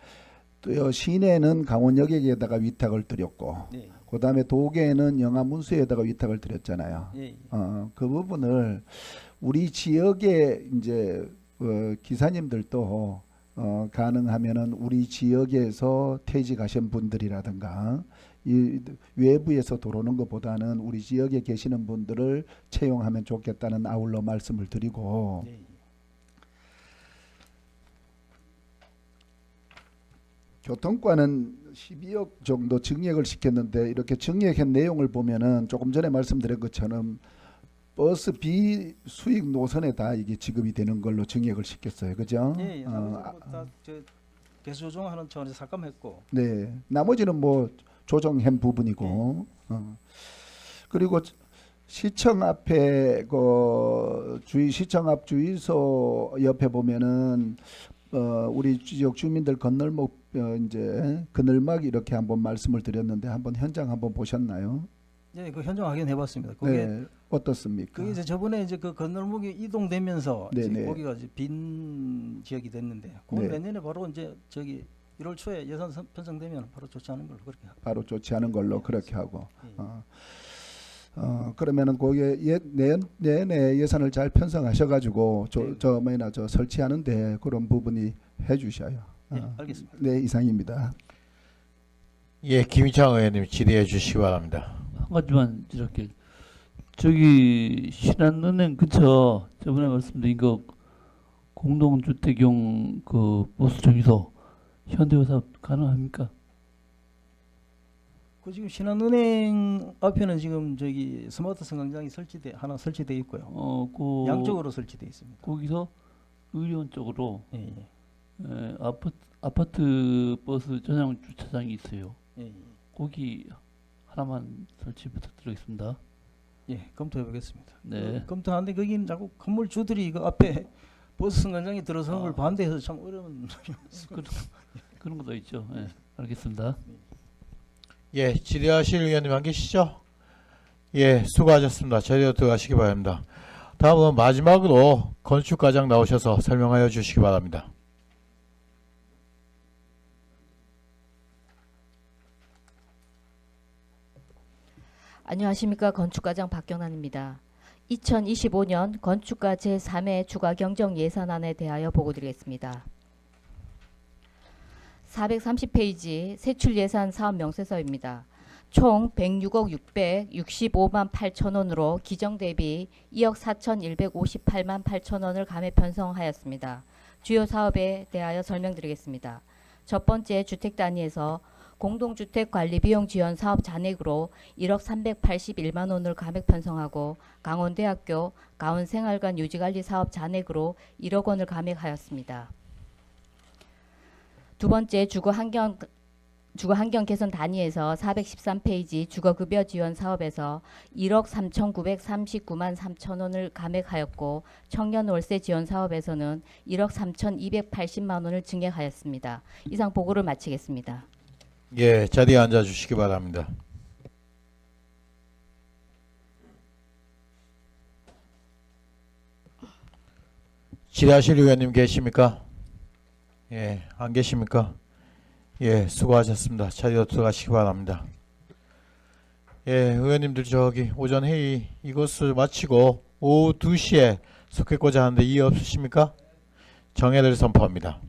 또 시내는 강원여객에다가 위탁을 드렸고 그 다음에 도계는 영암운수에다가 위탁을 드렸잖아요. 그 부분을 우리 지역의 이제 기사님들도 가능하면은 우리 지역에서 퇴직하신 분들이라든가 이 외부에서 들어오는 것보다는 우리 지역에 계시는 분들을 채용하면 좋겠다는 아울러 말씀을 드리고 교통과는 12억 정도 증액을 시켰는데 이렇게 증액한 내용을 보면은 조금 전에 말씀드린 것처럼 버스 비수익 노선에 다 이게 지급이 되는 걸로 증액을 시켰어요. 그죠? 예, 저 개수 조정하는 차원에서 삭감했고. 네. 나머지는 뭐 조정한 부분이고. 그리고 시청 앞에 그 시청 앞 주유소 옆에 보면은 우리 지역 주민들 건널목 이제 그늘막 이렇게 한번 말씀을 드렸는데 한번 현장 한번 보셨나요? 예, 그 현장 확인해봤습니다. 그게 네, 어떻습니까? 그게 이제 저번에 이제 그 건널목이 이동되면서 이제 네네. 거기가 이제 빈 지역이 됐는데, 그건 네. 내년에 바로 이제 저기 1월 초에 예산 편성되면 바로 조치하는 걸로 그렇게 하고. 바로 조치하는 걸로 그렇게 하고. 그러면은 거기에 내년에 예산을 잘 편성하셔가지고 저 설치하는데 그런 부분이 해주셔요. 네, 알겠습니다. 네, 이상입니다. 예, 김희창 의원님 질의해 주시기 바랍니다. 한 가지만 이렇게 저기 신한은행 근처 저번에 말씀드린 그 공동주택용 그 버스 정류소 현대화 사업 가능합니까? 그 지금 신한은행 앞에는 지금 저기 스마트 승강장이 하나 설치돼 있고요. 그 양쪽으로 설치돼 있습니다. 거기서 의료원 쪽으로 예. 아파트 버스 전용 주차장이 있어요. 예. 거기 하나만 설치 부탁드리겠습니다. 예, 검토해 보겠습니다. 네. 검토하는데 거기는 자꾸 건물주들이 그 앞에 버스 승강장이 들어서는 걸 반대해서 참 어려운 그런 것도 있죠. 예, 알겠습니다. 예, 질의하실 의원님 안 계시죠? 예, 수고하셨습니다. 자리로 들어가시기 바랍니다. 다음은 마지막으로 건축과장 나오셔서 설명하여 주시기 바랍니다. 안녕하십니까. 건축과장 박경란입니다. 2025년 건축가 제3회 추가 경정 예산안에 대하여 보고드리겠습니다. 430페이지 세출 예산 사업 명세서입니다. 총 106억 665만 8천 원으로 기정 대비 2억 4,158만 8천 원을 감액 편성하였습니다. 주요 사업에 대하여 설명드리겠습니다. 첫 번째 주택 단위에서 공동주택 관리 비용 지원 사업 잔액으로 1억 381만 원을 감액 편성하고 강원대학교 강원생활관 유지관리 사업 잔액으로 1억 원을 감액하였습니다. 두 번째 주거 환경 개선 단위에서 413페이지 주거급여 지원 사업에서 1억 3,939만 3천 원을 감액하였고 청년 월세 지원 사업에서는 1억 3,280만 원을 증액하였습니다. 이상 보고를 마치겠습니다. 예, 자리에 앉아 주시기 바랍니다. 질의하실 의원님 계십니까? 예, 안 계십니까? 예, 수고하셨습니다. 자리로 들어가시기 바랍니다. 예, 의원님들 저기 오전 회의 이것을 마치고 오후 2시에 속했고자 하는데 이의 없으십니까? 정회를 선포합니다.